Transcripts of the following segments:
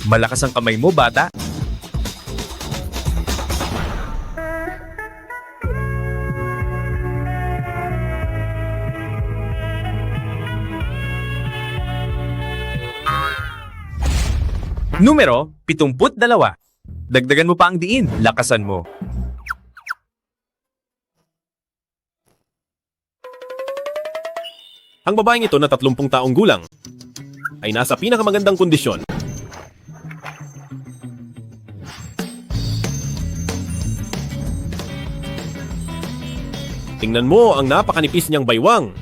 Malakas ang kamay mo, bata. Numero 72. Dagdagan mo pa ang diin. Lakasan mo. Ang babaeng ito na 30 taong gulang ay nasa pinakamagandang kondisyon. Tingnan mo ang napakanipis niyang baywang.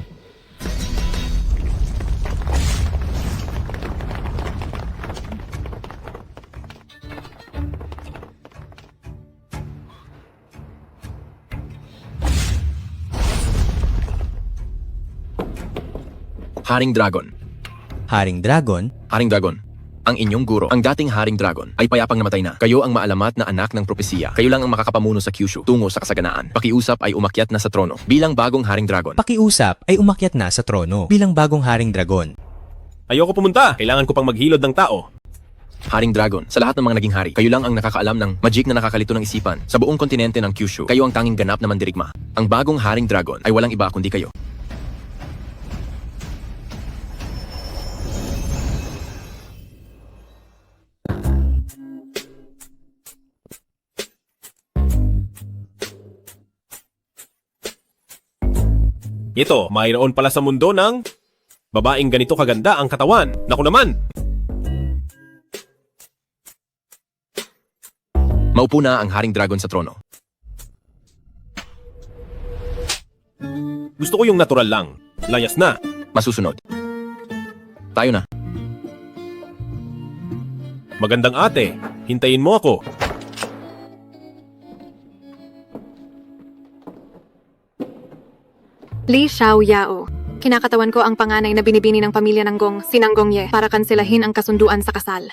Haring Dragon. Haring Dragon? Haring Dragon. Ang inyong guro, ang dating Haring Dragon, ay payapang namatay na. Kayo ang maalamat na anak ng propesiya. Kayo lang ang makakapamuno sa Kyushu tungo sa kasaganaan. Pakiusap ay umakyat na sa trono bilang bagong Haring Dragon. Pakiusap ay umakyat na sa trono bilang bagong Haring Dragon. Ayoko pumunta. Kailangan ko pang maghilod ng tao. Haring Dragon, sa lahat ng mga naging hari, kayo lang ang nakakaalam ng magic na nakakalito ng isipan. Sa buong kontinente ng Kyushu, kayo ang tanging ganap na mandirigma. Ang bagong Haring Dragon ay walang iba kundi kayo. Ito, mayroon pala sa mundo ng babaeng ganito kaganda ang katawan. Naku naman! Maupo na ang Haring Dragon sa trono. Gusto ko yung natural lang. Layas na. Masusunod. Tayo na. Magandang ate. Hintayin mo ako. Li Xiaoyao. Kinakatawan ko ang panganay na binibini ng pamilya ng Gong, Sinang Gongye, para kanselahin ang kasunduan sa kasal.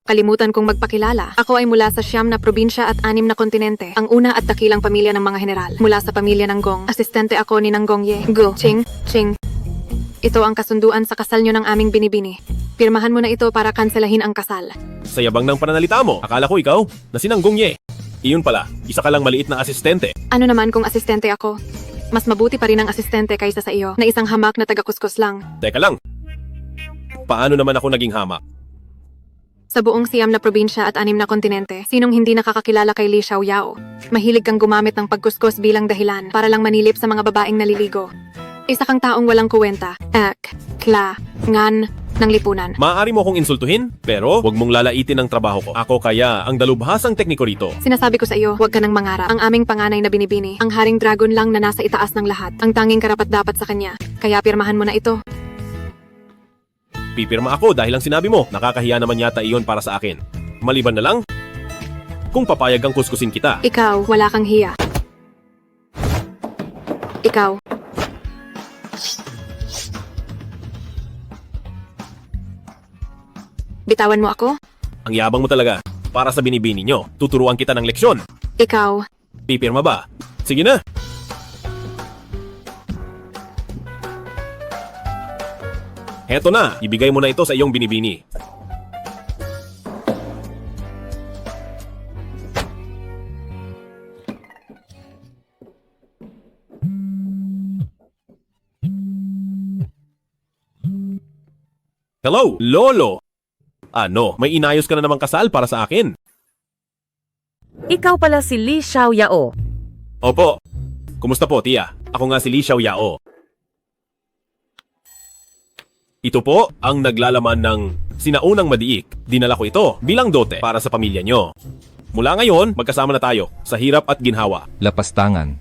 Kalimutan kong magpakilala. Ako ay mula sa 9 na probinsya at 6 na kontinente. Ang una at dakilang pamilya ng mga general. Mula sa pamilya ng Gong, asistente ako ni Nang Gongye. Go, Ching, Ching. Ito ang kasunduan sa kasal nyo ng aming binibini. Pirmahan mo na ito para kanselahin ang kasal. Sa yabang ng pananalita mo, akala ko ikaw na si Nang Gongye. Iyon pala, isa ka lang maliit na asistente. Ano naman kung asistente ako? Mas mabuti pa rin ang asistente kaysa sa iyo, na isang hamak na taga-kuskus lang. Teka lang. Paano naman ako naging hamak? Sa buong 9 na probinsya at 6 na kontinente, sinong hindi nakakakilala kay Li Xiaoyao? Mahilig kang gumamit ng pagkuskus bilang dahilan para lang manilip sa mga babaeng naliligo. Isa kang taong walang kuwenta, ngan, ng lipunan. Maaari mo akong insultuhin, pero huwag mong lalaitin ang trabaho ko. Ako kaya ang dalubhasang tekniko rito. Sinasabi ko sa iyo, huwag ka nang mangarap. Ang aming panganay na binibini, ang Haring Dragon lang na nasa itaas ng lahat. Ang tanging karapat-dapat sa kanya. Kaya pirmahan mo na ito. Pipirma ako dahil ang sinabi mo. Nakakahiya naman yata iyon para sa akin. Maliban na lang, kung papayag ang kuskusin kita. Ikaw, wala kang hiya. Ikaw. Bitawan mo ako? Ang yabang mo talaga. Para sa binibini nyo, tuturuan kita ng leksyon. Ikaw. Pipirma ba? Sige na. Heto na, ibigay mo na ito sa iyong binibini. Hello, Lolo! Ano, may inayos ka na namang kasal para sa akin? Ikaw pala si Li Xiaoyao. Opo. Kumusta po, tiya? Ako nga si Li Xiaoyao. Ito po ang naglalaman ng sinaunang madiik. Dinala ko ito bilang dote para sa pamilya nyo. Mula ngayon, magkasama na tayo sa hirap at ginhawa. Lapastangan.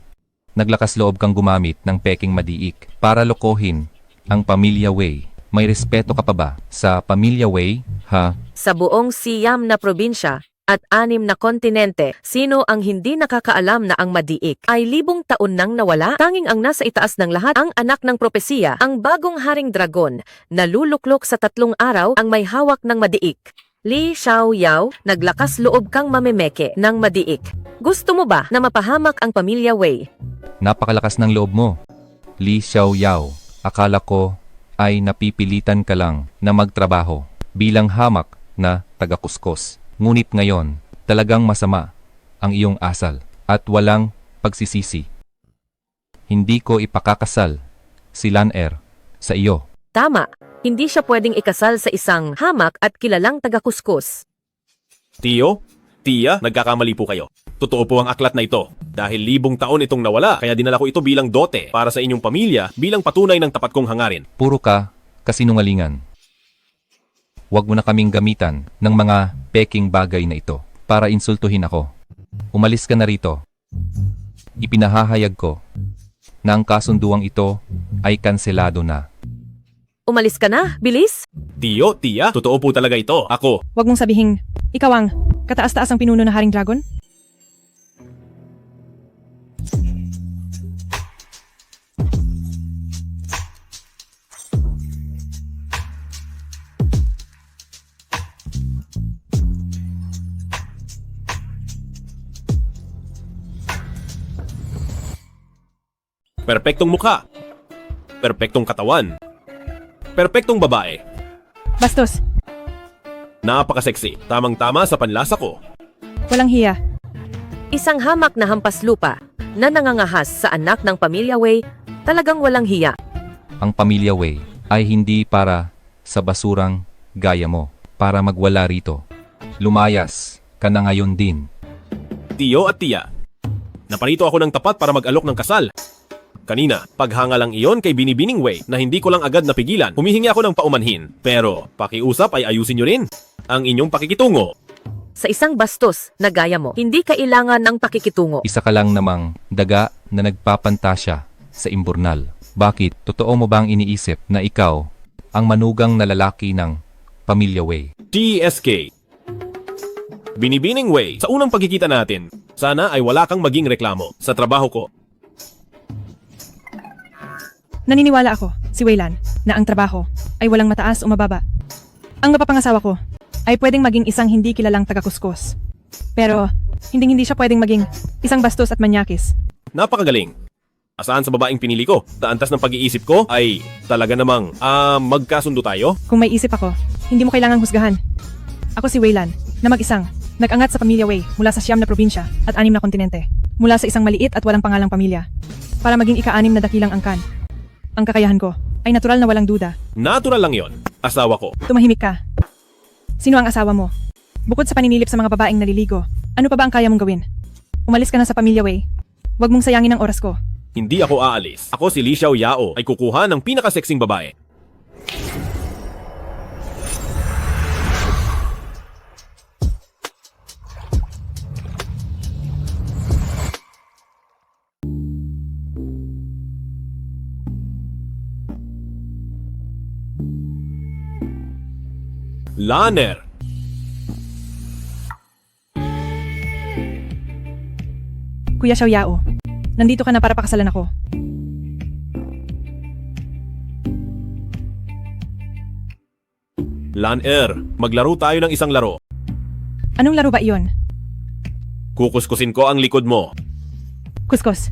Naglakas loob kang gumamit ng peking madiik para lokohin ang pamilya Wei. May respeto ka pa ba sa pamilya Wei, ha? Sa buong 9 na probinsya at 6 na kontinente, sino ang hindi nakakaalam na ang madiik ay 1000 taon nang nawala? Tanging ang nasa itaas ng lahat, ang anak ng propesiya, ang bagong Haring Dragon, naluluklok sa 3 araw ang may hawak ng madiik. Li Xiaoyao, naglakas loob kang mamemeke ng madiik. Gusto mo ba na mapahamak ang pamilya Wei? Napakalakas ng loob mo. Li Xiaoyao, akala ko ay napipilitan ka lang na magtrabaho. bilang hamak na taga-kuskos. Ngunit ngayon, talagang masama ang iyong asal at walang pagsisisi. Hindi ko ipakakasal si Lan-er sa iyo. Tama, hindi siya pwedeng ikasal sa isang hamak at kilalang taga-kuskus. Tiyo, Tia, nagkakamali po kayo. Totoo po ang aklat na ito. Dahil libong taon itong nawala, kaya dinala ko ito bilang dote para sa inyong pamilya bilang patunay ng tapat kong hangarin. Puro ka kasinungalingan. Huwag mo na kaming gamitan ng mga peking bagay na ito para insultuhin ako. Umalis ka na rito. Ipinahahayag ko na ang kasunduang ito ay kanselado na. Umalis ka na, bilis! Tiyo, Tia, totoo po talaga ito. Ako, Huwag mong sabihing, ikaw ang kataas-taas ang pinuno na Haring Dragon? perpektong mukha, perpektong katawan, perpektong babae, Bastos, napaka-sexy, tamang-tama sa panlasa ko. walang hiya. Isang hamak na hampas lupa na nangangahas sa anak ng pamilya Wei, talagang walang hiya. Ang pamilya Wei ay hindi para sa basurang gaya mo, para magwala rito. Lumayas ka na ngayon din. Tiyo at Tia, naparito ako ng tapat para mag-alok ng kasal. Kanina, paghanga lang iyon kay Binibining Wei na hindi ko lang agad napigilan. Humihingi ako ng paumanhin. Pero, pakiusap ay ayusin nyo rin ang inyong pakikitungo. Sa isang bastos na gaya mo, hindi kailangan ng pakikitungo. Isa ka lang namang daga na nagpapantasya sa imburnal. Bakit? Totoo mo bang iniisip na ikaw ang manugang na lalaki ng pamilya Wei? TSK. Binibining Wei, sa unang pagkikita natin, sana ay wala kang maging reklamo sa trabaho ko. Naniniwala ako, si Weilan, na ang trabaho ay walang mataas o mababa. Ang mapapangasawa ko ay pwedeng maging isang hindi kilalang taga-kuskus. Pero, hindi siya pwedeng maging isang bastos at manyakis. Napakagaling. Asahan sa babaeng pinili ko? Sa antas ng pag-iisip ko ay talaga namang, magkasundo tayo? Kung may isip ako, hindi mo kailangang husgahan. Ako si Weilan, na mag-isang, nag-angat sa pamilya Wei mula sa 9 na probinsya at 6 na kontinente. Mula sa isang maliit at walang pangalang pamilya. Para maging ika-6 na dakilang angkan. Ang kakayahan ko ay natural na walang duda. Natural lang yon. Asawa ko. Tumahimik ka. Sino ang asawa mo? Bukod sa paninilip sa mga babaeng naliligo, ano pa ba ang kaya mong gawin? Umalis ka na sa pamilya Wei. Huwag mong sayangin ang oras ko. Hindi ako aalis. Ako si Li Xiao Yao ay kukuha ng pinakaseksing babae. Lan-er. Kuya Xiao Yao, nandito ka na para pakasalan ako. Lan-er, maglaro tayo ng isang laro. Anong laro ba iyon? Kukuskusin ko ang likod mo. Kuskus.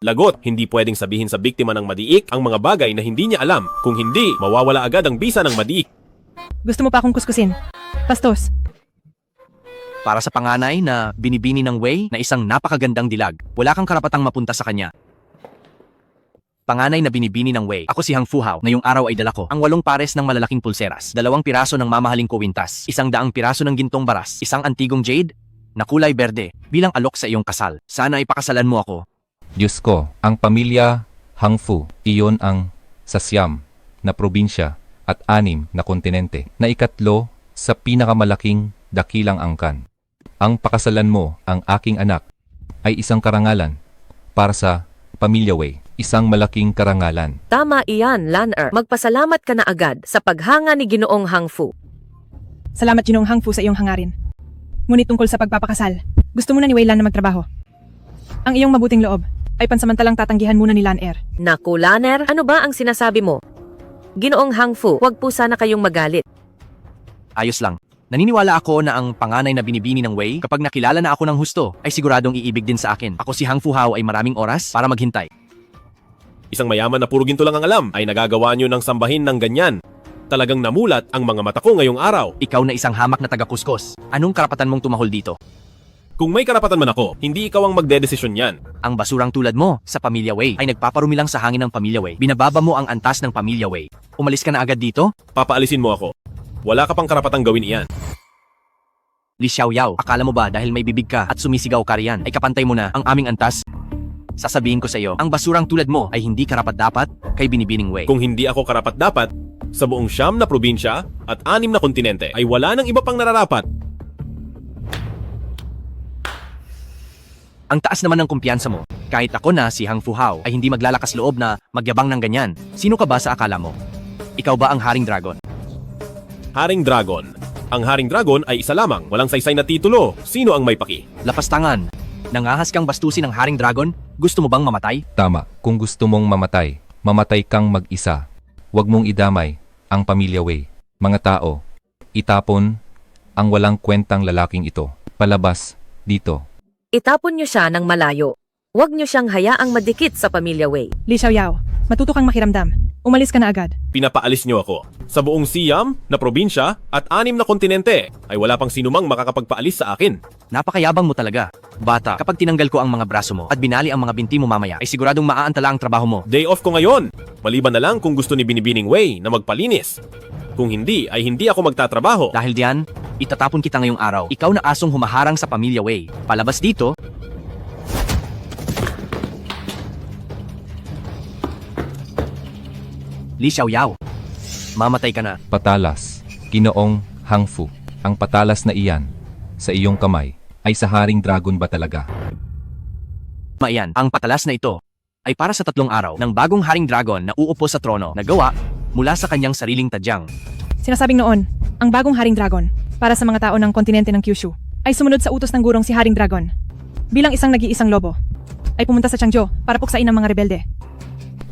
Lagot, hindi pwedeng sabihin sa biktima ng madiik ang mga bagay na hindi niya alam. Kung hindi, mawawala agad ang bisa ng madiik. Gusto mo pa akong kuskusin? Bastos. Para sa panganay na binibini ng Wei na isang napakagandang dilag, wala kang karapatang mapunta sa kanya. Panganay na binibini ng Wei, ako si Hang Fuhao. Ngayong araw ay dala ko ang 8 pares ng malalaking pulseras, 2 piraso ng mamahaling kuwintas, 100 piraso ng gintong baras, 1 antigong jade na kulay berde bilang alok sa iyong kasal. Sana ipakasalan mo ako. Diyos ko, ang pamilya Hangfu, iyon ang sa 9 na probinsya at 6 na kontinente na ikatlo sa pinakamalaking dakilang angkan. Ang pakasalan mo ang aking anak ay isang karangalan para sa pamilya Wei, isang malaking karangalan. Tama iyan, Lan-er. Magpasalamat ka na agad sa paghanga ni Ginoong Hangfu. Salamat Ginoong Hangfu sa iyong hangarin. Ngunit tungkol sa pagpapakasal, gusto muna ni Weilan na magtrabaho. Ang iyong mabuting loob ay pansamantalang tatanggihan muna ni Lan-er. Naku, Lan-er, ano ba ang sinasabi mo? Ginoong Hangfu, huwag po sana kayong magalit. Ayos lang. Naniniwala ako na ang panganay na binibini ng Wei, kapag nakilala na ako ng husto, ay siguradong iibig din sa akin. Ako si Hang Fuhao ay maraming oras para maghintay. Isang mayaman na puro ginto lang ang alam ay nagagawa nyo ng sambahin ng ganyan. Talagang namulat ang mga mata ko ngayong araw. Ikaw na isang hamak na taga-kuskos. Anong karapatan mong tumahol dito? Kung may karapatan man ako, hindi ikaw ang magdedesisyon yan. Ang basurang tulad mo sa Pamilya Way ay nagpaparumi lang sa hangin ng Pamilya Way. Binababa mo ang antas ng Pamilya Way. Umalis ka na agad dito? Papaalisin mo ako. Wala ka pang karapatang gawin iyan. Li Xiaoyao, akala mo ba dahil may bibig ka at sumisigaw ka riyan ay kapantay mo na ang aming antas? Sasabihin ko sa iyo, ang basurang tulad mo ay hindi karapat-dapat kay Binibining Way. Kung hindi ako karapat-dapat, sa buong 9 na probinsya at 6 na kontinente ay wala nang iba pang nararapat. Ang taas naman ng kumpiyansa mo. Kahit ako na si Hang Fuhao ay hindi maglalakas loob na magyabang ng ganyan. Sino ka ba sa akala mo? Ikaw ba ang Haring Dragon? Haring Dragon. Ang Haring Dragon ay isa lamang, walang saysay na titulo. Sino ang may paki? Lapastangan. Nangahas kang bastusin ng Haring Dragon? Gusto mo bang mamatay? Tama, kung gusto mong mamatay, mamatay kang mag-isa. Huwag mong idamay ang Pamilya Way. Mga tao, itapon ang walang kwentang lalaking ito. Palabas, dito. Itapon niyo siya ng malayo. Huwag niyo siyang hayaang madikit sa Pamilya Way. Li Xiaoyao, matuto kang makiramdam. Umalis ka na agad. Pinapaalis niyo ako. Sa buong Siam na probinsya at 6 na kontinente ay wala pang sinumang makakapagpaalis sa akin. Napakayabang mo talaga. Bata, kapag tinanggal ko ang mga braso mo at binali ang mga binti mo mamaya, ay siguradong maaantala ang trabaho mo. Day off ko ngayon. Maliban na lang kung gusto ni Binibining Way na magpalinis. Kung hindi, ay hindi ako magtatrabaho. Dahil diyan, itatapon kita ngayong araw. Ikaw na asong humaharang sa Pamilya Way. Palabas dito. Li Xiaoyao, mamatay ka na. Patalas, Ginoong Hangfu. Ang patalas na iyan, sa iyong kamay, ay sa Haring Dragon ba talaga? Maiyan, ang patalas na ito ay para sa 3 araw ng bagong Haring Dragon na uupo sa trono na gawa mula sa kanyang sariling tadyang. Sinasabing noon, ang bagong Haring Dragon, para sa mga tao ng kontinente ng Kyushu, ay sumunod sa utos ng gurong si Haring Dragon. Bilang isang nag-iisang lobo, ay pumunta sa Changzhou para puksain ang mga rebelde.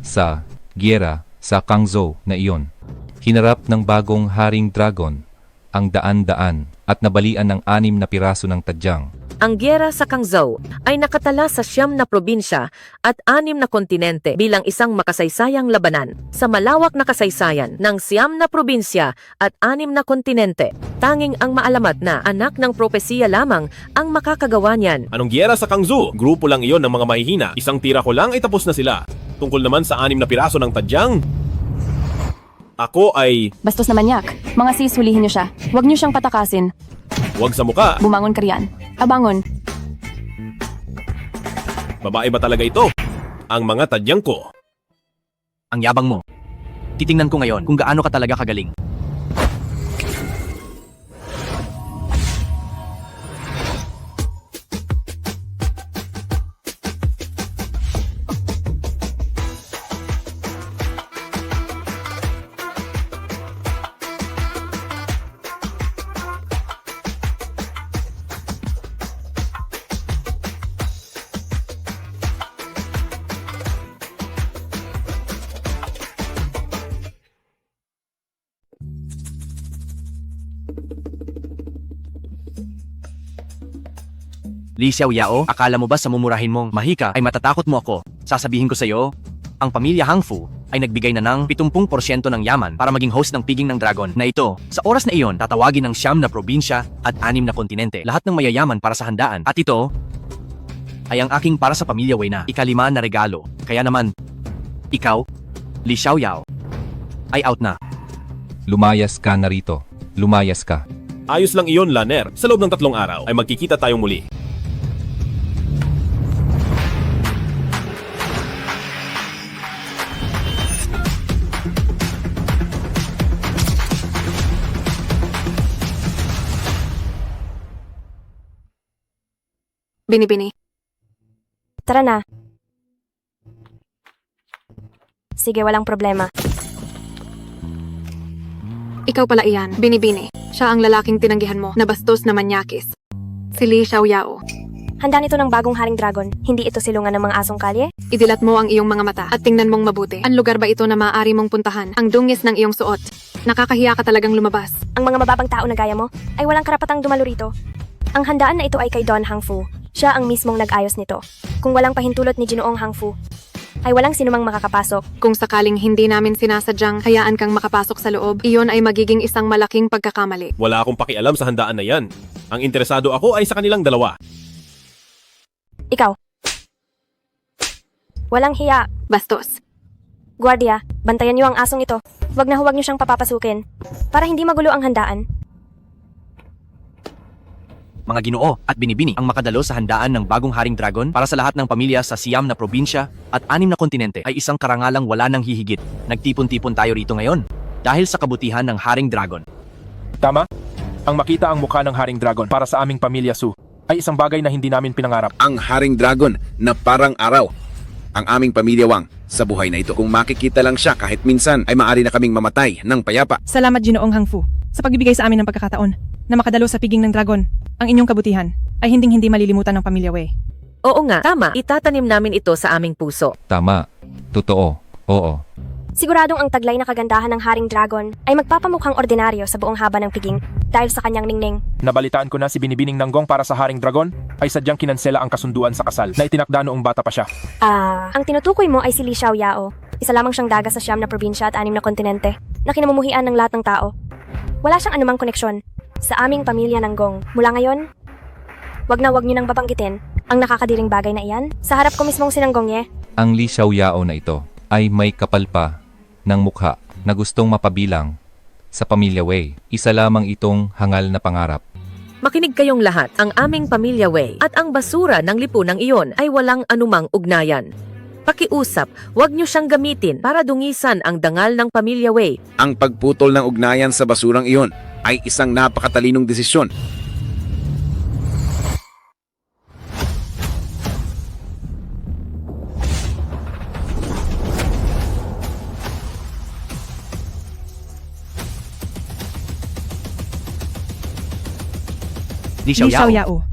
Sa giyera sa Kangzhou na iyon, hinarap ng bagong Haring Dragon ang daan-daan at nabalian ng 6 na piraso ng tadyang. Ang giyera sa Kangzhou ay nakatala sa 9 na probinsya at 6 na kontinente bilang isang makasaysayang labanan. Sa malawak na kasaysayan ng 9 na probinsya at 6 na kontinente, tanging ang maalamat na anak ng propesiya lamang ang makakagawa niyan. Anong giyera sa Kangzhou? Grupo lang iyon ng mga mahihina. Isang tira ko lang ay tapos na sila. Tungkol naman sa 6 na piraso ng tadyang, ako ay Bastos na manyak. Mga sis, hulihin niyo siya. Huwag niyo siyang patakasin. wag sa muka. Bumangon ka riyan. Abangon. Babae ba talaga ito? Ang mga tadyang ko. Ang yabang mo. Titingnan ko ngayon kung gaano ka talaga kagaling. Li Xiaoyao, akala mo ba sa mumurahin mong mahika ay matatakot mo ako? Sasabihin ko sa iyo, ang pamilya Hangfu ay nagbigay na ng 70% ng yaman para maging host ng Piging ng Dragon na ito. Sa oras na iyon, tatawagin ng 9 na probinsya at 6 na kontinente. Lahat ng mayayaman para sa handaan. At ito ay ang aking para sa Pamilya Way na ika-5 na regalo. Kaya naman, ikaw, Li Xiaoyao, ay out na. Lumayas ka na rito. Lumayas ka. Ayos lang iyon, Laner. Sa loob ng 3 araw ay magkikita tayong muli. Binibini. Tara na. Sige, walang problema. Ikaw pala iyan, Binibini. Siya ang lalaking tinanggihan mo, na bastos na manyakis. Si Li Xiaoyao. Handa nito ng bagong Haring Dragon. Hindi ito silungan ng mga asong kalye? Idilat mo ang iyong mga mata at tingnan mong mabuti. Ang lugar ba ito na maaari mong puntahan? Ang dungis ng iyong suot. Nakakahiya ka talagang lumabas. Ang mga mababang tao na gaya mo ay walang karapatang dumalo rito. Ang handaan na ito ay kay Don Hangfu. Siya ang mismong nag-ayos nito. Kung walang pahintulot ni Ginoong Hangfu, ay walang sinumang makakapasok. Kung sakaling hindi namin sinasadyang hayaan kang makapasok sa loob, iyon ay magiging isang malaking pagkakamali. Wala akong pakialam sa handaan na yan. Ang interesado ako ay sa kanilang dalawa. Ikaw. Walang hiya. Bastos. Guardia, bantayan niyo ang asong ito. Huwag niyo siyang papapasukin. Para hindi magulo ang handaan. Mga Ginoo at Binibini ang makadalo sa handaan ng bagong Haring Dragon para sa lahat ng pamilya sa siyam na probinsya at 6 na kontinente ay isang karangalang wala nang hihigit. Nagtipon-tipon tayo rito ngayon dahil sa kabutihan ng Haring Dragon. Tama? Ang makita ang mukha ng Haring Dragon para sa aming pamilya Su ay isang bagay na hindi namin pinangarap. Ang Haring Dragon na parang araw. Ang aming pamilya Wang sa buhay na ito. Kung makikita lang siya kahit minsan ay maaari na kaming mamatay ng payapa. Salamat Ginoong Hangfu sa pagbibigay sa amin ng pagkakataon na makadalo sa piging ng dragon. Ang inyong kabutihan ay hindi malilimutan ng pamilya Wei. Oo nga, tama. Itatanim namin ito sa aming puso. Tama. Totoo. Oo. Siguradong ang taglay na kagandahan ng Haring Dragon ay magpapamukhang ordinaryo sa buong haba ng piging dahil sa kanyang ningning. Nabalitaan ko na si Binibining Nanggong para sa Haring Dragon ay sadyang kinansela ang kasunduan sa kasal na itinakda noong bata pa siya. Ang tinutukoy mo ay si Li Xiaoyao. Isa lamang siyang daga sa 9 na probinsya at 6 na kontinente na kinamumuhian ng lahat ng tao. Wala siyang anumang koneksyon sa aming pamilya Nanggong. Mula ngayon, wag niyo nang babanggitin ang nakakadiring bagay na iyan sa harap ko mismong si Nanggong Ye. Ang Li Xiaoyao na ito ay may kapal pa ng mukha na gustong mapabilang sa pamilya Wei. Isa lamang itong hangal na pangarap. Makinig kayong lahat, ang aming pamilya Wei at ang basura ng lipunang iyon ay walang anumang ugnayan. Pakiusap, huwag niyo siyang gamitin para dungisan ang dangal ng pamilya Wei. Ang pagputol ng ugnayan sa basurang iyon ay isang napakatalinong desisyon. Li Li Xiaoyao.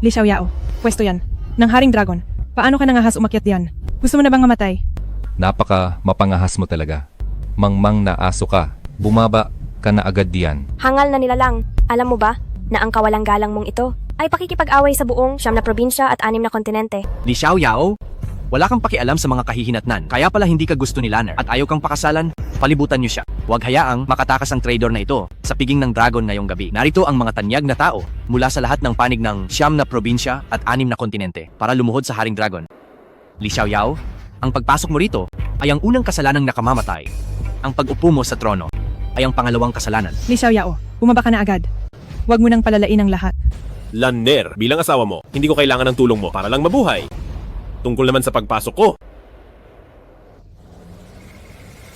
Li Xiaoyao. Pwesto yan. Ng Haring Dragon. Paano ka nangahas umakyat diyan? Gusto mo na bang mamatay? Napaka mapangahas mo talaga. Mangmang na aso ka. Bumaba ka na agad diyan. Hangal na nilalang. Alam mo ba na ang kawalang galang mong ito ay pakikipag-away sa buong 9 na probinsya at 6 na kontinente. Li Xiaoyao, wala kang pakialam sa mga kahihinatnan. Kaya pala hindi ka gusto ni Lanner at ayaw kang pakasalan, palibutan niyo siya. Huwag hayaang makatakas ang trader na ito sa piging ng dragon ngayong gabi. Narito ang mga tanyag na tao mula sa lahat ng panig ng 9 na probinsya at 6 na kontinente para lumuhod sa Haring Dragon. Li Xiaoyao, ang pagpasok mo rito ay ang unang kasalanang nakamamatay. Ang pag-upo mo sa trono ay ang pangalawang kasalanan. Li Xiaoyao, bumaba ka na agad. Huwag mo nang palalain ang lahat. Lanner, bilang asawa mo, hindi ko kailangan ng tulong mo para lang mabuhay. Tungkol naman sa pagpasok ko,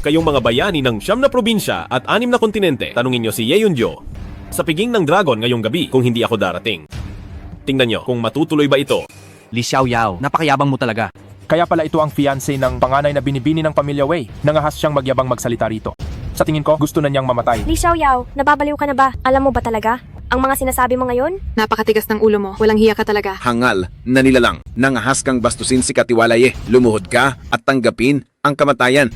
kayong mga bayani ng 9 na probinsya at 6 na kontinente, tanungin nyo si Ye Yunjo sa piging ng dragon ngayong gabi kung hindi ako darating. Tingnan nyo kung matutuloy ba ito. Li Xiaoyao, napakayabang mo talaga. Kaya pala ito ang fiancé ng panganay na binibini ng pamilya Wei. Nangahas siyang magyabang magsalita rito. Sa tingin ko, gusto na niyang mamatay. Li Xiaoyao, nababaliw ka na ba? Alam mo ba talaga ang mga sinasabi mo ngayon? Napakatigas ng ulo mo. Walang hiya ka talaga. Hangal na nilalang. Nangahas kang bastusin si Katiwalaye. Lumuhod ka at tanggapin ang kamatayan.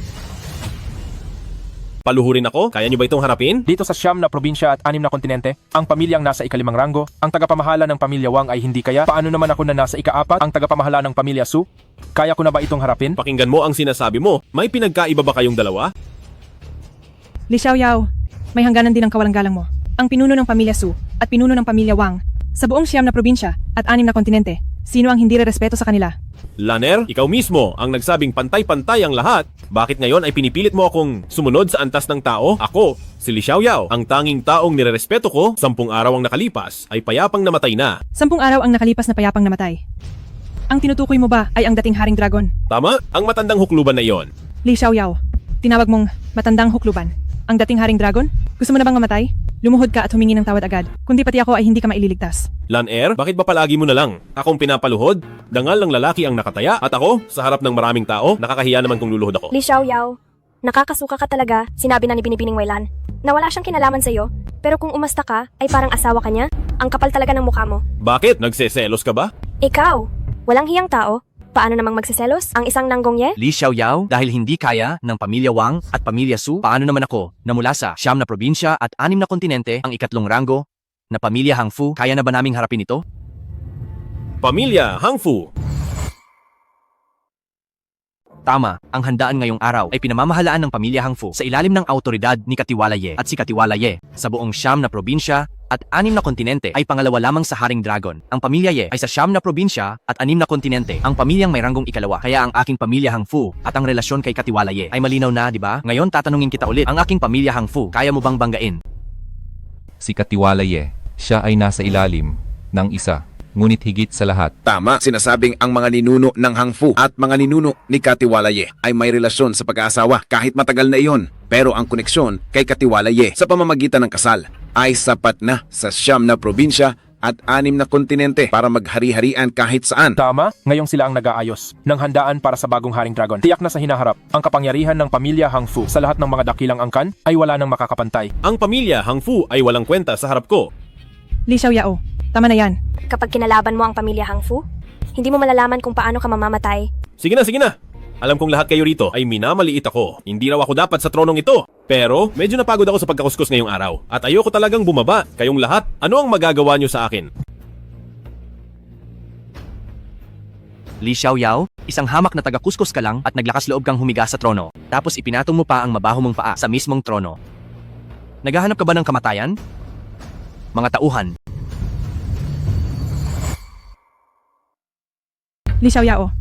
Paluhurin ako? Kaya nyo ba itong harapin? Dito sa 9 na probinsya at 6 na kontinente, ang pamilyang nasa ika-5 ranggo, ang tagapamahala ng pamilya Wang ay hindi kaya. Paano naman ako na nasa ika-4, ang tagapamahala ng pamilya Su? Kaya ko na ba itong harapin? Pakinggan mo ang sinasabi mo. May pinagkaiba ba kayong dalawa? Li Xiaoyao, may hangganan din ang kawalang galang mo. Ang pinuno ng pamilya Su at pinuno ng pamilya Wang sa buong 9 na probinsya at 6 na kontinente. Sino ang hindi rerespeto sa kanila? Lanner, ikaw mismo ang nagsabing pantay-pantay ang lahat. Bakit ngayon ay pinipilit mo akong sumunod sa antas ng tao? Ako, si Li Xiaoyao, ang tanging taong nirerespeto ko, 10 araw ang nakalipas, ay payapang namatay na. 10 araw ang nakalipas na payapang namatay. Ang tinutukoy mo ba ay ang dating Haring Dragon? Tama? Ang matandang hukluban na iyon. Li Xiaoyao, tinawag mong matandang hukluban. Ang dating Haring Dragon? Gusto mo na bang mamatay? Lumuhod ka at humingi ng tawad agad. Kundi pati ako ay hindi ka maililigtas. Lanner, bakit ba palagi mo na lang? Akong pinapaluhod? Dangal ng lalaki ang nakataya at ako, sa harap ng maraming tao, nakakahiya naman kung luluhod ako. Li Xiaoyao, nakakasuka ka talaga, sinabi na ni Binibining Weilan, na wala siyang kinalaman sa'yo, pero kung umasta ka, ay parang asawa ka niya, ang kapal talaga ng mukha mo. Bakit? Nagseselos ka ba? Ikaw, walang hiyang tao, paano namang magsiselos ang isang Nanggong Ye? Li Xiaoyao, dahil hindi kaya ng pamilya Wang at pamilya Su, paano naman ako na mula sa 9 na probinsya at 6 na kontinente, ang 2 ranggo, na pamilya Hangfu, kaya na ba naming harapin ito? Pamilya Hangfu. Tama, ang handaan ngayong araw ay pinamamahalaan ng pamilya Hangfu sa ilalim ng autoridad ni Katiwala Ye at si Katiwala Ye. Sa buong 9 na probinsya at 6 na kontinente ay pangalawa lamang sa Haring Dragon. Ang pamilya Ye ay sa 9 na probinsya at 6 na kontinente. Ang pamilyang may ranggong ikalawa. Kaya ang aking pamilya Hangfu at ang relasyon kay Katiwala Ye ay malinaw na, di ba? Ngayon tatanungin kita ulit, ang aking pamilya Hangfu, kaya mo bang banggain? Si Katiwala Ye, siya ay nasa ilalim ng isa. Ngunit higit sa lahat, Tama, sinasabing ang mga ninuno ng Hangfu at mga ninuno ni Katiwala Ye ay may relasyon sa pag-aasawa kahit matagal na iyon. Pero ang koneksyon kay Katiwala Ye sa pamamagitan ng kasal ay sapat na sa 9 na probinsya at 6 na kontinente para maghari-harian kahit saan. Tama, ngayong sila ang nag-aayos ng handaan para sa bagong Haring Dragon. Tiyak na sa hinaharap, ang kapangyarihan ng pamilya Hangfu sa lahat ng mga dakilang angkan ay wala nang makakapantay. Ang pamilya Hangfu ay walang kwenta sa harap ko. Li Xiaoyao, tama na yan. Kapag kinalaban mo ang pamilya Hangfu, hindi mo malalaman kung paano ka mamamatay. Sige na, sige na. Alam kong lahat kayo rito ay minamaliit ako. Hindi raw ako dapat sa tronong ito. Pero medyo napagod ako sa pagkakuskus ngayong araw. At ayoko talagang bumaba. Kayong lahat, ano ang magagawa nyo sa akin? Li Xiaoyao, isang hamak na taga-kuskus ka lang at naglakas loob kang humiga sa trono. Tapos ipinatong mo pa ang mabaho mong paa sa mismong trono. Naghahanap ka ba ng kamatayan? Mga tauhan, Li Xiaoyao,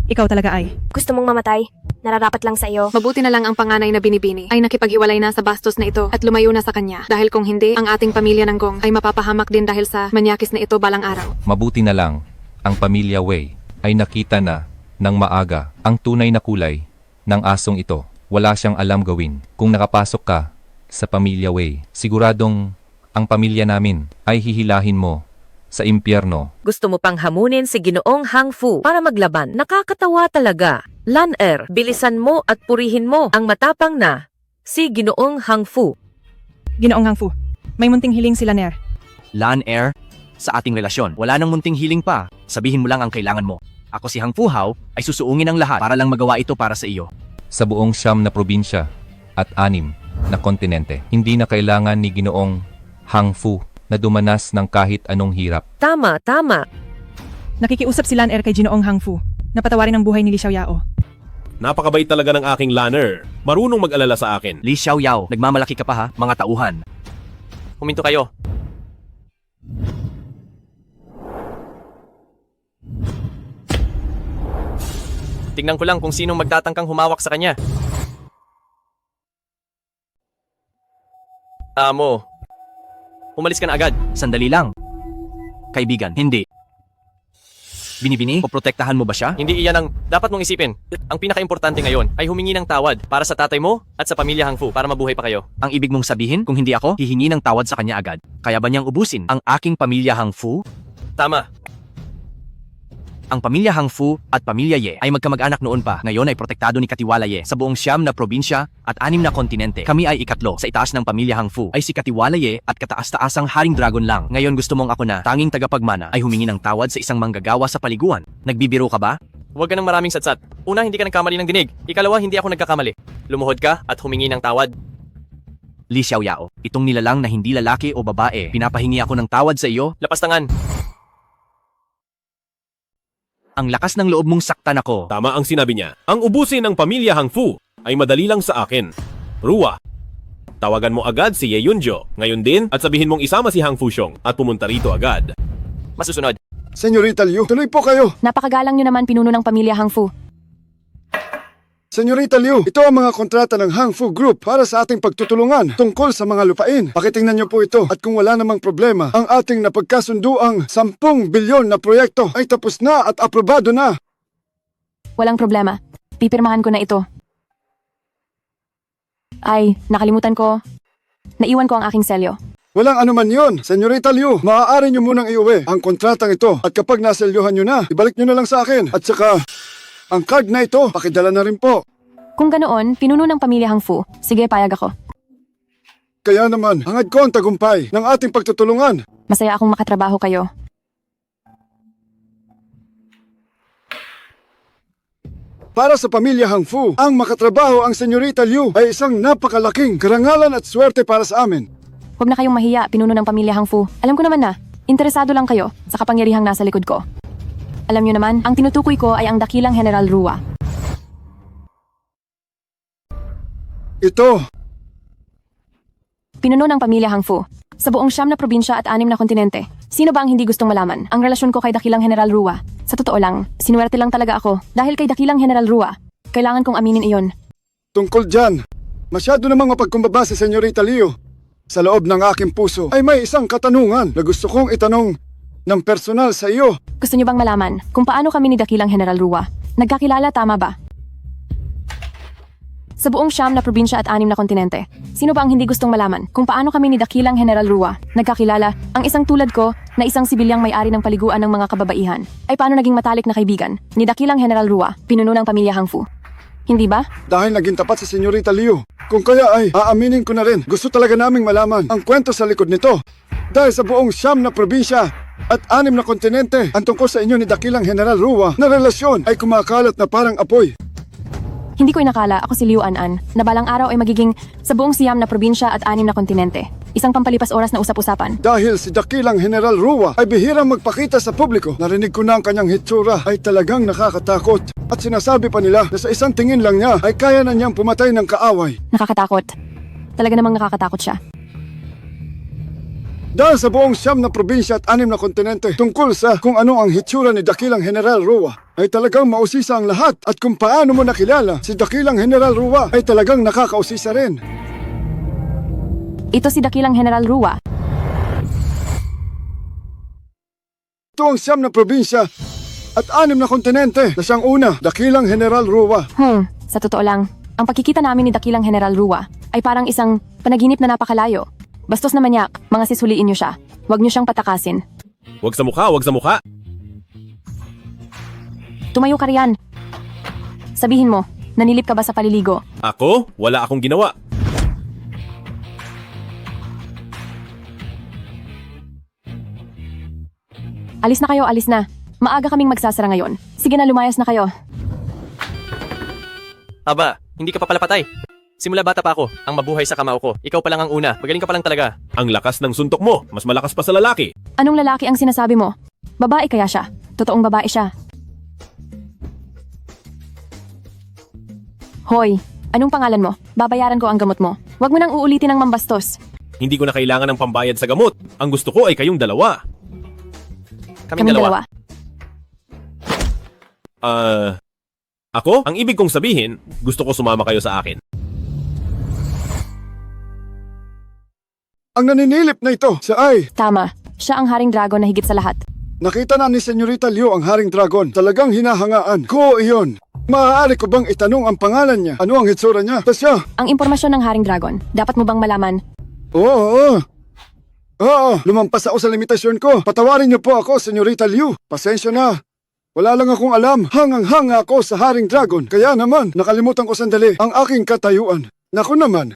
ikaw talaga ay. Gusto mong mamatay? Nararapat lang sa iyo. Mabuti na lang ang panganay na binibini ay nakipaghiwalay na sa bastos na ito at lumayo na sa kanya. Dahil kung hindi, ang ating pamilya ng Gong ay mapapahamak din dahil sa manyakis na ito balang araw. mabuti na lang, ang pamilya Wei ay nakita na ng maaga ang tunay na kulay ng asong ito. Wala siyang alam gawin. Kung nakapasok ka sa pamilya Wei, siguradong ang pamilya namin ay hihilahin mo sa impyerno. Gusto mo pang hamunin si Ginoong Hangfu para maglaban. Nakakatawa talaga. Lan-er, bilisan mo at purihin mo ang matapang na si Ginoong Hangfu. Ginoong Hangfu, may munting hiling sila Ner. Lan Air, sa ating relasyon, wala nang munting hiling pa. Sabihin mo lang ang kailangan mo. Ako si Hangfu Hao ay susuungin ang lahat para lang magawa ito para sa iyo. Sa buong 9 na probinsya at 6 na kontinente, hindi na kailangan ni Ginoong Hangfu na dumanas ng kahit anong hirap. Tama, tama. Nakikiusap si Lan Er kay Ginoong Hangfu na patawarin ang buhay ni Li Xiaoyao. Napakabait talaga ng aking lanner. Marunong mag-alala sa akin. Li Xiaoyao, nagmamalaki ka pa ha, mga tauhan. Huminto kayo. Tingnan ko lang kung sinong magtatangkang humawak sa kanya. Amo, umalis ka na agad. Sandali lang. Kaibigan, hindi. Binibini, poprotektahan mo ba siya? Hindi iyan ang dapat mong isipin. Ang pinakaimportante ngayon ay humingi ng tawad para sa tatay mo at sa pamilya Hangfu para mabuhay pa kayo. Ang ibig mong sabihin, kung hindi ako, hihingi ng tawad sa kanya agad. Kaya ba niyang ubusin ang aking pamilya Hangfu? Tama. Ang pamilya Hangfu at pamilya Ye ay magkamag-anak noon pa. Ngayon ay protektado ni Katiwala Ye sa buong 9 na probinsya at 6 na kontinente. Kami ay ikatlo. Sa itaas ng pamilya Hangfu ay si Katiwala Ye at kataas-taasang Haring Dragon lang. Ngayon gusto mong ako na, tanging tagapagmana, ay humingi ng tawad sa isang manggagawa sa paliguan. Nagbibiro ka ba? Huwag ka ng maraming satsat. Una, hindi ka nagkamali ng dinig. Ikalawa, hindi ako nagkakamali. Lumuhod ka at humingi ng tawad. Li Xiaoyao, itong nilalang na hindi lalaki o babae, pinapahingi ako ng tawad sa iyo. Lapastangan. Ang lakas ng loob mong saktan ako. Tama ang sinabi niya. Ang ubusin ng pamilya Hangfu ay madali lang sa akin. Ruwa, tawagan mo agad si Ye Yunjo. Ngayon din at sabihin mong isama si Hangfu Xiong at pumunta rito agad. Masusunod. Senyorita Liu, tuloy po kayo. Napakagalang nyo naman pinuno ng pamilya Hangfu. Senyorita Liu, ito ang mga kontrata ng Hangfu Group para sa ating pagtutulungan tungkol sa mga lupain. Pakitingnan niyo po ito at kung wala namang problema, ang ating napagkasunduang 10 bilyon na proyekto ay tapos na at aprobado na. Walang problema. Pipirmahan ko na ito. Ay, nakalimutan ko. Naiwan ko ang aking selyo. Walang anuman yon, Senyorita Liu. Maaari niyo munang iuwi ang kontratang ito at kapag naselyuhan niyo na, ibalik niyo na lang sa akin. At saka, ang card na ito, pakidala na rin po. Kung ganoon, pinuno ng pamilya Hangfu. Sige, payag ako. Kaya naman, hangad ko ang tagumpay ng ating pagtutulungan. Masaya akong makatrabaho kayo. Para sa pamilya Hangfu, ang makatrabaho ang Senyorita Liu ay isang napakalaking karangalan at swerte para sa amin. Huwag na kayong mahiya, pinuno ng pamilya Hangfu. Alam ko naman na, interesado lang kayo sa kapangyarihang nasa likod ko. Alam nyo naman, ang tinutukoy ko ay ang dakilang General Ruwa. Ito, Pinuno ng pamilya Hang Fu. Sa buong 9 na probinsya at 6 na kontinente. Sino ba ang hindi gustong malaman ang relasyon ko kay Dakilang General Rua? Sa totoo lang, sinuwerte lang talaga ako dahil kay Dakilang General Rua. Kailangan kong aminin iyon. tungkol dyan. Masyado namang mapagkumbaba si Senyorita Liu. Sa loob ng aking puso ay may isang katanungan na gusto kong itanong ng personal sa iyo. Gusto niyo bang malaman kung paano kami ni Dakilang General Rua nagkakilala, tama ba? Sa buong 9 na probinsya at 6 na kontinente, sino ba ang hindi gustong malaman kung paano kami ni Dakilang General Rua nagkakilala? Ang isang tulad ko na isang sibilyang may-ari ng paliguan ng mga kababaihan ay paano naging matalik na kaibigan ni Dakilang General Rua, pinuno ng pamilya Hang Fu. Hindi ba? Dahil naging tapat si Senyorita Liu. Kung kaya ay aaminin ko na rin. Gusto talaga naming malaman ang kwento sa likod nito. Dahil sa buong 9 na probinsya at 6 na kontinente, ang tungkol sa inyo ni Dakilang General Rua na relasyon ay kumakalat na parang apoy. Hindi ko inakala ako si Liu An-an na balang araw ay magiging sa buong 9 na probinsya at 6 na kontinente. Isang pampalipas oras na usap-usapan. Dahil si Dakilang General Rua ay bihirang magpakita sa publiko. Narinig ko na ang kanyang hitsura ay talagang nakakatakot. At sinasabi pa nila na sa isang tingin lang niya ay kaya na niyang pumatay ng kaaway. Nakakatakot. Talaga namang nakakatakot siya. Dahil sa buong 9 na probinsya at 6 na kontinente tungkol sa kung ano ang hitsura ni Dakilang General Rua ay talagang mausisa ang lahat at kung paano mo nakilala si Dakilang General Rua ay talagang nakakausisa rin. Ito si Dakilang General Rua. Ito ang 9 na probinsya at 6 na kontinente na siyang una, Dakilang General Rua. Sa totoo lang, ang pagkikita namin ni Dakilang General Rua ay parang isang panaginip na napakalayo. Bastos na manyak, mga sisuliin niyo siya. Huwag niyo siyang patakasin. Huwag sa mukha, huwag sa mukha. Tumayo ka riyan. Sabihin mo, nanilip ka ba sa paliligo? Ako? Wala akong ginawa. Alis na kayo, alis na. Maaga kaming magsasara ngayon. Sige na, lumayas na kayo. Aba, hindi ka pa pala patay. Simula bata pa ako, ang mabuhay sa kamao ko. Ikaw pa lang ang una, magaling ka pa lang talaga. Ang lakas ng suntok mo, mas malakas pa sa lalaki. Anong lalaki ang sinasabi mo? Babae kaya siya? Totoong babae siya. Hoy, anong pangalan mo? Babayaran ko ang gamot mo. Huwag mo nang uulitin ng mambastos. Hindi ko na kailangan ng pambayad sa gamot. Ang gusto ko ay kayong dalawa. Kaming dalawa. Ako? Ang ibig kong sabihin, gusto ko sumama kayo sa akin. Ang naninilip na ito, siya ay... Tama, siya ang Haring Dragon na higit sa lahat. Nakita na ni Senyorita Liu ang Haring Dragon. Talagang hinahangaan ko iyon. Maaari ko bang itanong ang pangalan niya? Ano ang hitsura niya? Tasya? Ang impormasyon ng Haring Dragon, dapat mo bang malaman? Oo. Lumampas ako sa limitasyon ko. Patawarin niyo po ako, Senyorita Liu. Pasensya na. Wala lang akong alam. Hangang-hanga ako sa Haring Dragon. Kaya naman, nakalimutan ko sandali ang aking katayuan. Naku naman.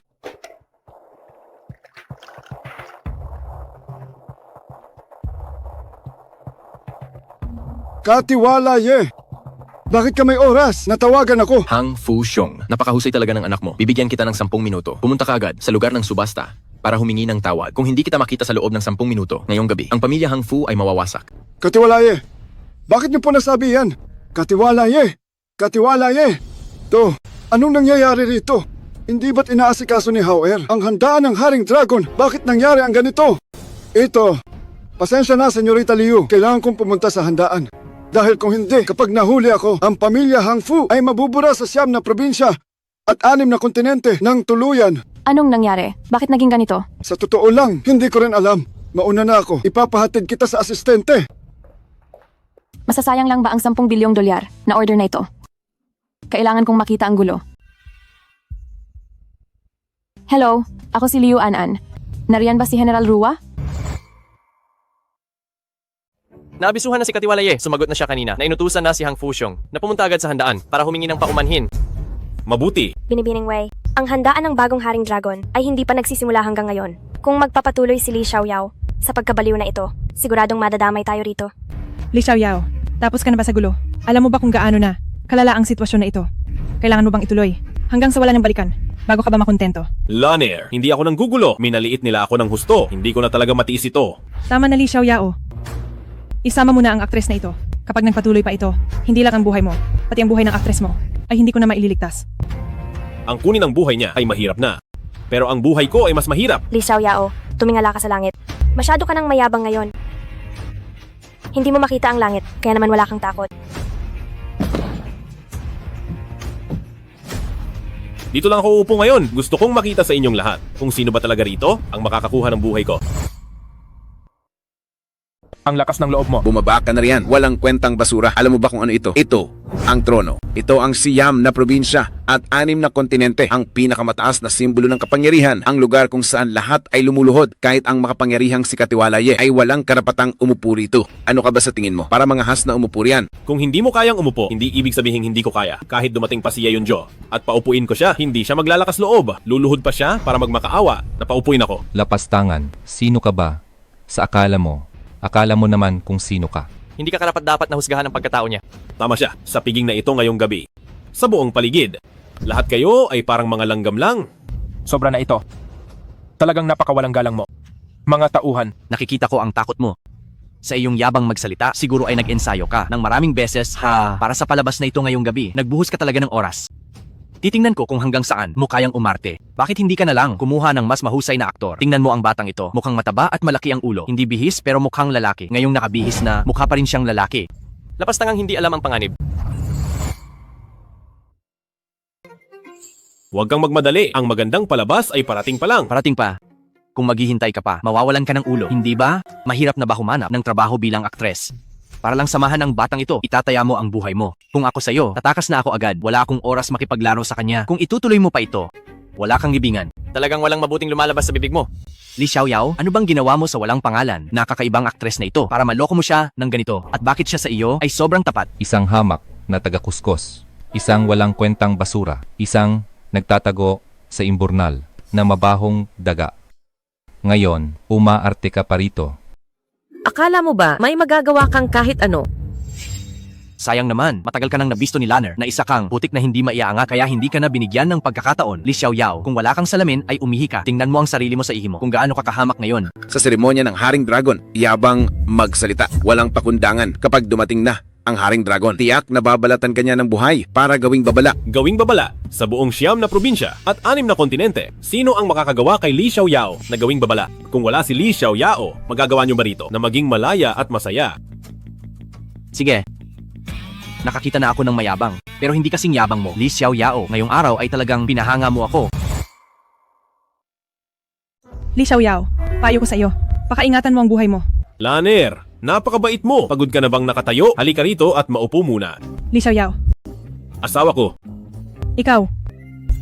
Katiwala Ye. Bakit ka may oras? Natawagan ako. Hang Fu Xiong, napakahusay talaga ng anak mo. Bibigyan kita ng 10 minuto. Pumunta ka agad sa lugar ng subasta para humingi ng tawad. Kung hindi kita makita sa loob ng 10 minuto ngayong gabi, ang pamilya Hang Fu ay mawawasak. Katiwala Ye. Bakit niyo po nasabi yan? Katiwala Ye. Katiwala Ye. To, anong nangyayari rito? Hindi ba't inaasikaso ni Hauer ang handaan ng Haring Dragon? Bakit nangyari ang ganito? Ito, pasensya na, Senyorita Liu. Kailangan kong pumunta sa handaan. Dahil kung hindi, kapag nahuli ako, ang pamilya Hang Fu ay mabubura sa 9 na probinsya at 6 na kontinente ng tuluyan. Anong nangyari? Bakit naging ganito? Sa totoo lang, hindi ko rin alam. Mauna na ako. Ipapahatid kita sa asistente. Masasayang lang ba ang 10 bilyong dolyar na order na ito? Kailangan kong makita ang gulo. Hello, ako si Liu An-an. Nariyan ba si General Rua? Naabisuhan na si Katiwala Ye, sumagot na siya kanina na inutusan na si Hang Fu Xiong na pumunta agad sa handaan para humingi ng paumanhin. Mabuti. Binibining Wei, ang handaan ng bagong Haring Dragon ay hindi pa nagsisimula hanggang ngayon. Kung magpapatuloy si Li Xiaoyao sa pagkabaliw na ito, siguradong madadamay tayo rito. Li Xiaoyao, tapos ka na ba sa gulo? Alam mo ba kung gaano na kalala ang sitwasyon na ito? Kailangan mo bang ituloy hanggang sa wala ng balikan bago ka ba makontento? Lanier, hindi ako nang gugulo. Minaliit nila ako ng husto. Hindi ko na talaga matiis ito. Tama na Li Xiaoyao. Isama mo na ang aktres na ito. Kapag nagpatuloy pa ito, hindi lang ang buhay mo, pati ang buhay ng aktres mo, ay hindi ko na maililigtas. Ang kunin ang buhay niya ay mahirap na. Pero ang buhay ko ay mas mahirap. Li Xiaoyao, tumingala ka sa langit. Masyado ka nang mayabang ngayon. Hindi mo makita ang langit, kaya naman wala kang takot. Dito lang ako uupo ngayon. Gusto kong makita sa inyong lahat kung sino ba talaga rito ang makakakuha ng buhay ko. Ang lakas ng loob mo. Bumaba ka na riyan. Walang kwentang basura. Alam mo ba kung ano ito? Ito ang trono. Ito ang Siam na probinsya at 6 na kontinente. Ang pinakamataas na simbolo ng kapangyarihan. Ang lugar kung saan lahat ay lumuluhod. Kahit ang makapangyarihang si Katiwalaye ay walang karapatang umupo rito. Ano ka ba sa tingin mo? Para mga has na umupo riyan. Kung hindi mo kayang umupo, hindi ibig sabihin hindi ko kaya. Kahit dumating pa si Yunjo at paupuin ko siya, hindi siya maglalakas loob. Luluhod pa siya para magmakaawa na paupuin ako. Lapastangan, sino ka ba? Sa akala mo naman kung sino ka. Hindi ka karapat-dapat na husgahan ang pagkatao niya. Tama siya, sa piging na ito ngayong gabi. Sa buong paligid. Lahat kayo ay parang mga langgam lang. Sobra na ito. Talagang napakawalang galang mo. Mga tauhan. Nakikita ko ang takot mo. Sa iyong yabang magsalita, siguro ay nag-ensayo ka ng maraming beses para sa palabas na ito ngayong gabi. Nagbuhos ka talaga ng oras. Titingnan ko kung hanggang saan mo kayang umarte. Bakit hindi ka na lang kumuha ng mas mahusay na aktor? Tingnan mo ang batang ito. Mukhang mataba at malaki ang ulo. Hindi bihis pero mukhang lalaki. Ngayong nakabihis na, mukha pa rin siyang lalaki. Lapastangang hindi alam ang panganib. Huwag kang magmadali. Ang magandang palabas ay parating pa lang. Parating pa. Kung maghihintay ka pa, mawawalan ka ng ulo. Hindi ba? Mahirap na ba humanap ng trabaho bilang aktres? Para lang samahan ng batang ito, itataya mo ang buhay mo. Kung ako sa'yo, tatakas na ako agad. Wala akong oras makipaglaro sa kanya. Kung itutuloy mo pa ito, wala kang libingan. Talagang walang mabuting lumalabas sa bibig mo. Li Xiaoyao, ano bang ginawa mo sa walang pangalan? Nakakaibang aktres na ito para maloko mo siya ng ganito. At bakit siya sa iyo ay sobrang tapat? Isang hamak na taga-kuskos. Isang walang kwentang basura. Isang nagtatago sa imburnal na mabahong daga. Ngayon, umaarte ka pa rito. Akala mo ba may magagawa kang kahit ano? Sayang naman, matagal ka nang nabisto ni Lanner na isa kang putik na hindi maiaangat kaya hindi ka na binigyan ng pagkakataon. Li Xiaoyao, kung wala kang salamin ay umihi ka. Tingnan mo ang sarili mo sa ihi mo kung gaano ka kahamak ngayon. Sa seremonya ng Haring Dragon, yabang magsalita. Walang pakundangan kapag dumating na ang Haring Dragon. Tiyak na babalatan kanya ng buhay para gawing babala. Gawing babala sa buong 9 na probinsya at 6 na kontinente. Sino ang makakagawa kay Li Xiaoyao na gawing babala? Kung wala si Li Xiaoyao, magagawa niyo ba rito na maging malaya at masaya? Sige. Nakakita na ako ng mayabang, pero hindi kasing yabang mo. Li Xiaoyao, ngayong araw ay talagang pinahanga mo ako. Li Xiaoyao, payo ko sa iyo. Pakaingatan mo ang buhay mo. Lanner, napakabait mo. Pagod ka na bang nakatayo? Halika rito at maupo muna. Li Xiaoyao, Asawa ko. ikaw,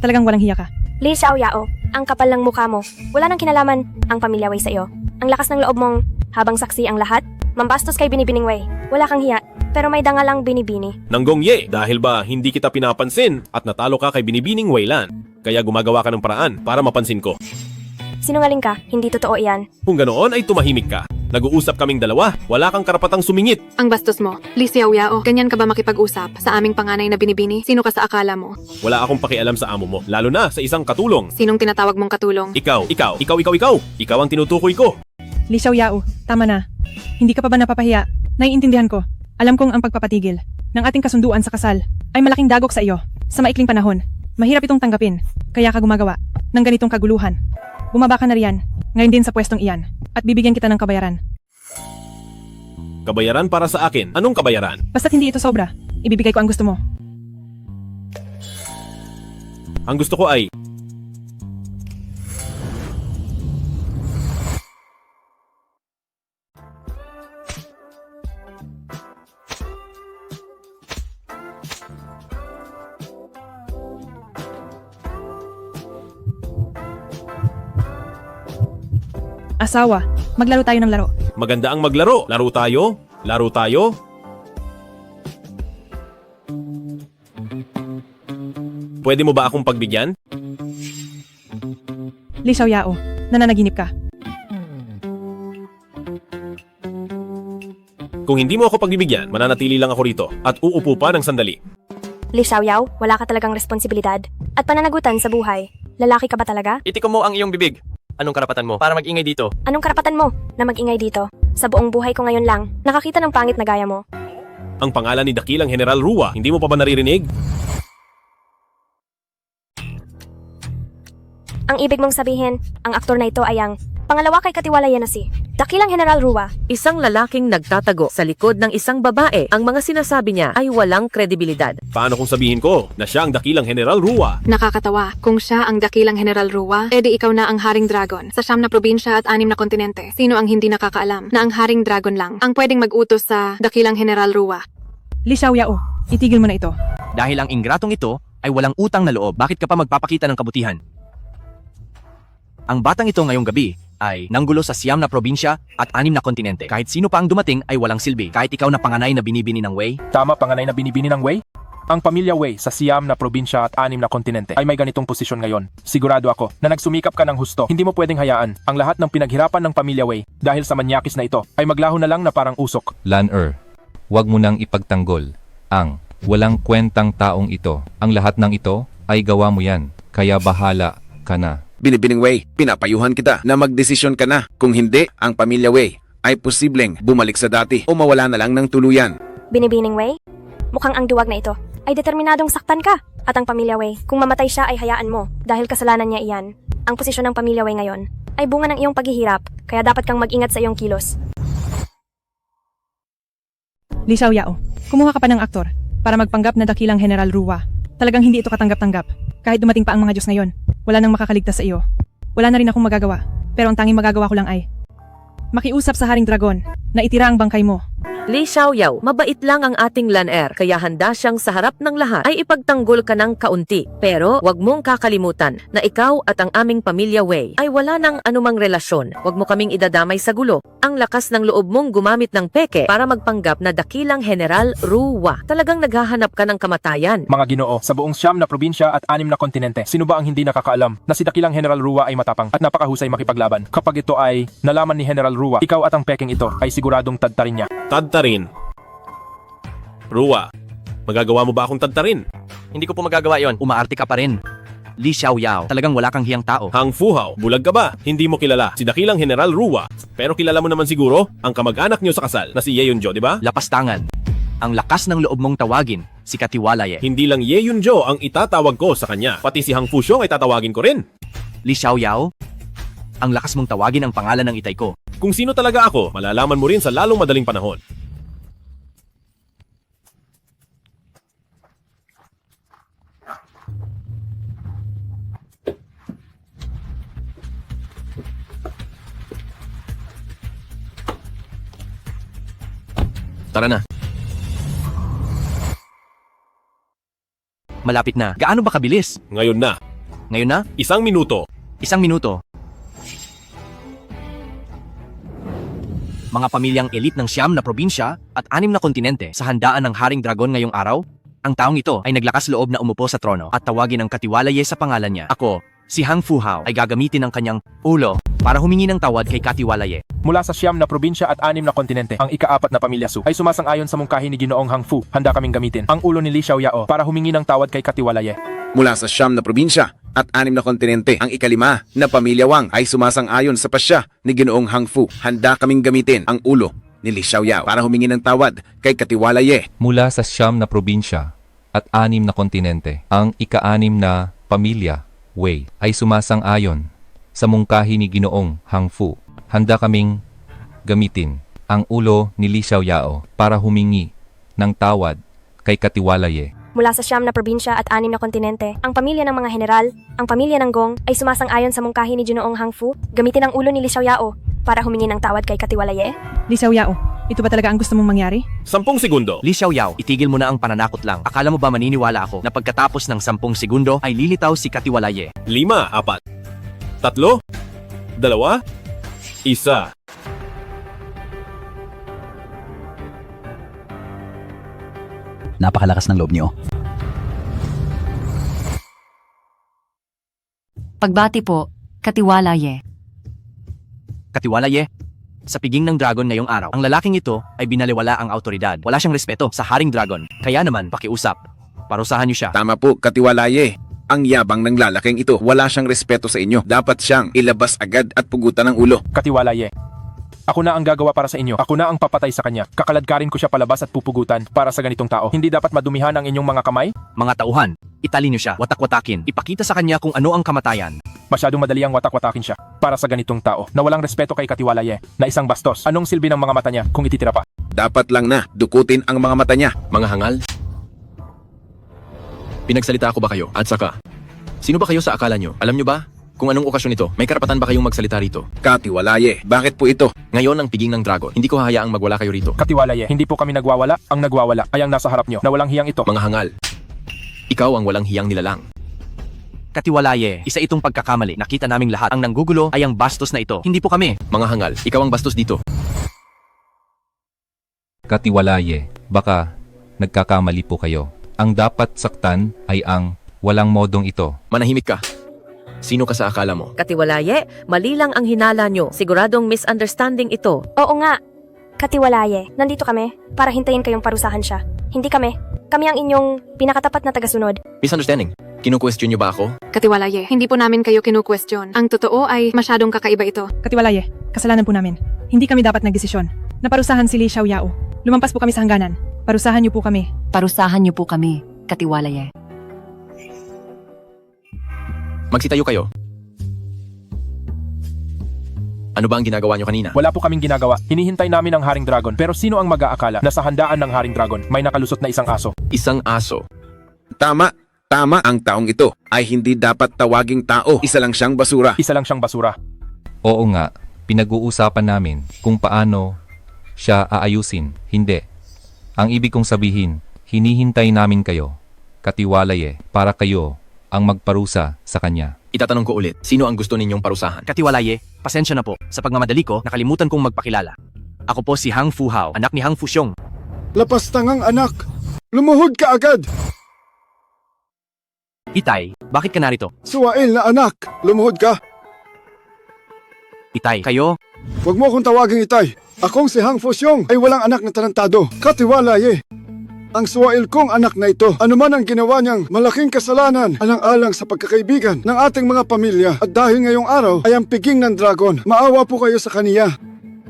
talagang walang hiya ka. Li Xiaoyao, ang kapal ng mukha mo. Wala nang kinalaman ang pamilya Wei sa iyo. Ang lakas ng loob mong habang saksi ang lahat. Mambastos kay Binibining Wei. Wala kang hiya, pero may dangal ang binibini. Nanggong Ye, dahil ba hindi kita pinapansin at natalo ka kay Binibining Weilan? Kaya gumagawa ka ng paraan para mapansin ko. Sinungaling ka, hindi totoo iyan. Kung ganoon ay tumahimik ka. Nag-uusap kaming dalawa, wala kang karapatang sumingit. Ang bastos mo. Li Xiaoyao, ganyan ka ba makipag-usap sa aming panganay na binibini? Sino ka sa akala mo? Wala akong pakialam sa amo mo, lalo na sa isang katulong. Sinong tinatawag mong katulong? Ikaw Ikaw ang tinutukoy ko. Li Xiaoyao, tama na. Hindi ka pa ba napapahiya? Naiintindihan ko. Alam kong ang pagpapatigil ng ating kasunduan sa kasal ay malaking dagok sa iyo sa maikling panahon. Mahirap itong tanggapin, kaya ka gumagawa ng ganitong kaguluhan. Bumaba ka na riyan, ngayon din sa pwestong iyan, at bibigyan kita ng kabayaran. Kabayaran para sa akin. Anong kabayaran? Basta't hindi ito sobra, ibibigay ko ang gusto mo. Ang gusto ko ay... Asawa, maglaro tayo ng laro. Maganda ang maglaro. Laro tayo? Laro tayo? Pwede mo ba akong pagbigyan? Li Xiaoyao, nananaginip ka. Kung hindi mo ako pagbibigyan, mananatili lang ako rito at uupo pa ng sandali. Li Xiaoyao, wala ka talagang responsibilidad at pananagutan sa buhay. Lalaki ka ba talaga? Itikom mo ang iyong bibig. Anong karapatan mo para mag-ingay dito? Anong karapatan mo na mag-ingay dito? Sa buong buhay ko ngayon lang, nakakita ng pangit na gaya mo. Ang pangalan ni Dakilang General Rua, hindi mo pa ba naririnig? Ang ibig mong sabihin, ang aktor na ito ay ang pangalawa kay Katiwalaye na si Dakilang General Rua. Isang lalaking nagtatago sa likod ng isang babae. Ang mga sinasabi niya ay walang kredibilidad. Paano kung sabihin ko na siya ang dakilang General Rua? Nakakatawa. Kung siya ang dakilang General Rua, edi ikaw na ang Haring Dragon. Sa 9 na probinsya at 6 na kontinente, sino ang hindi nakakaalam na ang Haring Dragon lang ang pwedeng mag-utos sa dakilang General Rua? Li Xiaoyao, itigil mo na ito. Dahil ang ingratong ito ay walang utang na loob, bakit ka pa magpapakita ng kabutihan? Ang batang ito ngayong gabi ay nanggulo sa 9 na probinsya at 6 na kontinente. Kahit sino pa ang dumating ay walang silbi. Kahit ikaw na panganay na binibini ng Wei. Tama, panganay na binibini ng Wei? Ang pamilya Wei sa 9 na probinsya at 6 na kontinente ay may ganitong posisyon ngayon. Sigurado ako na nagsumikap ka ng husto. Hindi mo pwedeng hayaan ang lahat ng pinaghirapan ng pamilya Wei dahil sa manyakis na ito ay maglaho na lang na parang usok. Lan-er, huwag mo nang ipagtanggol ang walang kwentang taong ito. Ang lahat ng ito ay gawa mo yan, kaya bahala ka na. Binibining Wei, pinapayuhan kita na magdesisyon ka na. Kung hindi, ang pamilya Wei ay posibleng bumalik sa dati o mawala na lang ng tuluyan. Binibining Wei? Mukhang ang duwag na ito ay determinadong saktan ka. At ang pamilya Wei, kung mamatay siya ay hayaan mo dahil kasalanan niya iyan. Ang posisyon ng pamilya Wei ngayon ay bunga ng iyong paghihirap, kaya dapat kang mag-ingat sa iyong kilos. Li Xiaoyao, kumuha ka pa ng aktor para magpanggap na dakilang General Rua. Talagang hindi ito katanggap-tanggap. Kahit dumating pa ang mga Diyos ngayon, wala nang makakaligtas sa iyo. Wala na rin akong magagawa, pero ang tanging magagawa ko lang ay makiusap sa Haring Dragon na itira ang bangkay mo. Li Xiaoyao, mabait lang ang ating Lan-er, kaya handa siyang sa harap ng lahat ay ipagtanggol ka ng kaunti. Pero wag mong kakalimutan na ikaw at ang aming pamilya Wei ay wala ng anumang relasyon. Wag mo kaming idadamay sa gulo. Ang lakas ng loob mong gumamit ng peke para magpanggap na dakilang General Rua. Talagang naghahanap ka ng kamatayan. Mga Ginoo, sa buong 9 na probinsya at 6 na kontinente, sino ba ang hindi nakakaalam na si dakilang General Rua ay matapang at napakahusay makipaglaban? Kapag ito ay nalaman ni General Rua, ikaw at ang peking ito ay siguradong tadtarin niya. Tadtarin. Rua, magagawa mo ba akong tadtarin? Hindi ko po magagawa yon. Umaarte ka pa rin. Li Xiaoyao, talagang wala kang hiyang tao. Hang Fuhao, bulag ka ba? Hindi mo kilala si dakilang General Rua. Pero kilala mo naman siguro ang kamag-anak niyo sa kasal na si Ye Yunjo, di ba? Lapastangan. Ang lakas ng loob mong tawagin si Katiwalaye. Hindi lang Ye Yunjo ang itatawag ko sa kanya, pati si Hang Fuxiong ay tatawagin ko rin. Li Xiaoyao, ang lakas mong tawagin ang pangalan ng itay ko. Kung sino talaga ako, malalaman mo rin sa lalong madaling panahon. Tara na. Malapit na. Gaano ba kabilis? Ngayon na. Ngayon na? 1 minuto. 1 minuto. Mga pamilyang elite ng 9 na probinsya at 6 na kontinente sa handaan ng Haring Dragon ngayong araw, ang taong ito ay naglakas loob na umupo sa trono at tawagin ang Katiwalaye sa pangalan niya. Ako, si Hang Fuhao, ay gagamitin ang kanyang ulo para humingi ng tawad kay Katiwalaye. Mula sa 9 na probinsya at 6 na kontinente, ang ika-4 na pamilya Su ay sumasang-ayon sa mungkahi ni Ginoong Hang Fu. Handa kaming gamitin ang ulo ni Li Xiaoyao para humingi ng tawad kay Katiwalaye. Mula sa 9 na probinsya at 6 na kontinente, ang ika-5 na pamilya Wang ay sumasang-ayon sa pasya ni Ginoong Hang Fu. Handa kaming gamitin ang ulo ni Li Xiaoyao para humingi ng tawad kay Katiwalaye. Mula sa 9 na probinsya at 6 na kontinente, ang ika-6 na pamilya Wei ay sumasang-ayon sa mungkahi ni Ginoong Hang Fu. Handa kaming gamitin ang ulo ni Li Xiaoyao para humingi ng tawad kay Katiwalaye. Mula sa 9 na probinsya at 6 na kontinente, ang pamilya ng mga general, ang pamilya ng Gong, ay sumasang-ayon sa mungkahi ni Ginoong Hang Fu, gamitin ang ulo ni Li Xiaoyao para humingi ng tawad kay Katiwalaye. Li Xiaoyao, ito ba talaga ang gusto mong mangyari? 10 segundo. Li Xiaoyao, itigil mo na ang pananakot lang. Akala mo ba maniniwala ako na pagkatapos ng 10 segundo ay lilitaw si Katiwalaye? 5, 4, 3, 2, 1. Napakalakas ng loob niyo. Pagbati po, Katiwalaye. Katiwalaye, sa piging ng dragon ngayong araw, ang lalaking ito ay binaliwala ang autoridad. Wala siyang respeto sa Haring Dragon. Kaya naman, pakiusap. Parusahan niyo siya. Tama po, Katiwalaye. Ang yabang ng lalaking ito, wala siyang respeto sa inyo. Dapat siyang ilabas agad at pugutan ng ulo. Katiwalaye, ako na ang gagawa para sa inyo. Ako na ang papatay sa kanya. Kakaladkarin ko siya palabas at pupugutan para sa ganitong tao. Hindi dapat madumihan ang inyong mga kamay? Mga tauhan, italin niyo siya, watak-watakin. Ipakita sa kanya kung ano ang kamatayan. Masyadong madali ang watak-watakin siya para sa ganitong tao na walang respeto kay Katiwalaye na isang bastos. Anong silbi ng mga mata niya kung ititira pa? Dapat lang na dukutin ang mga mata niya. Mga hangal? Pinagsalita ko ba kayo? At saka, sino ba kayo sa akala nyo? Alam nyo ba kung anong okasyon ito? May karapatan ba kayong magsalita rito? Katiwalaye, bakit po ito? Ngayon ang piging ng dragon. Hindi ko hahayaang magwala kayo rito. Katiwalaye, hindi po kami nagwawala. Ang nagwawala ay ang nasa harap niyo na walang hiyang ito. Mga hangal. Ikaw ang walang hiyang nilalang. Katiwalaye, isa itong pagkakamali. Nakita naming lahat. Ang nanggugulo ay ang bastos na ito. Hindi po kami. Mga hangal, ikaw ang bastos dito. Katiwalaye, baka nagkakamali po kayo. Ang dapat saktan ay ang walang modong ito. Manahimik ka. Sino ka sa akala mo? Katiwalaye, mali lang ang hinala nyo. Siguradong misunderstanding ito. Oo nga. Katiwalaye, nandito kami para hintayin kayong parusahan siya. Hindi kami. Kami ang inyong pinakatapat na tagasunod. Misunderstanding. Kinu-question nyo ba ako? Katiwalaye, hindi po namin kayo kinu-question. Ang totoo ay masyadong kakaiba ito. Katiwalaye, kasalanan po namin. Hindi kami dapat nagdesisyon. Naparusahan si Li Xiaoyao. Lumampas po kami sa hangganan. Parusahan niyo po kami. Parusahan niyo po kami, Katiwalaye. Magsitayo kayo. Ano ba ang ginagawa nyo kanina? Wala po kaming ginagawa. Hinihintay namin ang Haring Dragon. Pero sino ang mag-aakala na sa handaan ng Haring Dragon may nakalusot na isang aso? Isang aso. Tama. Tama, ang taong ito ay hindi dapat tawaging tao. Isa lang siyang basura. Isa lang siyang basura. Oo nga, pinag-uusapan namin kung paano siya aayusin. Hindi. Ang ibig kong sabihin, hinihintay namin kayo, Katiwalaye, para kayo ang magparusa sa kanya. Itatanong ko ulit, sino ang gusto ninyong parusahan? Katiwalaye, pasensya na po. Sa pagmamadali ko, nakalimutan kong magpakilala. Ako po si Hang Fuhao, anak ni Hang Fuxiong. Lapastangang anak, lumuhod ka agad! Itay, bakit ka narito? Suwail na anak, lumuhod ka! Itay, kayo? Huwag mo akong tawaging itay. Akong si Hang Fuxiong ay walang anak na tarantado. Katiwalaye. Ang suwail kong anak na ito, anuman ang ginawa niyang malaking kasalanan, alang-alang sa pagkakaibigan ng ating mga pamilya. At dahil ngayong araw ay ang piging ng dragon, maawa po kayo sa kaniya.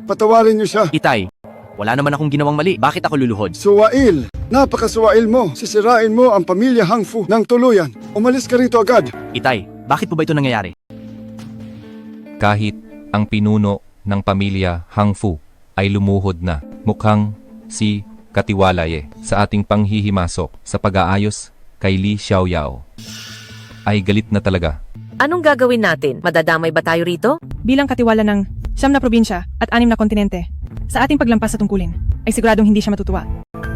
Patawarin niyo siya. Itay, wala naman akong ginawang mali. Bakit ako luluhod? Suwail, napakasuwail mo. Sisirain mo ang pamilya Hang Fu ng tuluyan. Umalis ka rito agad. Itay, bakit po ba ito nangyayari? Kahit ang pinuno ng pamilya Hang Fu ay lumuhod na, mukhang si Katiwalaye sa ating panghihimasok sa pag-aayos kay Li Xiaoyao ay galit na talaga. Anong gagawin natin? Madadamay ba tayo rito? Bilang katiwala ng 9 na probinsya at 6 na kontinente, sa ating paglampas sa tungkulin, ay siguradong hindi siya matutuwa.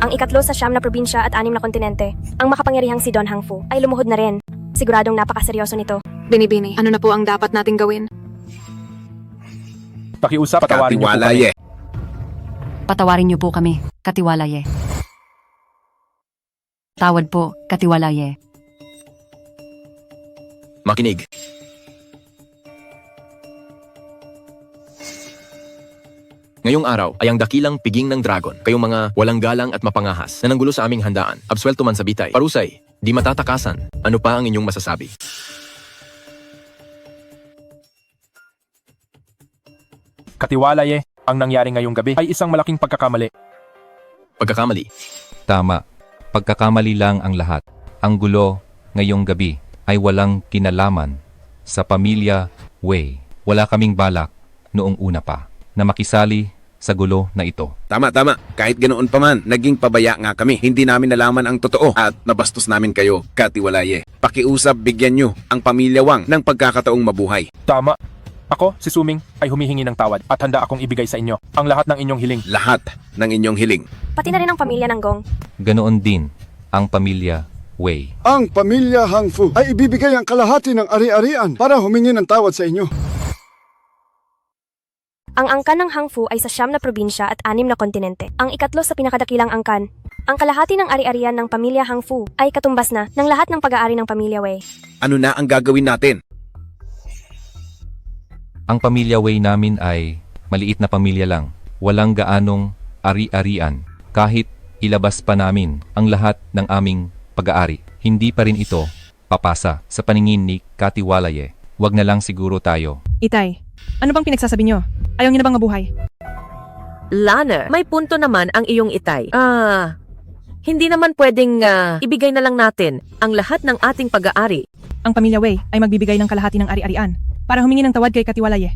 Ang ikatlo sa 9 na probinsya at 6 na kontinente, ang makapangyarihang si Don Hang Fu, ay lumuhod na rin. Siguradong napakaseryoso nito. Binibini, ano na po ang dapat nating gawin? Pakiusap, patawarin niyo po kami. Katiwalaye. Patawarin niyo po kami, Katiwalaye. Tawad po, Katiwalaye. Makinig. Ngayong araw ay ang dakilang piging ng dragon. Kayong mga walang galang at mapangahas na nanggulo sa aming handaan. Absuelto man sa bitay. Parusay, di matatakasan. Ano pa ang inyong masasabi? Katiwalaye, ang nangyari ngayong gabi ay isang malaking pagkakamali. Pagkakamali. Tama, pagkakamali lang ang lahat. Ang gulo ngayong gabi ay walang kinalaman sa pamilya Wei. Wala kaming balak noong una pa na makisali sa gulo na ito. Tama. Kahit ganoon pa man, naging pabaya nga kami. Hindi namin nalaman ang totoo at nabastos namin kayo, Katiwalaye. Pakiusap, bigyan nyo ang pamilya Wang ng pagkakataong mabuhay. Tama. Ako, si Suming, ay humihingi ng tawad at handa akong ibigay sa inyo ang lahat ng inyong hiling. Lahat ng inyong hiling. Pati na rin ang pamilya ng Gong. Ganoon din ang pamilya Wei. Ang pamilya Hang Fu ay ibibigay ang kalahati ng ari-arian para humingi ng tawad sa inyo. Ang angkan ng Hang Fu ay sa 9 na probinsya at 6 na kontinente. Ang ikatlo sa pinakadakilang angkan. Ang kalahati ng ari-arian ng pamilya Hang Fu ay katumbas na ng lahat ng pag-aari ng pamilya Wei. Ano na ang gagawin natin? Ang pamilya Wei namin ay maliit na pamilya lang. Walang gaanong ari-arian. Kahit ilabas pa namin ang lahat ng aming pag-aari, hindi pa rin ito papasa sa paningin ni Katiwalaye. Wag na lang siguro tayo. Itay, ano bang pinagsasabi niyo? Ayaw niyo na bang mabuhay? Lana, may punto naman ang iyong itay. Hindi naman pwedeng ibigay na lang natin ang lahat ng ating pag-aari ang pamilya Wei ay magbibigay ng kalahati ng ari-arian para humingi ng tawad kay Katiwalaye.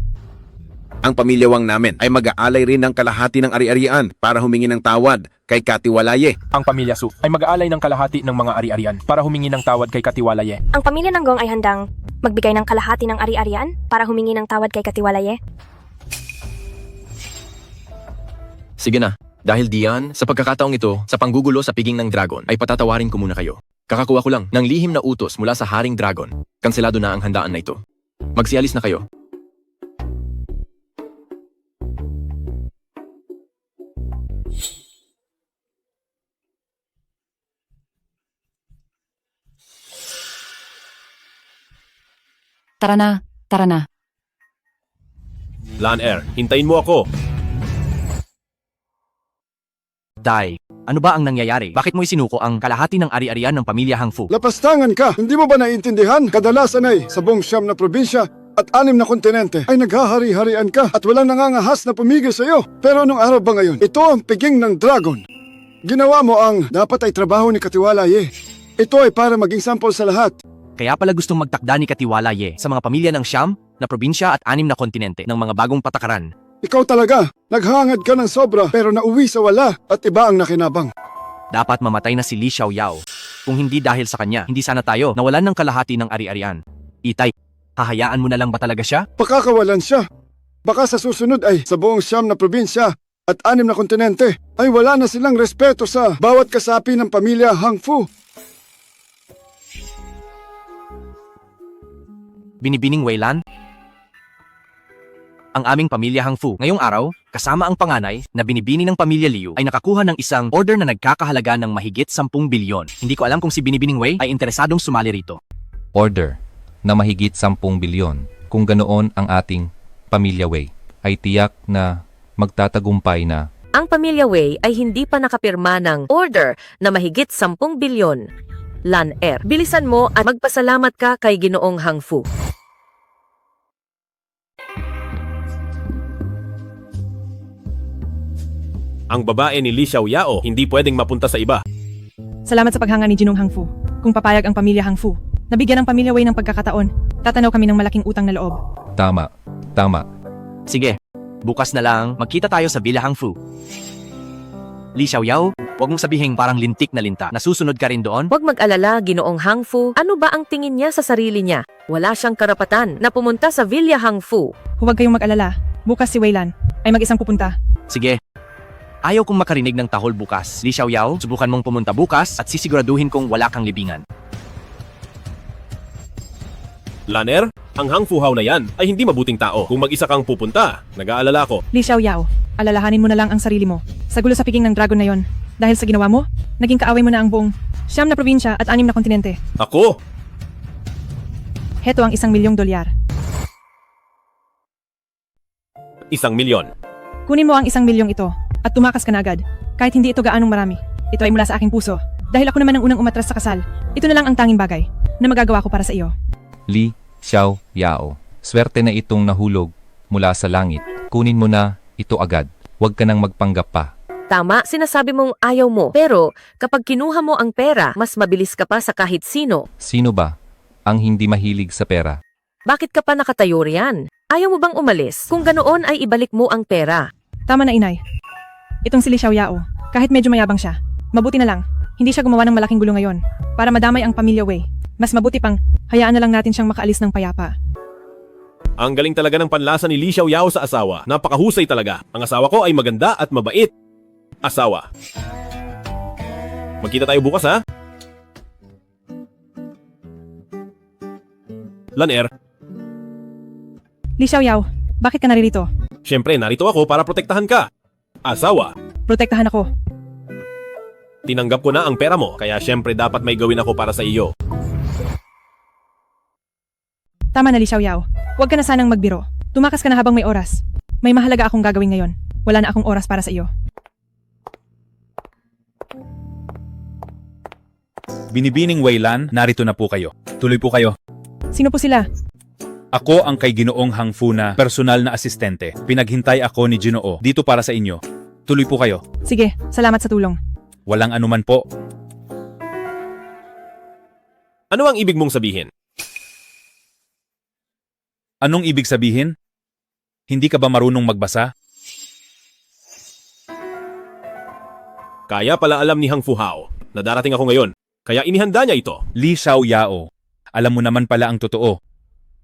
Ang pamilya Wang namin ay mag-aalay rin ng kalahati ng ari-arian para humingi ng tawad kay Katiwalaye. Ang pamilya Su ay mag-aalay ng kalahati ng mga ari-arian para humingi ng tawad kay Katiwalaye. Ang pamilya ng Gong ay handang magbigay ng kalahati ng ari-arian para humingi ng tawad kay Katiwalaye. Sige na, dahil diyan, sa pagkakataong ito, sa panggugulo sa piging ng dragon, ay patatawarin ko muna kayo. Kakakuha ko lang ng lihim na utos mula sa Haring Dragon. Kanselado na ang handaan na ito. Magsialis na kayo. Tara na, tara na. Lan-er, hintayin mo ako. Dai, ano ba ang nangyayari? Bakit mo isinuko ang kalahati ng ari-arian ng pamilya Hang Fu? Lapastangan ka! Hindi mo ba naiintindihan? Kadalasan ay sa buong 9 na probinsya at 6 na kontinente ay naghahari-harian ka at walang nangangahas na pumigil sa iyo. Pero anong araw ba ngayon? Ito ang piging ng dragon. Ginawa mo ang dapat ay trabaho ni Katiwalaye. Ito ay para maging sample sa lahat. Kaya pala gustong magtakda ni Katiwalaye sa mga pamilya ng 9 na probinsya at 6 na kontinente ng mga bagong patakaran. Ikaw talaga, naghangad ka ng sobra pero nauwi sa wala at iba ang nakinabang. Dapat mamatay na si Li Xiaoyao. Kung hindi dahil sa kanya, hindi sana tayo nawalan ng kalahati ng ari-arian. Itay, hahayaan mo na lang ba talaga siya? Pakakawalan siya. Baka sa susunod ay sa buong 9 na probinsya at 6 na kontinente ay wala na silang respeto sa bawat kasapi ng pamilya Hang Fu. Binibining Weilan? Ang aming pamilya Hang Fu ngayong araw, kasama ang panganay na binibini ng pamilya Liu ay nakakuha ng isang order na nagkakahalaga ng mahigit 10 bilyon. Hindi ko alam kung si Binibining Wei ay interesadong sumali rito. Order na mahigit 10 bilyon. Kung ganoon ang ating pamilya Wei, ay tiyak na magtatagumpay na. Ang pamilya Wei ay hindi pa nakapirma ng order na mahigit 10 bilyon. Lan-er, bilisan mo at magpasalamat ka kay Ginoong Hang Fu. Ang babae ni Li Xiaoyao hindi pwedeng mapunta sa iba. Salamat sa paghanga ni Jinong Hang Fu. Kung papayag ang pamilya Hang Fu, nabigyan ng pamilya Wei ng pagkakataon, tatanaw kami ng malaking utang na loob. Tama, tama. Sige, bukas na lang magkita tayo sa Villa Hang Fu. Li Xiaoyao, huwag mong sabihing parang lintik na linta. Nasusunod ka rin doon? Huwag mag-alala, Ginoong Hang Fu. Ano ba ang tingin niya sa sarili niya? Wala siyang karapatan na pumunta sa Villa Hang Fu. Huwag kayong mag-alala. Bukas si Weilan ay mag-isang pupunta. Sige. Ayaw kong makarinig ng tahol bukas. Li Xiaoyao, subukan mong pumunta bukas at sisiguraduhin kong wala kang libingan. Lan-er, ang Hang Fu Hao na yan ay hindi mabuting tao. Kung mag-isa kang pupunta, nag-aalala ko. Li Xiaoyao, alalahanin mo na lang ang sarili mo. Sa gulo sa piging ng dragon na yon, dahil sa ginawa mo, naging kaaway mo na ang buong 9 na probinsya at 6 na kontinente. Ako? Heto ang $1 milyong. 1 milyon. Kunin mo ang 1 milyong ito at tumakas ka na agad. Kahit hindi ito gaanong marami, ito ay mula sa aking puso. Dahil ako naman ang unang umatras sa kasal, ito na lang ang tanging bagay na magagawa ko para sa iyo. Li Xiaoyao, swerte na itong nahulog mula sa langit. Kunin mo na ito agad. Huwag ka nang magpanggap pa. Tama, sinasabi mong ayaw mo. Pero kapag kinuha mo ang pera, mas mabilis ka pa sa kahit sino. Sino ba ang hindi mahilig sa pera? Bakit ka pa nakatayo riyan? Ayaw mo bang umalis? Kung ganoon ay ibalik mo ang pera. Tama na, inay. Itong si Li Xiaoyao, kahit medyo mayabang siya, mabuti na lang, hindi siya gumawa ng malaking gulo ngayon para madamay ang pamilya Wei. Mas mabuti pang, hayaan na lang natin siyang makaalis ng payapa. Ang galing talaga ng panlasa ni Li Xiaoyao sa asawa. Napakahusay talaga. Ang asawa ko ay maganda at mabait. Asawa. Magkita tayo bukas, ha? Lan-er, Li Xiaoyao, bakit ka naririto? syempre narito ako para protektahan ka. Asawa, Protektahan ako. tinanggap ko na ang pera mo, kaya syempre dapat may gawin ako para sa iyo. Tama na, Li Xiaoyao. Huwag ka na sanang magbiro. Tumakas ka na habang may oras. May mahalaga akong gagawin ngayon. Wala na akong oras para sa iyo. Binibining Weilan, narito na po kayo. Tuloy po kayo. Sino po sila? Ako ang kay Ginoong Hang Fu na personal na asistente. Pinaghintay ako ni Ginoo dito para sa inyo. Tuloy po kayo. Sige, salamat sa tulong. Walang anuman po. Ano ang ibig mong sabihin? Anong ibig sabihin? Hindi ka ba marunong magbasa? Kaya pala alam ni Hang Fuhao na darating ako ngayon. Kaya inihanda niya ito. Li Xiaoyao, alam mo naman pala ang totoo.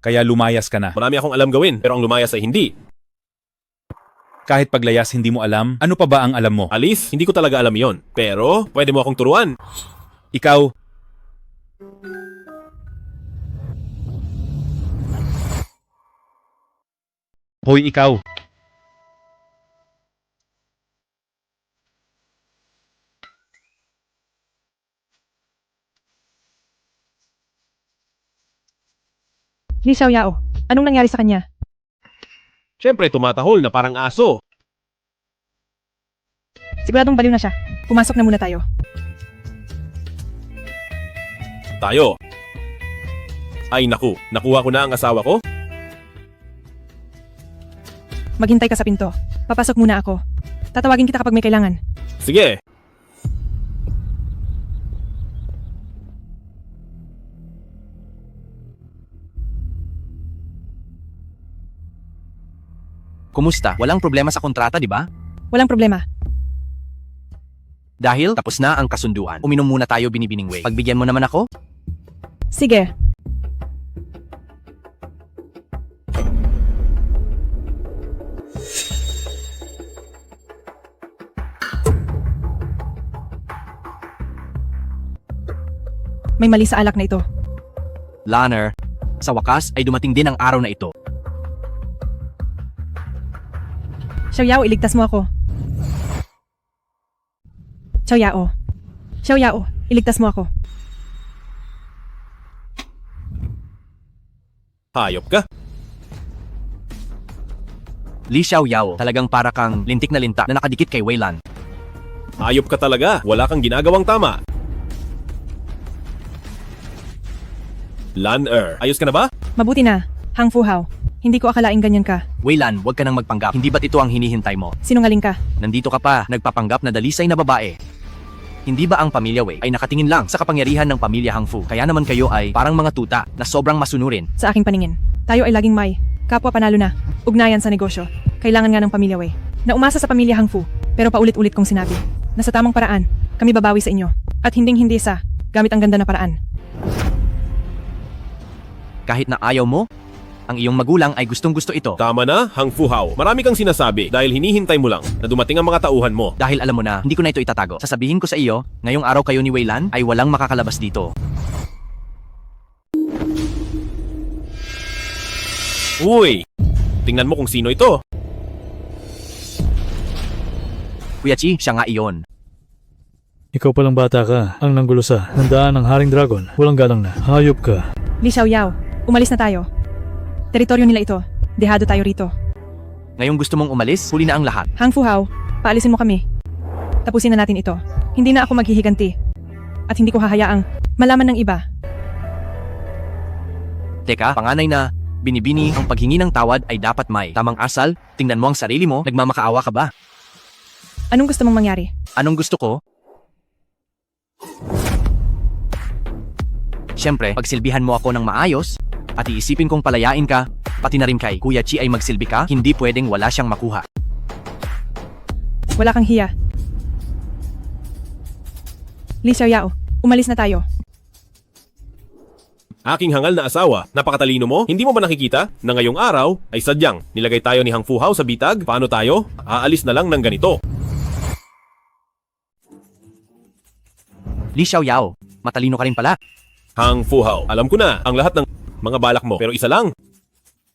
Kaya lumayas ka na. Marami akong alam gawin, pero ang lumayas ay hindi. Kahit paglayas hindi mo alam, ano pa ba ang alam mo? Alice, hindi ko talaga alam yon. Pero, pwede mo akong turuan. Ikaw, hoy ikaw. Li Xiaoyao, anong nangyari sa kanya? Siyempre, tumatahol na parang aso. Siguradong baliw na siya. Pumasok na muna tayo. Tayo. Ay naku, nakuha ko na ang asawa ko? Maghintay ka sa pinto. Papasok muna ako. Tatawagin kita kapag may kailangan. Sige. Kumusta? Walang problema sa kontrata, di ba? Walang problema. Dahil tapos na ang kasunduan. Uminom muna tayo binibining way. Pagbigyan mo naman ako? Sige. May mali sa alak na ito. Lanner, sa wakas ay dumating din ang araw na ito. Xiaoyao, iligtas mo ako. Xiaoyao. Xiaoyao, iligtas mo ako. Hayop ka. Li Xiaoyao, talagang para kang lintik na linta na nakadikit kay Weilan. Hayop ka talaga. Wala kang ginagawang tama. Lan-er, ayos ka na ba? Mabuti na, Hang Fuhao. Hindi ko akalaing ganyan ka. Weilan, huwag ka nang magpanggap. Hindi ba't ito ang hinihintay mo? Sinungaling ka. Nandito ka pa, nagpapanggap na dalisay na babae. Hindi ba ang pamilya Wei ay nakatingin lang sa kapangyarihan ng pamilya Hang Fu? Kaya naman kayo ay parang mga tuta na sobrang masunurin. Sa aking paningin, tayo ay laging may kapwa panalo na, ugnayan sa negosyo. Kailangan nga ng pamilya Wei na umasa sa pamilya Hang Fu. Pero paulit-ulit kong sinabi na sa tamang paraan, kami babawi sa inyo. At hinding-hindi sa gamit ang ganda na paraan. Kahit na ayaw mo, ang iyong magulang ay gustong-gusto ito. Tama na, Hang Fuhao. Marami kang sinasabi dahil hinihintay mo lang na dumating ang mga tauhan mo. Dahil alam mo na, hindi ko na ito itatago. Sasabihin ko sa iyo, ngayong araw kayo ni Weilan ay walang makakalabas dito. Uy! Tingnan mo kung sino ito. Kuya Chi, siya nga iyon. Ikaw palang bata ka, ang nanggulo sa handaan ng Haring Dragon. Walang galang na, hayop ka. Li Xiaoyao, umalis na tayo. Teritoryo nila ito. Dehado tayo rito. Ngayong gusto mong umalis, huli na ang lahat. Hang Fuhao, paalisin mo kami. Tapusin na natin ito. Hindi na ako maghihiganti. At hindi ko hahayaang malaman ng iba. Teka, panganay na, binibini ang paghingi ng tawad ay dapat may tamang asal. Tingnan mo ang sarili mo, nagmamakaawa ka ba? Anong gusto mong mangyari? Anong gusto ko? Siyempre, pagsilbihan mo ako ng maayos, at iisipin kong palayain ka, pati na rin kay Kuya Chi ay magsilbi ka, hindi pwedeng wala siyang makuha. Wala kang hiya. Li Xiaoyao, umalis na tayo. Aking hangal na asawa, napakatalino mo? Hindi mo ba nakikita na ngayong araw ay sadyang nilagay tayo ni Hang Fuhao sa bitag? Paano tayo? Aalis na lang ng ganito. Li Xiaoyao, matalino ka rin pala. Hang Fuhao, alam ko na ang lahat ng mga balak mo, pero isa lang.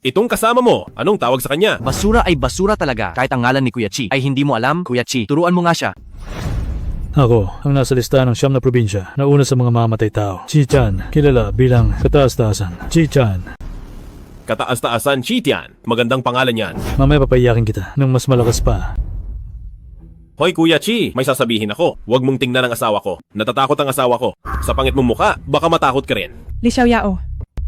Itong kasama mo, anong tawag sa kanya? Basura ay basura talaga. Kahit ang ngalan ni Kuya Chi ay hindi mo alam, Kuya Chi, turuan mo nga siya. Ako, ang nasa listahan ng 9 na probinsya na una sa mga mamatay tao. Chi-chan, kilala bilang kataas-taasan. Chi-chan. Kataas-taasan Chitian. Magandang pangalan yan. Mamaya papayakin kita ng mas malakas pa. Hoy Kuya Chi, may sasabihin ako. Huwag mong tingnan ang asawa ko. Natatakot ang asawa ko. Sa pangit mong mukha, baka matakot ka rin. Li Xiaoyao,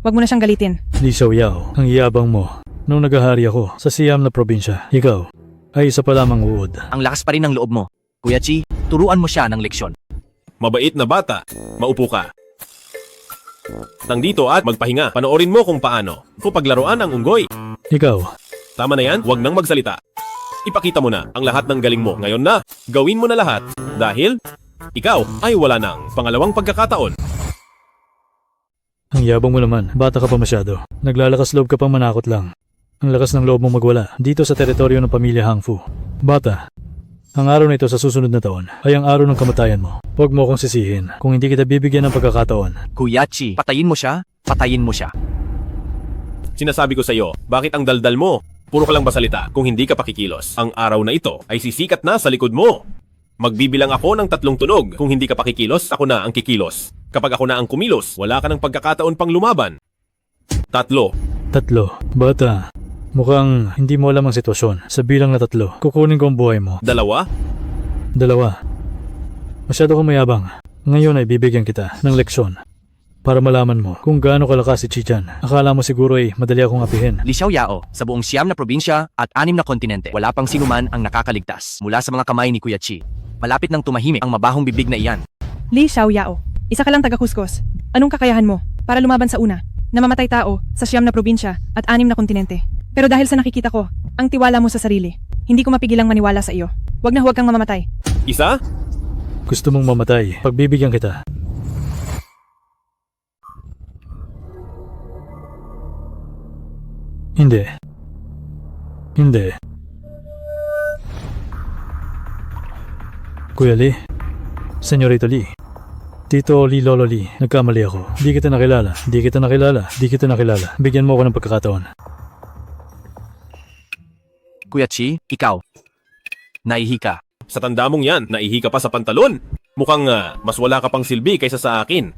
wag mo na siyang galitin. Li Xiaoyao, ang iyabang mo. Nung naghahari ako sa Siam na probinsya, ikaw ay isa pa lamang uod. Ang lakas pa rin ng loob mo. Kuya Chi, turuan mo siya ng leksyon. Mabait na bata. Maupo ka. Nandito at magpahinga. Panoorin mo kung paano ko paglaruan ang unggoy. Ikaw, Tama na yan, huwag nang magsalita. Ipakita mo na ang lahat ng galing mo. Ngayon na, gawin mo na lahat. Dahil, ikaw ay wala ng pangalawang pagkakataon. ang yabang mo naman. Bata ka pa masyado. Naglalakas loob ka pang manakot lang. Ang lakas ng loob mong magwala dito sa teritoryo ng pamilya Hangfu. Bata, ang araw na ito sa susunod na taon ay ang araw ng kamatayan mo. Huwag mo akong sisihin kung hindi kita bibigyan ng pagkakataon. Kuya Chi, patayin mo siya, patayin mo siya. Sinasabi ko sa iyo, bakit ang daldal mo? Puro ka lang basalita kung hindi ka pakikilos. Ang araw na ito ay sisikat na sa likod mo. Magbibilang ako ng 3 tunog. Kung hindi ka pakikilos, ako na ang kikilos. Kapag ako na ang kumilos, wala ka ng pagkakataon pang lumaban. 3. 3. Bata, mukhang hindi mo alam ang sitwasyon. Sa bilang na 3, kukunin ko ang buhay mo. 2. 2. Masyado kang mayabang. Ngayon ay bibigyan kita ng leksyon para malaman mo kung gaano kalakas si Chichan. Akala mo siguro ay madali akong apihin. Li Xiaoyao, sa buong 9 na probinsya at 6 na kontinente, wala pang sinuman ang nakakaligtas mula sa mga kamay ni Kuya Chi. Malapit nang tumahimik ang mabahong bibig na iyan. Li Xiaoyao, isa ka lang taga-Kuskus. Anong kakayahan mo para lumaban sa una, na mamatay tao sa 9 na probinsya at 6 na kontinente? Pero dahil sa nakikita ko, ang tiwala mo sa sarili, hindi ko mapigilang maniwala sa iyo. Huwag kang mamamatay. Isa? Gusto mong mamatay, pagbibigyan kita. Hindi. Kuya Lee, Senyorito Lee, Tito Lee Lolo Lee, nagkamali ako. Di kita nakilala. Bigyan mo ako ng pagkakataon. Kuya Chi, ikaw. Naihi ka. Sa tanda mong yan, naihi ka pa sa pantalon. Mukhang mas wala ka pang silbi kaysa sa akin.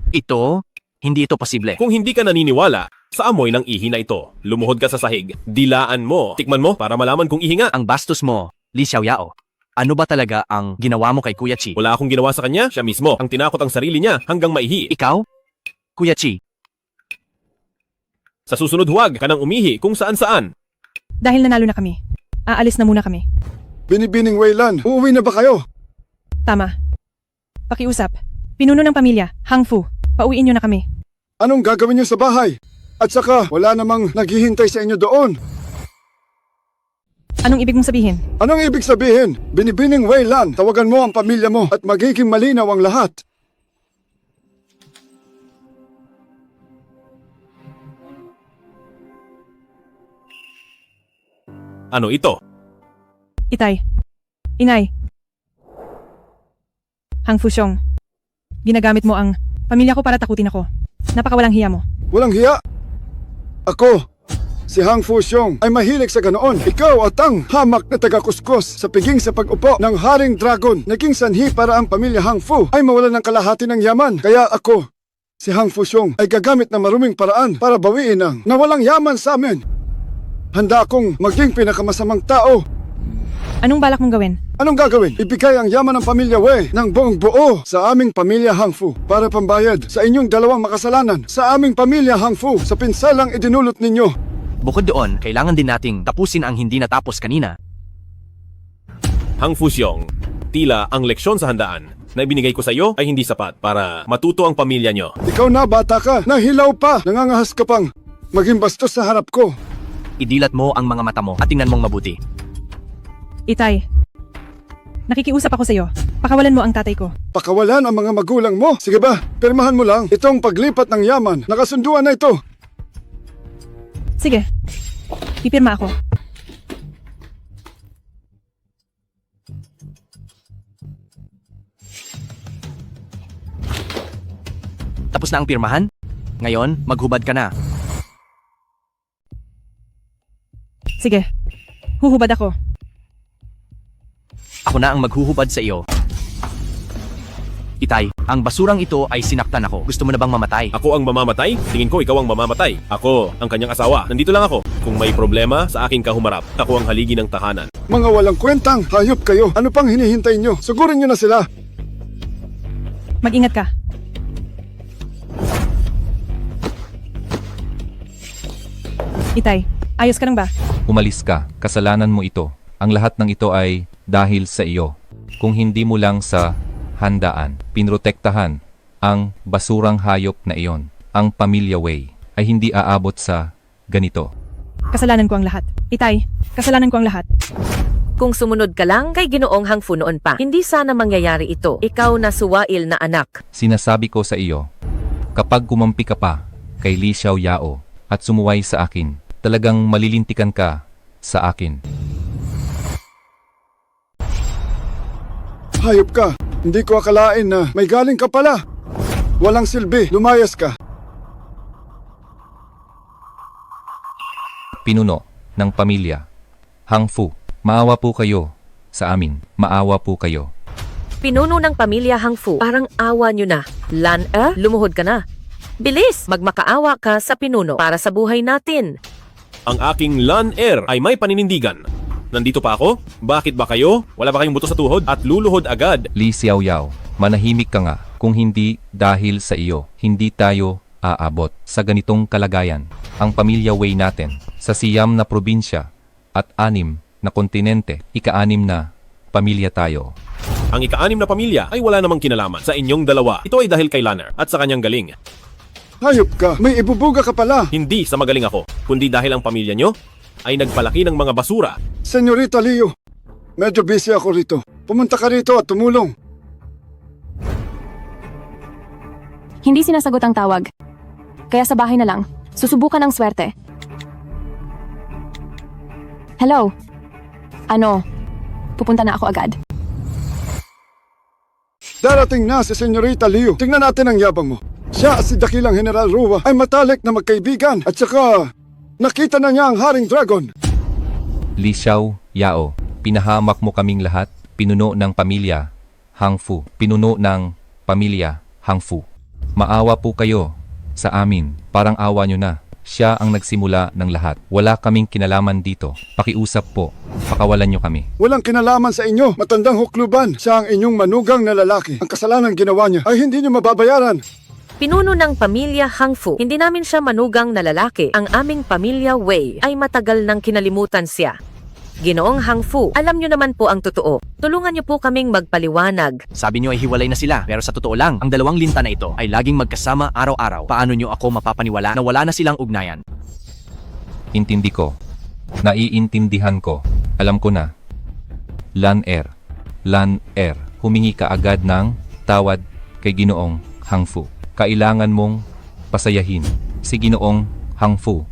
Hindi ito posible. Kung hindi ka naniniwala sa amoy ng ihi na ito, lumuhod ka sa sahig, dilaan mo, tikman mo para malaman kung ihi nga. Ang bastos mo, Li Xiaoyao. Ano ba talaga ang ginawa mo kay Kuya Chi? Wala akong ginawa sa kanya, siya mismo ang tinakot ang sarili niya hanggang maihi. Ikaw? Kuya Chi. Sa susunod huwag ka nang umihi kung saan-saan. Dahil nanalo na kami, aalis na muna kami. Binibining Weilan, uuwi na ba kayo? Tama. Pakiusap. Pinuno ng pamilya, Hangfu. Pauwiin niyo na kami. Anong gagawin niyo sa bahay? At saka, wala namang naghihintay sa inyo doon. Anong ibig mong sabihin? Anong ibig sabihin? Binibining Weilan, tawagan mo ang pamilya mo at magiging malinaw ang lahat. Ano ito? Itay. Inay. Hangfu Xiong. Ginagamit mo ang pamilya ko para takutin ako. Napakawalang hiya mo. Walang hiya? Ako, si Hangfu Xiong ay mahilig sa ganoon. Ikaw at ang hamak na taga-kuskus sa piging sa pag-upo ng Haring Dragon. Naging sanhi para ang pamilya Hangfu ay mawalan ng kalahati ng yaman. Kaya ako, si Hangfu Xiong ay gagamit ng maruming paraan para bawiin ang nawalang yaman sa amin. Handa akong maging pinakamasamang tao. Anong balak mong gawin? Anong gagawin? Ibigay ang yaman ng pamilya Wei ng buong buo sa aming pamilya Hangfu para pambayad sa inyong 2 makasalanan sa aming pamilya Hangfu sa pinsalang idinulot ninyo. Bukod doon, kailangan din nating tapusin ang hindi natapos kanina. Hangfu Xiong, tila ang leksyon sa handaan na ibinigay ko sa iyo ay hindi sapat para matuto ang pamilya nyo. Ikaw na, bata ka, nahilaw pa, nangangahas ka pang maging bastos sa harap ko. Idilat mo ang mga mata mo at tingnan mong mabuti. Itay. Nakikiusap ako sa iyo. Pakawalan mo ang tatay ko. Pakawalan ang mga magulang mo? Sige ba, pirmahan mo lang itong paglipat ng yaman. Nakasunduan na ito. Sige. Pipirma ako. Tapos na ang pirmahan? Ngayon, maghubad ka na. Sige. Huhubad ako. Ako na ang maghuhubad sa iyo. Itay, ang basurang ito ay sinaktan ako. Gusto mo na bang mamatay? Ako ang mamamatay? Tingin ko ikaw ang mamamatay. Ako ang kanyang asawa. Nandito lang ako. Kung may problema, sa aking kahumarap. Ako ang haligi ng tahanan. Mga walang kwentang, hayop kayo. Ano pang hinihintay nyo? Sugurin nyo na sila. Mag-ingat ka. Itay, ayos ka lang ba? Umalis ka, kasalanan mo ito. Ang lahat ng ito ay dahil sa iyo. Kung hindi mo lang sa handaan, pinrotektahan ang basurang hayop na iyon, ang pamilya Wei ay hindi aabot sa ganito. Kasalanan ko ang lahat. Itay, kasalanan ko ang lahat. Kung sumunod ka lang kay Ginoong Hangfu noon pa, hindi sana mangyayari ito. Ikaw na suwail na anak. Sinasabi ko sa iyo, kapag kumampi ka pa kay Li Xiaoyao at sumuway sa akin, talagang malilintikan ka sa akin. Hayop ka. Hindi ko akalain na may galing ka pala. Walang silbi. Lumayas ka. Pinuno ng pamilya Hangfu, maawa po kayo sa amin. Maawa po kayo. Pinuno ng pamilya Hangfu, parang awa nyo na. Lan lumuhod ka na. Bilis, magmakaawa ka sa pinuno para sa buhay natin. Ang aking Lan ay may paninindigan. Nandito pa ako? Bakit ba kayo? Wala ba kayong buto sa tuhod at luluhod agad? Li Xiaoyao, manahimik ka nga. Kung hindi dahil sa iyo, hindi tayo aabot sa ganitong kalagayan. Ang pamilya Wei natin sa siyam na probinsya at 6 na kontinente, ika-6 na pamilya tayo. Ang ika-6 na pamilya ay wala namang kinalaman sa inyong dalawa. Ito ay dahil kay Lanner at sa kanyang galing. Hayop ka. May ibubuga ka pala. Hindi sa magaling ako, kundi dahil ang pamilya nyo ay nagpalaki ng mga basura. Senyorita Liu, medyo busy ako rito. Pumunta ka rito at tumulong. Hindi sinasagot ang tawag. Kaya sa bahay na lang, susubukan ang swerte. Hello? Ano? Pupunta na ako agad. Darating na si Senyorita Liu. Tingnan natin ang yabang mo. Siya at si Dakilang General Ruwa ay matalik na magkaibigan at saka nakita na niya ang Haring Dragon. Li Xiaoyao, pinahamak mo kaming lahat, pinuno ng pamilya Hangfu, pinuno ng pamilya Hangfu. Maawa po kayo sa amin, parang awa nyo na. Siya ang nagsimula ng lahat. Wala kaming kinalaman dito. Pakiusap po, pakawalan nyo kami. Walang kinalaman sa inyo. Matandang hukluban. Siya ang inyong manugang na lalaki. Ang kasalanan ginawa niya ay hindi niyo mababayaran. Pinuno ng pamilya Hangfu, hindi namin siya manugang na lalaki. Ang aming pamilya Wei ay matagal nang kinalimutan siya. Ginoong Hangfu, alam nyo naman po ang totoo. Tulungan nyo po kaming magpaliwanag. Sabi nyo ay hiwalay na sila, pero sa totoo lang, ang dalawang linta na ito ay laging magkasama araw-araw. Paano nyo ako mapapaniwala na wala na silang ugnayan? Intindi ko. Naiintindihan ko. Alam ko na. Lan, humingi ka agad ng tawad kay Ginoong Hangfu. Kailangan mong pasayahin si Ginoong Hangfu.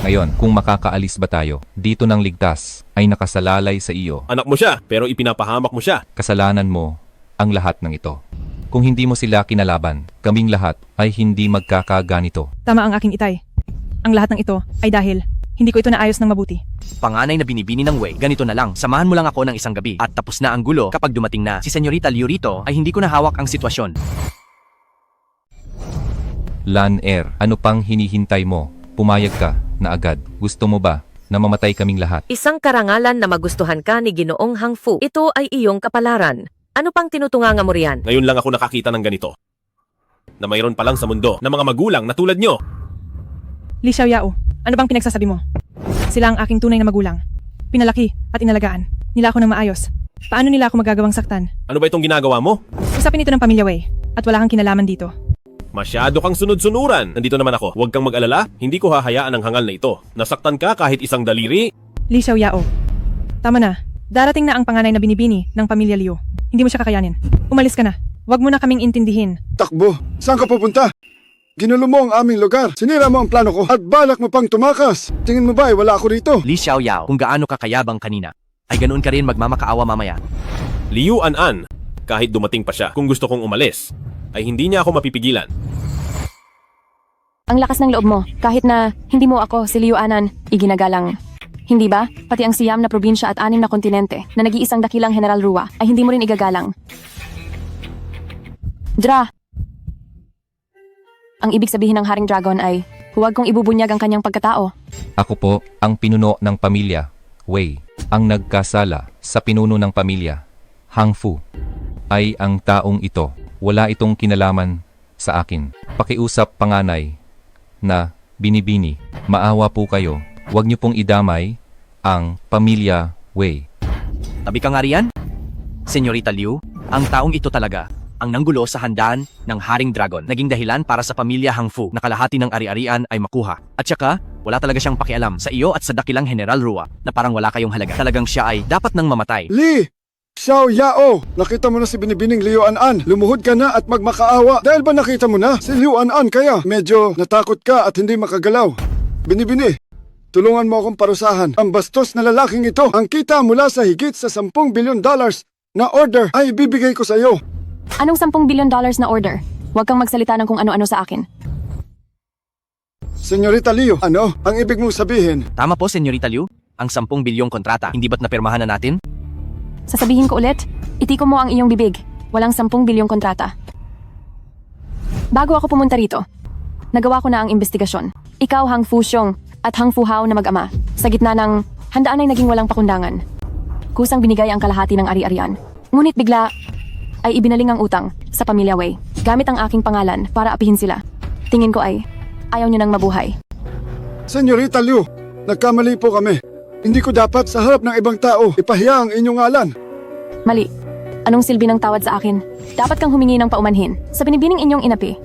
Ngayon, kung makakaalis ba tayo dito ng ligtas ay nakasalalay sa iyo. Anak mo siya, pero ipinapahamak mo siya. Kasalanan mo ang lahat ng ito. Kung hindi mo sila kinalaban, kaming lahat ay hindi magkakaganito. Tama ang aking itay. Ang lahat ng ito ay dahil hindi ko ito naayos ng mabuti. Panganay na binibini ng Wei, ganito na lang. Samahan mo lang ako ng isang gabi at tapos na ang gulo. Kapag dumating na si Senyorita Liu rito ay hindi ko na hawak ang sitwasyon. Lan, ano pang hinihintay mo? Pumayag ka na agad. Gusto mo ba na mamatay kaming lahat? Isang karangalan na magustuhan ka ni Ginoong Hangfu. Ito ay iyong kapalaran. Ano pang tinutunganga mo riyan? Ngayon lang ako nakakita ng ganito. Na mayroon pa lang sa mundo na mga magulang na tulad nyo. Li Xiaoyao, ano bang pinagsasabi mo? Sila ang aking tunay na magulang. Pinalaki at inalagaan. Nila ako ng maayos. Paano nila ako magagawang saktan? Ano ba itong ginagawa mo? Usapin ito ng pamilya Wei at wala kang kinalaman dito. Masyado kang sunod-sunuran. Nandito naman ako. Huwag kang mag-alala. Hindi ko hahayaan ang hangal na ito. Nasaktan ka kahit isang daliri. Li Xiaoyao, tama na. Darating na ang panganay na binibini ng pamilya Liu. Hindi mo siya kakayanin. Umalis ka na. Huwag mo na kaming intindihin. Takbo. Saan ka pupunta? Ginulo mo ang aming lugar. Sinira mo ang plano ko at balak mo pang tumakas. Tingin mo ba ay wala ako rito? Li Xiaoyao, kung gaano ka kayabang kanina, ay ganoon ka rin magmamakaawa mamaya. Liu An, kahit dumating pa siya, kung gusto kong umalis, ay hindi niya ako mapipigilan. Ang lakas ng loob mo, kahit na hindi mo ako, si Liu Anan, iginagalang. Hindi ba? Pati ang siyam na probinsya at 6 na kontinente na nag-iisang dakilang General Ruwa ay hindi mo rin igagalang. Dra! Ang ibig sabihin ng Haring Dragon ay huwag kong ibubunyag ang kanyang pagkatao. Ako po ang pinuno ng pamilya Wei. Ang nagkasala sa pinuno ng pamilya Hangfu ay ang taong ito. Wala itong kinalaman sa akin. Pakiusap panganay na binibini. Maawa po kayo. Huwag niyo pong idamay ang pamilya Wei. Tabi ka nga riyan? Senyorita Liu, ang taong ito talaga ang nanggulo sa handaan ng Haring Dragon. Naging dahilan para sa pamilya Hangfu na kalahati ng ari-arian ay makuha. At saka, wala talaga siyang pakialam sa iyo at sa dakilang General Rua na parang wala kayong halaga. Talagang siya ay dapat nang mamatay. Li! Xiao Yao! Nakita mo na si Binibining Liu An. Lumuhod ka na at magmakaawa. Dahil ba nakita mo na si Liu An kaya medyo natakot ka at hindi makagalaw? Binibini, tulungan mo akong parusahan ang bastos na lalaking ito. Ang kita mula sa higit sa $10 billion na order ay bibigay ko sa iyo. Anong $10 billion na order? Huwag kang magsalita ng kung ano-ano sa akin. Senyorita Liu, ano ang ibig mong sabihin? Tama po, Senyorita Liu. Ang 10 bilyong kontrata, hindi ba't napirmahan na natin? Sasabihin ko ulit, itiko mo ang iyong bibig. Walang 10 bilyong kontrata. Bago ako pumunta rito, nagawa ko na ang investigasyon. Ikaw, Hang Fu Xiong, at Hang Fu Hao na mag-ama, sa gitna ng handaan ay naging walang pakundangan. Kusang binigay ang kalahati ng ari-arian. Ngunit bigla ay ibinaling ang utang sa pamilya Wei, gamit ang aking pangalan para apihin sila. Tingin ko ay ayaw niyo nang mabuhay. Senyorita Liu, nagkamali po kami. Hindi ko dapat sa harap ng ibang tao ipahiya ang inyong ngalan. Mali. Anong silbi ng tawad sa akin? Dapat kang humingi ng paumanhin sa binibining inyong inapi.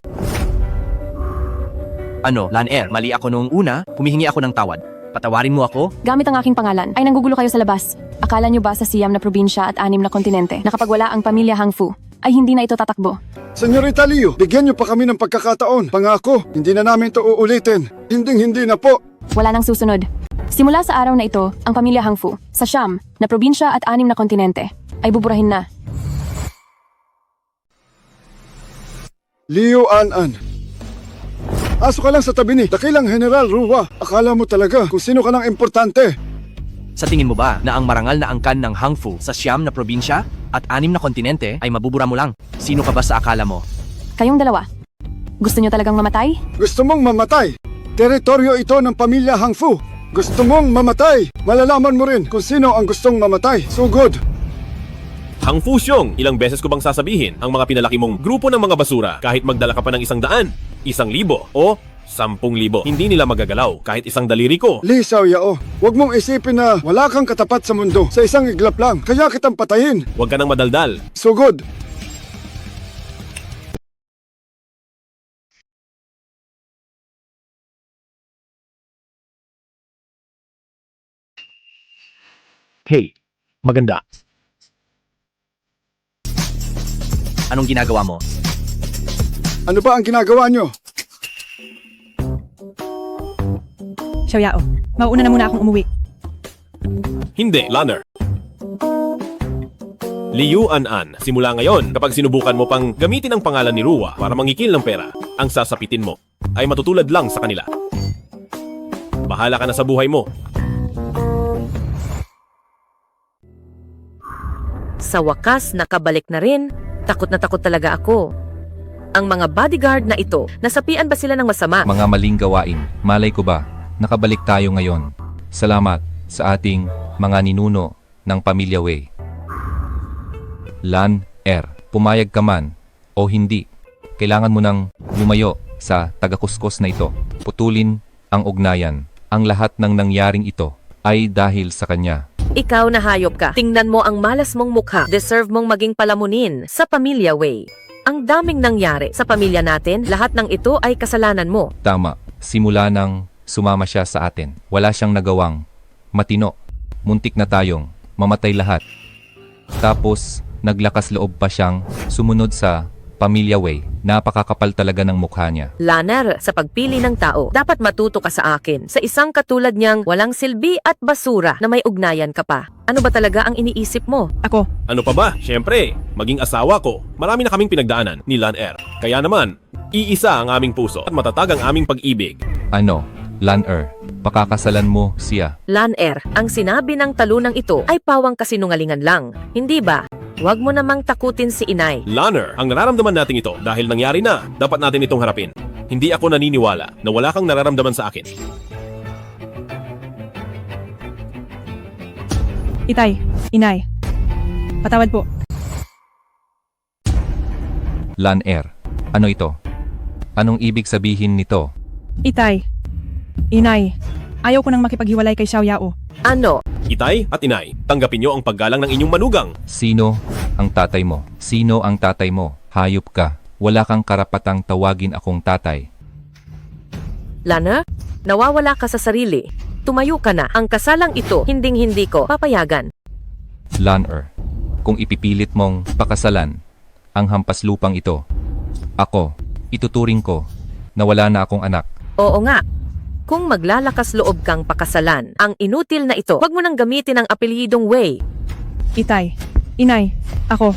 Ano, Lan-er, mali ako noong una, humihingi ako ng tawad. Patawarin mo ako? Gamit ang aking pangalan, ay nanggugulo kayo sa labas. Akala niyo ba sa siyam na probinsya at 6 na kontinente na kapag wala ang pamilya Hang Fu, ay hindi na ito tatakbo? Senyorita Liu, bigyan niyo pa kami ng pagkakataon. Pangako, hindi na namin ito uulitin. Hindi na po. Wala nang susunod. Simula sa araw na ito, ang pamilya Hang Fu, sa siyam na probinsya at 6 na kontinente, ay buburahin na. Liu An. Aso ka lang sa tabi ni dakilang General Rua. Akala mo talaga kung sino ka lang importante. Sa tingin mo ba na ang marangal na angkan ng Hang Fu sa 9 na probinsya at 6 na kontinente ay mabubura mo lang? Sino ka ba sa akala mo? Kayong dalawa, gusto niyo talagang mamatay? Gusto mong mamatay? Teritoryo ito ng pamilya Hang Fu. Gusto mong mamatay? Malalaman mo rin kung sino ang gustong mamatay. Sugod! Hang Fu Xiong, ilang beses ko bang sasabihin ang mga pinalaki mong grupo ng mga basura kahit magdala ka pa ng 100, 1,000 o 10,000. Hindi nila magagalaw kahit isang daliri ko. Li Xiao Yao, huwag mong isipin na wala kang katapat sa mundo sa isang iglap lang. Kaya kitang patayin. Huwag ka nang madaldal. Sugod! Hey, maganda. Anong ginagawa mo? Ano ba ang ginagawa nyo? Xiao Yao, mauuna na muna akong umuwi. Hindi, Lanner. Liu An, simula ngayon, kapag sinubukan mo pang gamitin ang pangalan ni Rua para mangikil ng pera, ang sasapitin mo ay matutulad lang sa kanila. Bahala ka na sa buhay mo. Sa wakas, nakabalik na rin. Takot na takot talaga ako. Ang mga bodyguard na ito, nasapian ba sila ng masama? Mga maling gawain, malay ko ba, nakabalik tayo ngayon. Salamat sa ating mga ninuno ng pamilya Wei. Lan-er, pumayag ka man o hindi, kailangan mo nang lumayo sa tagakuskus na ito. Putulin ang ugnayan. Ang lahat ng nangyaring ito ay dahil sa kanya. Ikaw na hayop ka. Tingnan mo ang malas mong mukha. Deserve mong maging palamunin sa pamilya Wei. Ang daming nangyari sa pamilya natin, lahat ng ito ay kasalanan mo. Tama, simula nang sumama siya sa atin. Wala siyang nagawang matino. Muntik na tayong mamatay lahat. Tapos, naglakas loob pa siyang sumunod sa pamilya Wei. Napakakapal talaga ng mukha niya. Lanner, sa pagpili ng tao, dapat matuto ka sa akin. Sa isang katulad niyang walang silbi at basura na may ugnayan ka pa. Ano ba talaga ang iniisip mo? Ako. Ano pa ba? Siyempre, maging asawa ko. Marami na kaming pinagdaanan ni Lan-er. Kaya naman, iisa ang aming puso at matatag ang aming pag-ibig. Ano, Lan-er, pakakasalan mo siya. Lan-er, ang sinabi ng talunang ito ay pawang kasinungalingan lang. Hindi ba? Huwag mo namang takutin si inay. Lanner, ang nararamdaman natin ito dahil nangyari na, dapat natin itong harapin. Hindi ako naniniwala na wala kang nararamdaman sa akin. Itay, inay. Patawad po. Lan-er, ano ito? Anong ibig sabihin nito? Itay, inay. Ayaw ko nang makipaghiwalay kay Xiao Yao. Ano? Itay at inay, tanggapin niyo ang paggalang ng inyong manugang. Sino ang tatay mo? Sino ang tatay mo? Hayop ka. Wala kang karapatang tawagin akong tatay. Lana, nawawala ka sa sarili. Tumayo ka na. Ang kasalang ito, hinding-hindi ko papayagan. Lanner, kung ipipilit mong pakasalan ang hampas lupang ito, ako, ituturing ko na wala na akong anak. Oo nga. Kung maglalakas loob kang pakasalan, ang inutil na ito, huwag mo nang gamitin ang apelyidong Wei. Itay, inay, ako.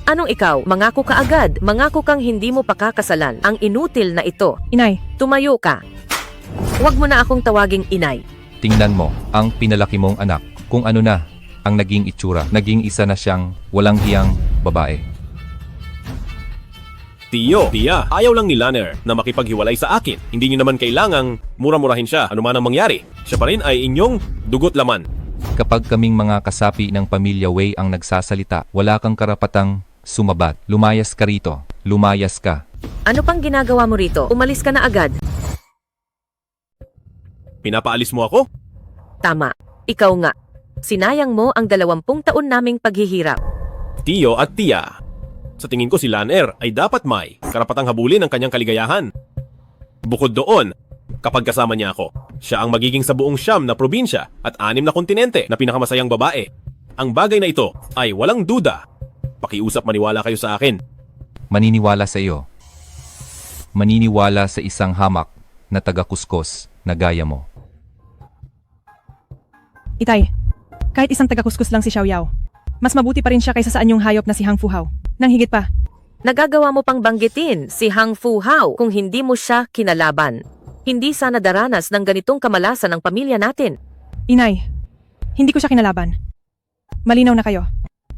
Anong ikaw? Mangako ka agad. Mangako kang hindi mo pakakasalan ang inutil na ito. Inay, Tumayo ka. Huwag mo na akong tawaging inay. Tingnan mo ang pinalaki mong anak kung ano na ang naging itsura. Naging isa na siyang walang hiyang babae. Tia, ayaw lang ni Lanner na makipaghiwalay sa akin. Hindi niyo naman kailangang mura-murahin siya ano man ang mangyari. Siya pa rin ay inyong dugot laman. Kapag kaming mga kasapi ng pamilya Wei ang nagsasalita, wala kang karapatang sumabat. Lumayas ka rito. Lumayas ka. Ano pang ginagawa mo rito? Umalis ka na agad. Pinapaalis mo ako? Tama. Ikaw nga. Sinayang mo ang 20 taon naming paghihirap. Tio at Tia. Sa tingin ko si Lanner ay dapat may karapatang habulin ang kanyang kaligayahan. Bukod doon, kapag kasama niya ako, siya ang magiging sa buong Siam na probinsya at 6 na kontinente na pinakamasayang babae. Ang bagay na ito ay walang duda. Pakiusap maniwala kayo sa akin. Maniniwala sa iyo. Maniniwala sa isang hamak na taga-kuskos na gaya mo. itay. Kahit isang taga-kuskus lang si Xiao Yao. Mas mabuti pa rin siya kaysa sa anyong hayop na si Hang Fu Hao. Nang higit pa. Nagagawa mo pang banggitin si Hang Fu Hao kung hindi mo siya kinalaban. Hindi sana daranas ng ganitong kamalasan ng pamilya natin. Inay, hindi ko siya kinalaban. Malinaw na kayo.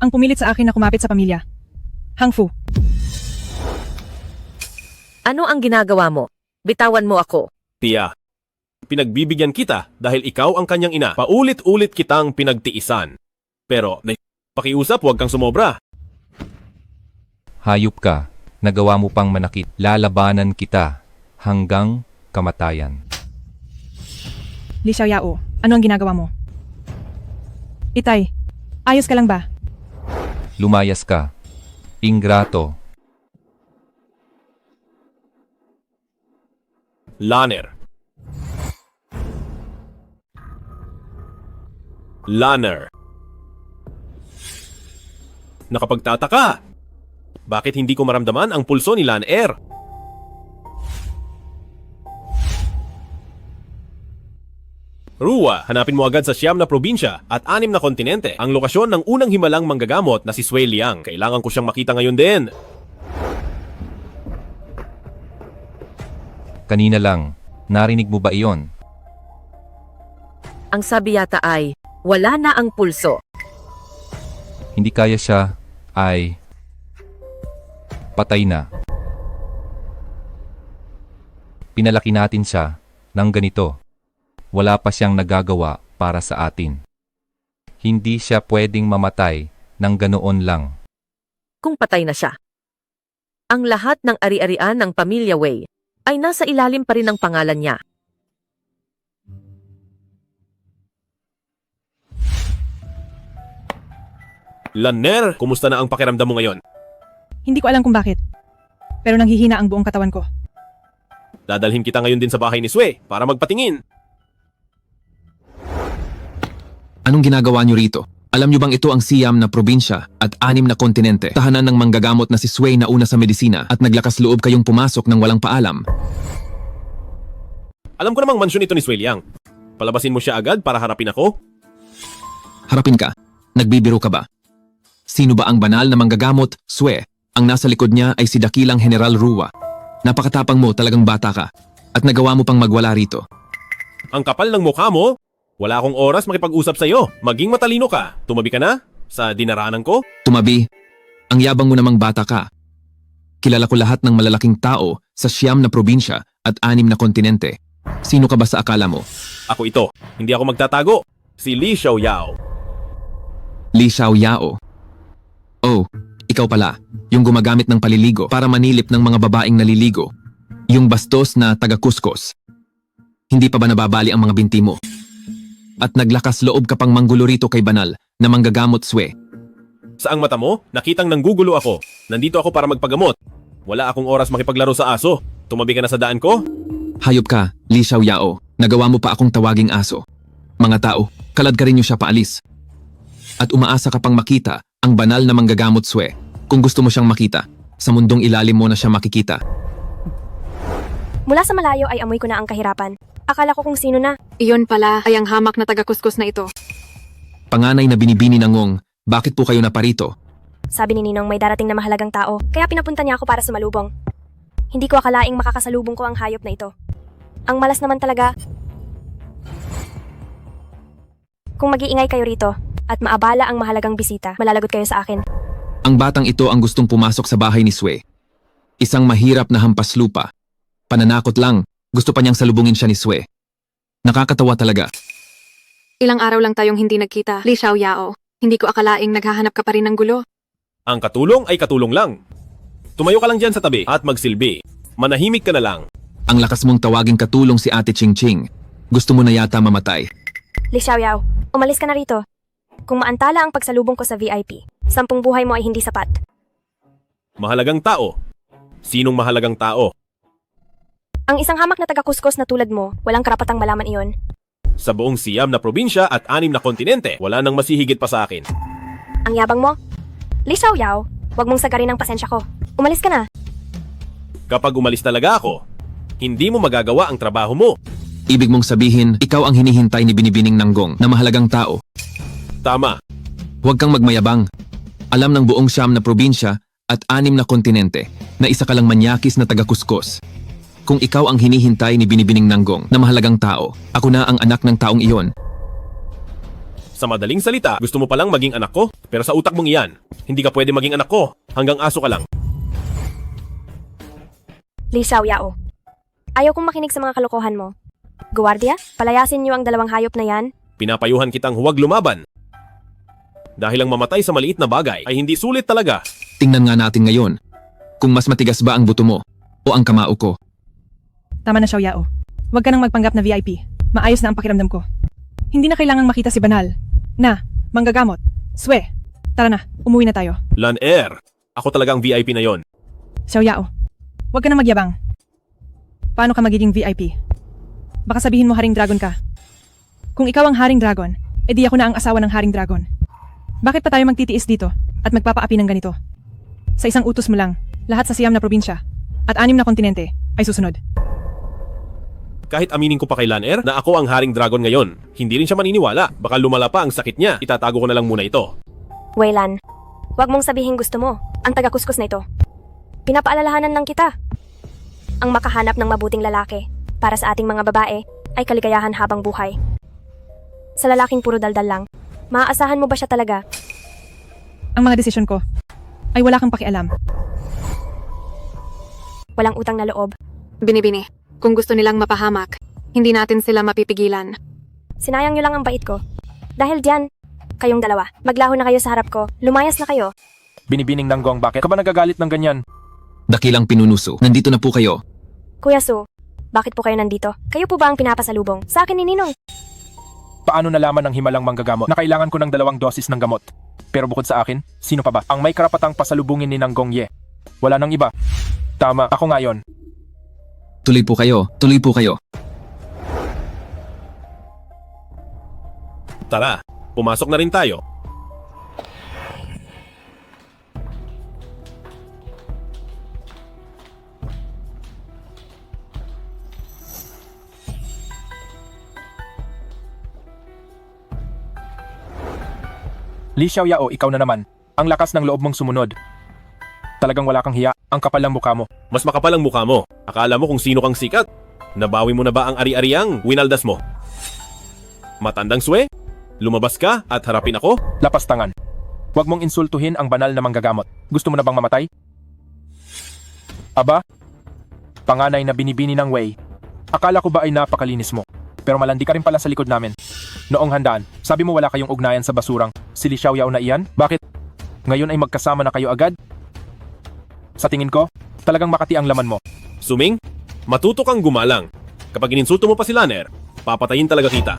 Ang pumilit sa akin na kumapit sa pamilya. Hang Fu. Ano ang ginagawa mo? Bitawan mo ako. Tia, pinagbibigyan kita dahil ikaw ang kanyang ina. Paulit-ulit kitang pinagtiisan. Pero, pakiusap, huwag kang sumobra. Hayop ka. Nagawa mo pang manakit. Lalabanan kita hanggang kamatayan. Li Xiao Yao, ano ang ginagawa mo? Itay, ayos ka lang ba? Lumayas ka. Ingrato. Lanner. Nakapagtataka. Bakit hindi ko maramdaman ang pulso ni Lanner? Ruwa, hanapin mo agad sa Siam na probinsya at 6 na kontinente ang lokasyon ng unang himalang manggagamot na si Sui Liang. Kailangan ko siyang makita ngayon din. Kanina lang. Narinig mo ba iyon? Ang sabi yata ay, wala na ang pulso. Hindi kaya siya ay patay na. Pinalaki natin siya ng ganito. Wala pa siyang nagagawa para sa atin. Hindi siya pwedeng mamatay ng ganoon lang. Kung patay na siya. Ang lahat ng ari-arian ng pamilya Wei ay nasa ilalim pa rin ng pangalan niya. Lanner, kumusta na ang pakiramdam mo ngayon? Hindi ko alam kung bakit. Pero nanghihina ang buong katawan ko. Dadalhin kita ngayon din sa bahay ni Sui para magpatingin. Anong ginagawa niyo rito? Alam niyo bang ito ang Siam na probinsya at 6 na kontinente? Tahanan ng manggagamot na si Sui na una sa medisina at naglakas loob kayong pumasok ng walang paalam. Alam ko namang mansyon ito ni Sui Liang. Palabasin mo siya agad para harapin ako? Harapin ka. Nagbibiro ka ba? Sino ba ang banal na manggagamot? Sui. Ang nasa likod niya ay si dakilang General Ruwa. Napakatapang mo, talagang bata ka. At nagawa mo pang magwala rito. Ang kapal ng mukha mo? Wala akong oras makipag-usap sa'yo. Maging matalino ka. Tumabi ka na? Sa dinaranan ko? Tumabi. Ang yabang mo namang bata ka. Kilala ko lahat ng malalaking tao sa Siam na probinsya at 6 na kontinente. Sino ka ba sa akala mo? Ako ito. Hindi ako magtatago. Si Li Xiao Yao. Li Xiao Yao. Oh, ikaw pala. Yung gumagamit ng paliligo para manilip ng mga babaeng naliligo. Yung bastos na taga-kuskos. Hindi pa ba nababali ang mga binti mo? At naglakas loob ka pang manggulo rito kay banal na manggagamot Sui. Saang mata mo? Nakitang nanggugulo ako. Nandito ako para magpagamot. Wala akong oras makipaglaro sa aso. Tumabi ka na sa daan ko? Hayop ka, Li Xiaoyao. Nagawa mo pa akong tawaging aso. Mga tao, kalad ka rin niyo siya paalis. At umaasa ka pang makita ang banal na manggagamot Sue. Kung gusto mo siyang makita, sa mundong ilalim mo na siya makikita. Mula sa malayo ay amoy ko na ang kahirapan. Akala ko kung sino na. Iyon pala ay ang hamak na taga-kuskus na ito. Panganay na binibini ng Ngong, bakit po kayo naparito? Sabi ni Ninong may darating na mahalagang tao, kaya pinapunta niya ako para sumalubong. Hindi ko akalaing makakasalubong ko ang hayop na ito. Ang malas naman talaga. Kung mag-iingay kayo rito at maabala ang mahalagang bisita, malalagot kayo sa akin. Ang batang ito ang gustong pumasok sa bahay ni Sue. Isang mahirap na hampas lupa. Pananakot lang, gusto pa niyang salubungin siya ni Sue. Nakakatawa talaga. Ilang araw lang tayong hindi nagkita, Li Xiaoyao. Hindi ko akalaing naghahanap ka pa rin ng gulo. Ang katulong ay katulong lang. Tumayo ka lang dyan sa tabi at magsilbi. Manahimik ka na lang. Ang lakas mong tawaging katulong si Ate Ching Ching. Gusto mo na yata mamatay. Li Xiaoyao, umalis ka na rito. Kung maantala ang pagsalubong ko sa VIP, 10 buhay mo ay hindi sapat. Mahalagang tao. Sinong mahalagang tao? Ang isang hamak na taga-kuskus na tulad mo, walang karapatang malaman iyon. Sa buong Siam na probinsya at 6 na kontinente, wala nang masihigit pa sa akin. Ang yabang mo? Li Xiaoyao, wag mong sagarin ang pasensya ko. Umalis ka na. Kapag umalis talaga ako, hindi mo magagawa ang trabaho mo. Ibig mong sabihin, ikaw ang hinihintay ni Binibining Nanggong na mahalagang tao. Tama. Huwag kang magmayabang. Alam ng buong Siam na probinsya at 6 na kontinente na isa ka lang manyakis na taga-kuskus. Kung ikaw ang hinihintay ni Binibining Nanggong na mahalagang tao, ako na ang anak ng taong iyon. Sa madaling salita, gusto mo palang maging anak ko? Pero sa utak mong iyan, hindi ka pwede maging anak ko. Hanggang aso ka lang. Li Xiaoyao, ayaw kong makinig sa mga kalokohan mo. Guwardiya, palayasin niyo ang 2 hayop na yan. Pinapayuhan kitang huwag lumaban. Dahil ang mamatay sa maliit na bagay ay hindi sulit talaga. Tingnan nga natin ngayon kung mas matigas ba ang buto mo o ang kamao ko. Tama na, Xiaoyao. Huwag ka nang magpanggap na VIP. Maayos na ang pakiramdam ko. Hindi na kailangang makita si Banal. Na, manggagamot. Sue, tara na, umuwi na tayo. Lan-er, ako talaga ang VIP na yon. Xiaoyao, huwag ka na magyabang. Paano ka magiging VIP? Baka sabihin mo Haring Dragon ka. Kung ikaw ang Haring Dragon, edi ako na ang asawa ng Haring Dragon. Bakit pa tayo magtitiis dito at magpapaapi ng ganito? Sa isang utos mo lang, lahat sa Siam na probinsya at 6 na kontinente ay susunod. Kahit aminin ko pa kay Lan-er na ako ang Haring Dragon ngayon, hindi rin siya maniniwala. Baka lumala pa ang sakit niya. Itatago ko na lang muna ito. Weilan, wag mong sabihin gusto mo, ang taga-kuskus na ito. Pinapaalalahanan lang kita. Ang makahanap ng mabuting lalaki para sa ating mga babae ay kaligayahan habang buhay. Sa lalaking puro daldal lang, maaasahan mo ba siya talaga? Ang mga desisyon ko ay wala kang pakialam. Walang utang na loob. Binibini, kung gusto nilang mapahamak, hindi natin sila mapipigilan. Sinayang niyo lang ang bait ko. Dahil diyan, kayong dalawa, maglaho na kayo sa harap ko, lumayas na kayo. Binibining Nanggong, bakit ka ba nagagalit ng ganyan? Dakilang pinunuso, nandito na po kayo. Kuya Su, bakit po kayo nandito? Kayo po ba ang pinapasalubong? Sa akin ni Ninong. Paano nalaman ng himalang manggagamot na kailangan ko ng 2 dosis ng gamot? Pero bukod sa akin, sino pa ba ang may karapatang pasalubungin ni Nanggong Ye? Wala nang iba. Tama, ako nga yon. Tuloy po kayo, tuloy po kayo. Tara, pumasok na rin tayo. Li Xiaoyao, ikaw na naman. Ang lakas ng loob mong sumunod. Talagang wala kang hiya, ang kapal ng mukha mo. Mas makapal ang mukha mo. Akala mo kung sino kang sikat. Nabawi mo na ba ang ari-ariang winaldas mo? Matandang Sue? Lumabas ka at harapin ako? Lapastangan. Huwag mong insultuhin ang banal na manggagamot. Gusto mo na bang mamatay? Aba? Panganay na binibini ng Wei. Akala ko ba ay napakalinis mo? Pero malandi ka rin pala sa likod namin. Noong handaan, sabi mo wala kayong ugnayan sa basurang si Li Xiaoyao na iyan? Bakit? Ngayon ay magkasama na kayo agad? Sa tingin ko, talagang makati ang laman mo. Suming, matuto kang gumalang. Kapag ininsulto mo pa si Lan-er, papatayin talaga kita.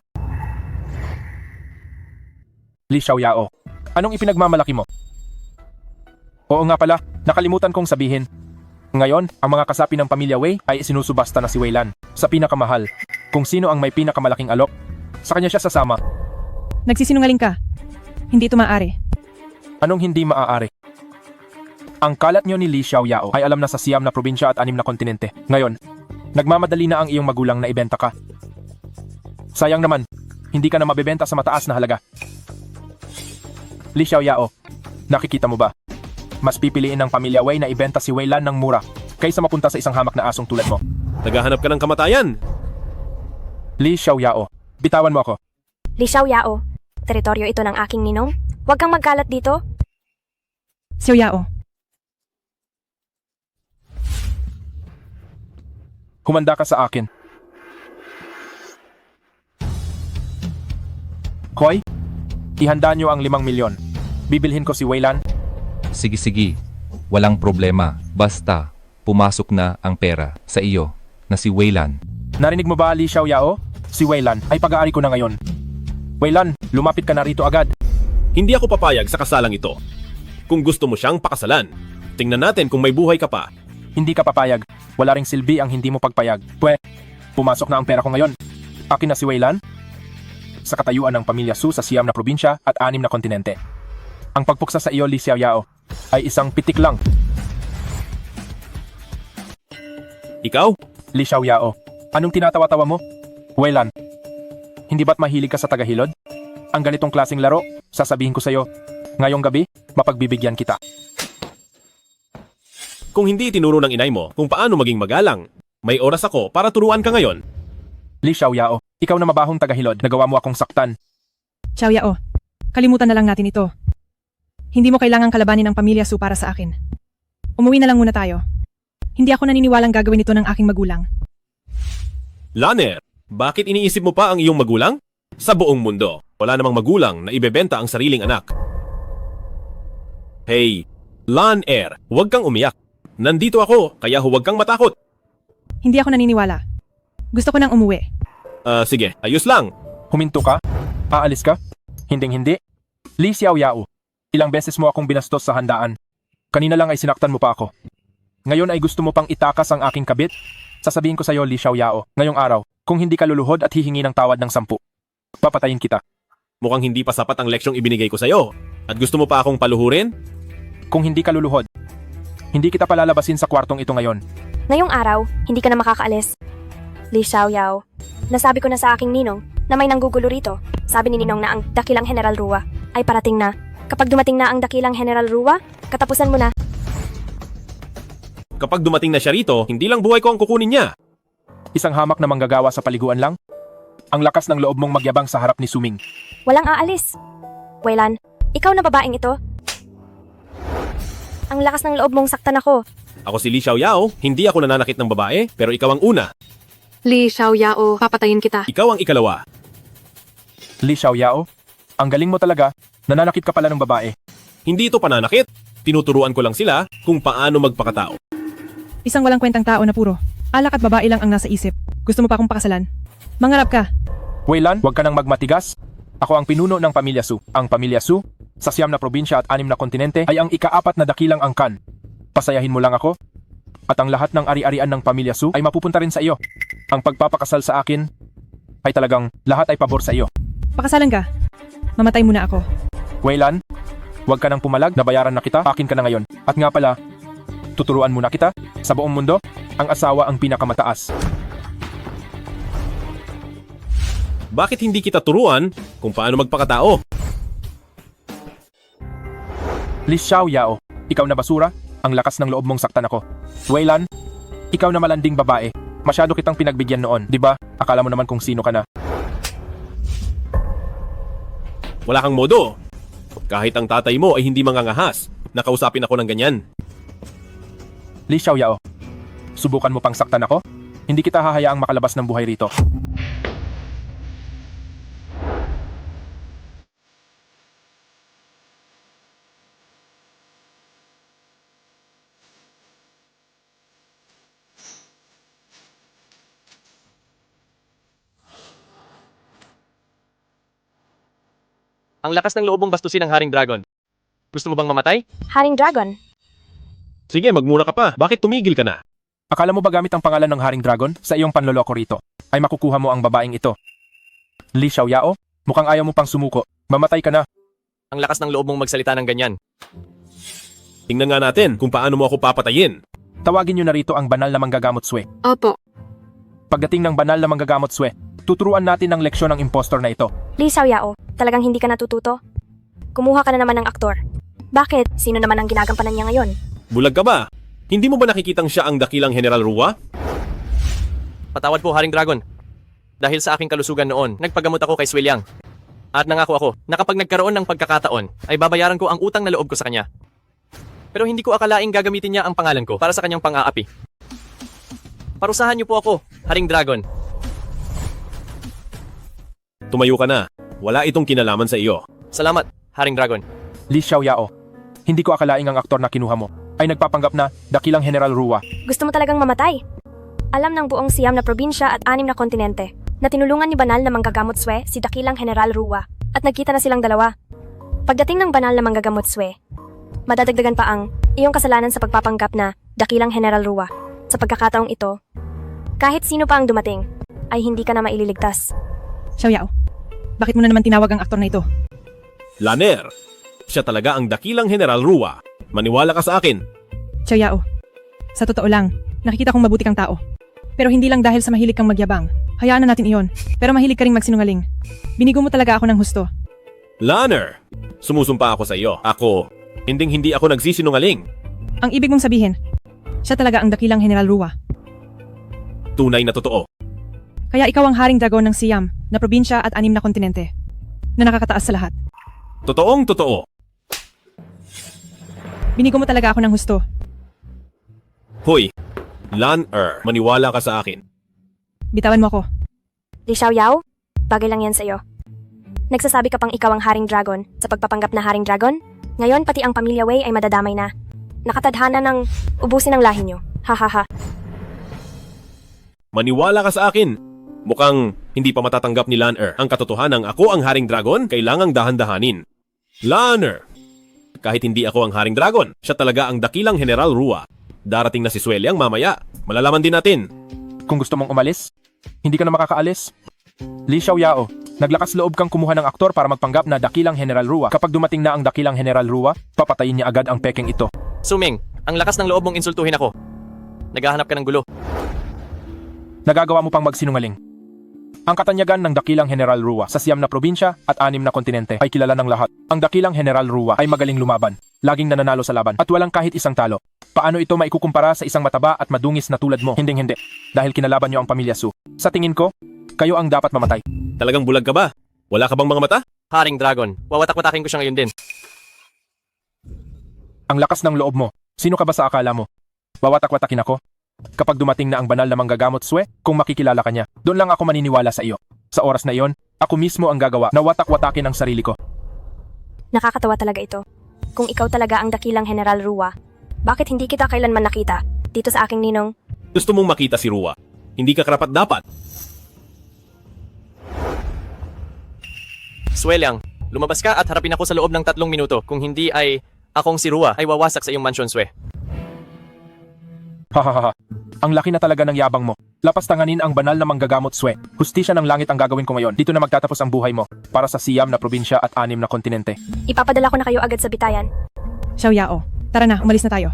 Li Xiaoyao, anong ipinagmamalaki mo? Oo nga pala, nakalimutan kong sabihin. Ngayon, ang mga kasapi ng pamilya Wei ay sinusubasta na si Weilan sa pinakamahal. Kung sino ang may pinakamalaking alok, sa kanya siya sasama. Nagsisinungaling ka. Hindi ito maaari. Anong hindi maaari? Ang kalat niyo ni Li Xiaoyao ay alam na sa siyam na probinsya at 6 na kontinente. Ngayon, nagmamadali na ang iyong magulang na ibenta ka. Sayang naman, hindi ka na mabebenta sa mataas na halaga. Li Xiaoyao, nakikita mo ba? Mas pipiliin ng pamilya Wei na ibenta si Weilan ng mura kaysa mapunta sa isang hamak na asong tulad mo. Naghahanap ka ng kamatayan. Li Xiaoyao, bitawan mo ako. Li Xiaoyao, teritoryo ito ng aking ninong. Huwag kang magkalat dito. Xiaoyao, Humanda ka sa akin. Hoy, ihanda niyo ang 5 milyon. Bibilhin ko si Weilan. Sige. Walang problema. Basta, pumasok na ang pera sa iyo na si Weilan. Narinig mo ba, Li Xiaoyao? Si Weilan ay pag-aari ko na ngayon. Weilan, lumapit ka na rito agad. Hindi ako papayag sa kasalang ito. Kung gusto mo siyang pakasalan, tingnan natin kung may buhay ka pa. Hindi ka papayag. Wala ring silbi ang hindi mo pagpayag. Pumasok na ang pera ko ngayon. Akin na si Weilan sa katayuan ng pamilya Su sa 6 na probinsya at 6 na kontinente. Ang pagpuksa sa iyo, Li Xiaoyao, ay isang pitik lang. Ikaw? Li Xiaoyao, anong tinatawa-tawa mo? Weilan, hindi ba't mahilig ka sa tagahilod? Ang ganitong klaseng laro, sasabihin ko sa iyo, ngayong gabi, mapagbibigyan kita. Kung hindi tinuro ng inay mo kung paano maging magalang, may oras ako para turuan ka ngayon. Li Xiaoyao, ikaw na mabahong tagahilod, nagawa mo akong saktan. Xiaoyao, kalimutan na lang natin ito. Hindi mo kailangang kalabanin ang pamilya Su para sa akin. Umuwi na lang muna tayo. Hindi ako naniniwalang gagawin ito ng aking magulang. Laner, bakit iniisip mo pa ang iyong magulang? Sa buong mundo, wala namang magulang na ibebenta ang sariling anak. Hey, Laner, huwag kang umiyak. Nandito ako, kaya huwag kang matakot. Hindi ako naniniwala. Gusto ko nang umuwi. Sige, ayos lang. Huminto ka? Aalis ka? Hinding-hindi? Li Xiaoyao, ilang beses mo akong binastos sa handaan. Kanina lang ay sinaktan mo pa ako. Ngayon ay gusto mo pang itakas ang aking kabit? Sasabihin ko sa iyo, Li Xiaoyao, ngayong araw, kung hindi ka luluhod at hihingi ng tawad ng 10, papatayin kita. Mukhang hindi pa sapat ang leksyong ibinigay ko sa iyo. At gusto mo pa akong paluhurin? Kung hindi ka luluhod, hindi kita palalabasin sa kwartong ito ngayon. Ngayong araw, hindi ka na makakaalis. Li Xiaoyao, nasabi ko na sa aking ninong na may nanggugulo rito. Sabi ni ninong na ang dakilang General Rua ay parating na. Kapag dumating na ang dakilang General Rua, katapusan mo na. Kapag dumating na siya rito, hindi lang buhay ko ang kukunin niya. Isang hamak na manggagawa sa paliguan lang? Ang lakas ng loob mong magyabang sa harap ni Suming. Walang aalis. Weilan, ikaw na babaeng ito. Ang lakas ng loob mong saktan ako. Ako si Li Xiaoyao, hindi ako nananakit ng babae, pero ikaw ang una. Li Xiaoyao, papatayin kita. Ikaw ang ikalawa. Li Xiaoyao, ang galing mo talaga. Nananakit ka pala ng babae. Hindi ito pananakit. Tinuturuan ko lang sila kung paano magpakatao. Isang walang kwentang tao na puro alak at babae lang ang nasa isip. Gusto mo pa akong pakasalan? Mangarap ka. Weilan, huwag ka nang magmatigas. Ako ang pinuno ng pamilya Su. Ang pamilya Su, sa 6 na probinsya at 6 na kontinente, ay ang ika-4 na dakilang angkan. Pasayahin mo lang ako. At ang lahat ng ari-arian ng pamilya Su ay mapupunta rin sa iyo. Ang pagpapakasal sa akin ay talagang lahat ay pabor sa iyo. Pakasalan ka. Mamatay muna ako. Weilan, huwag ka nang pumalag, nabayaran na kita, akin ka na ngayon. At nga pala, tuturuan muna kita, sa buong mundo, ang asawa ang pinakamataas. Bakit hindi kita turuan kung paano magpakatao? Li Xiaoyao, ikaw na basura, ang lakas ng loob mong saktan ako. Weilan, ikaw na malanding babae, masyado kitang pinagbigyan noon, di ba? Akala mo naman kung sino ka na. Wala kang modo. Kahit ang tatay mo ay hindi mangangahas, nakausapin ako ng ganyan. Li Xiaoyao, subukan mo pang saktan ako? Hindi kita hahayaang makalabas ng buhay rito. Ang lakas ng loob mong bastusin ng Haring Dragon. Gusto mo bang mamatay? Haring Dragon, Sige, magmuna ka pa. Bakit tumigil ka na? Akala mo ba gamit ang pangalan ng Haring Dragon sa iyong panloloko rito ay makukuha mo ang babaeng ito? Li Xiaoyao, mukhang ayaw mo pang sumuko. Mamatay ka na. Ang lakas ng loob mong magsalita ng ganyan. Tingnan nga natin kung paano mo ako papatayin. Tawagin niyo na rito ang banal na manggagamot Swe. Opo. Pagdating ng banal na manggagamot Swe, tuturuan natin ng leksyon ng impostor na ito. Li Xiaoyao, talagang hindi ka natututo? Kumuha ka na naman ng aktor. Bakit? Sino naman ang ginagampanan niya ngayon? Bulag ka ba? Hindi mo ba nakikitang siya ang dakilang General Rua? Patawad po, Haring Dragon. Dahil sa aking kalusugan noon, nagpagamot ako kay Swiliang. At nangako ako na kapag nagkaroon ng pagkakataon, ay babayaran ko ang utang na loob ko sa kanya. Pero hindi ko akalaing gagamitin niya ang pangalan ko para sa kanyang pang-aapi. Parusahan niyo po ako, Haring Dragon. Tumayo ka na. Wala itong kinalaman sa iyo. Salamat, Haring Dragon. Li Xiaoyao, hindi ko akalaing ang aktor na kinuha mo ay nagpapanggap na dakilang General Rua. Gusto mo talagang mamatay? Alam ng buong Siam na probinsya at 6 na kontinente na tinulungan ni banal na manggagamot Swe si dakilang General Rua at nagkita na silang dalawa. Pagdating ng banal na manggagamot Swe, madadagdagan pa ang iyong kasalanan sa pagpapanggap na dakilang General Rua. Sa pagkakataong ito, kahit sino pa ang dumating, ay hindi ka na maililigtas. Xiaoyao, bakit mo na naman tinawag ang aktor na ito? Laner, siya talaga ang dakilang General Rua. Maniwala ka sa akin. Xiaoyao, sa totoo lang, nakikita kong mabuti kang tao. Pero hindi lang dahil sa mahilig kang magyabang. Hayaan na natin iyon. Pero mahilig ka ring magsinungaling. Binigo mo talaga ako ng husto. Laner, sumusumpa ako sa iyo. Hindi ako nagsisinungaling. Ang ibig mong sabihin, siya talaga ang dakilang General Rua. Tunay na totoo. Kaya ikaw ang Haring Dragon ng Siam, na probinsya at 6 na kontinente, na nakakataas sa lahat. Totoong totoo. Binigo mo talaga ako ng husto. Hoy, Laner, maniwala ka sa akin. Bitawan mo ako. Li Xiaoyao, bagay lang yan sa'yo. Nagsasabi ka pang ikaw ang Haring Dragon sa pagpapanggap na Haring Dragon? Ngayon pati ang pamilya Wei ay madadamay na. Nakatadhana ng ubusin ang lahi nyo. Hahaha. Maniwala ka sa akin. Mukhang hindi pa matatanggap ni Laner ang katotohanan ako ang Haring Dragon, kailangang dahan-dahanin. Laner, kahit hindi ako ang Haring Dragon, siya talaga ang dakilang General Rua. Darating na si Sweliang mamaya. Malalaman din natin. Kung gusto mong umalis, hindi ka na makakaalis. Li Xiaoyao, naglakas loob kang kumuha ng aktor para magpanggap na dakilang General Rua. Kapag dumating na ang dakilang General Rua, papatayin niya agad ang pekeng ito. Suming, ang lakas ng loob mong insultuhin ako. Naghahanap ka ng gulo. Nagagawa mo pang magsinungaling. Ang katanyagan ng dakilang General Rua sa 6 na probinsya at 6 na kontinente ay kilala ng lahat. Ang dakilang General Rua ay magaling lumaban, laging nananalo sa laban at walang kahit isang talo. Paano ito maikukumpara sa isang mataba at madungis na tulad mo? Hinding-hindi. Dahil kinalaban niyo ang pamilya Su. Sa tingin ko, kayo ang dapat mamatay. Talagang bulag ka ba? Wala ka bang mga mata? Haring Dragon, wawatak-watakin ko siya ngayon din. Ang lakas ng loob mo. Sino ka ba sa akala mo? Wawatak-watakin ako? Kapag dumating na ang banal na manggagamot Swe, kung makikilala ka niya, doon lang ako maniniwala sa iyo. Sa oras na iyon, ako mismo ang gagawa na watak-watakin ang sarili ko. Nakakatawa talaga ito. Kung ikaw talaga ang dakilang General Rua, bakit hindi kita kailanman nakita dito sa aking ninong? Gusto mong makita si Rua. Hindi ka karapat-dapat. Sweliang, lumabas ka at harapin ako sa loob ng 3 minuto. Kung hindi ay akong si Rua ay wawasak sa iyong mansyon, Swe. Hahaha. Ang laki na talaga ng yabang mo. Lapas tanganin ang banal na manggagamot Swe. Hustisya ng langit ang gagawin ko ngayon. Dito na magtatapos ang buhay mo para sa 6 na probinsya at 6 na kontinente. Ipapadala ko na kayo agad sa bitayan. Xiaoyao, tara na, umalis na tayo.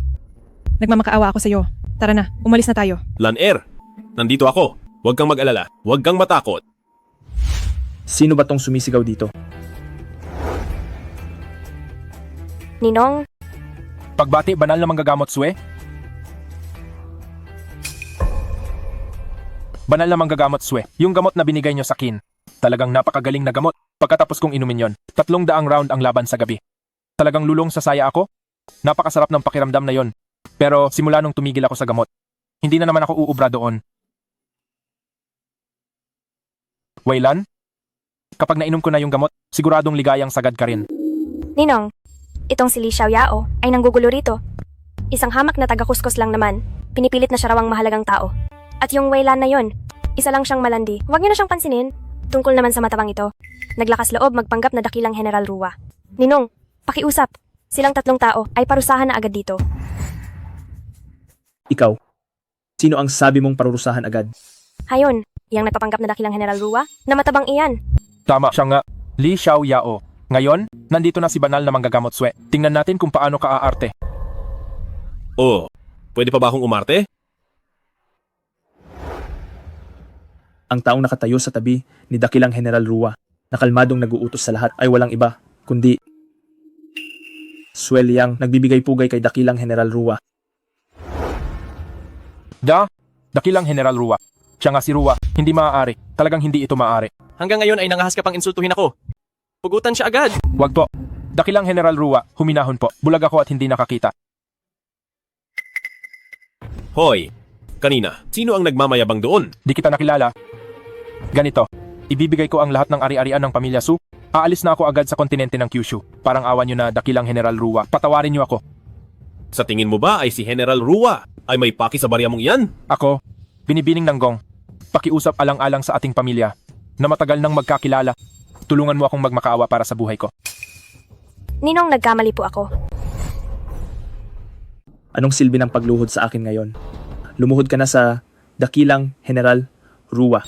Nagmamakaawa ako sa iyo. Tara na, umalis na tayo. Laner, nandito ako. Huwag kang mag-alala. Huwag kang matakot. Sino ba tong sumisigaw dito? Ninong, Pagbati banal na manggagamot Swe? Banal na manggagamot Swe, yung gamot na binigay nyo sa kin. Talagang napakagaling na gamot. Pagkatapos kong inumin yon, 300 round ang laban sa gabi. Talagang lulong sa saya ako. Napakasarap ng pakiramdam na yon. Pero simula nung tumigil ako sa gamot, hindi na naman ako uubra doon. Waylan, kapag nainom ko na yung gamot, siguradong ligayang sagad ka rin. Ninong, itong si Li Xiaoyao ay nanggugulo rito. Isang hamak na taga-kuskus lang naman, pinipilit na siya raw ang mahalagang tao. At yung Waylan na yon, isa lang siyang malandi. Huwag niyo na siyang pansinin. Tungkol naman sa matabang ito, naglakas loob magpanggap na dakilang General Rua. Ninong, pakiusap. Silang 3 tao ay parusahan na agad dito. Ikaw, sino ang sabi mong parurusahan agad? Hayon, iyang nagpapanggap na dakilang General Rua, na matabang iyan. Tama siya nga. Li Xiao Yao. Ngayon, nandito na si banal na manggagamot Swe. Tingnan natin kung paano ka aarte. Oh, pwede pa ba akong umarte? Ang taong nakatayo sa tabi ni dakilang General Rua, na kalmadong nag-uutos sa lahat ay walang iba, kundi Swe Liang nagbibigay pugay kay dakilang General Rua. Dakilang General Rua. Siya nga si Rua. Hindi maaari. Talagang hindi ito maaari. Hanggang ngayon ay nangahas ka pang insultuhin ako. Pugutan siya agad. Wag po. Dakilang General Rua, huminahon po. Bulag ako at hindi nakakita. Hoy, kanina, sino ang nagmamayabang doon? Di kita nakilala. Ganito, ibibigay ko ang lahat ng ari-arian ng pamilya Su. Aalis na ako agad sa kontinente ng Kyushu. Parang awan nyo na dakilang General Rua. Patawarin nyo ako. Sa tingin mo ba ay si General Rua ay may paki sa barya mong iyan? Ako, binibining ng Gong. Pakiusap alang-alang sa ating pamilya na matagal nang magkakilala. Tulungan mo akong magmakaawa para sa buhay ko. Ninong, nagkamali po ako. Anong silbi ng pagluhod sa akin ngayon? Lumuhod ka na sa dakilang General Rua.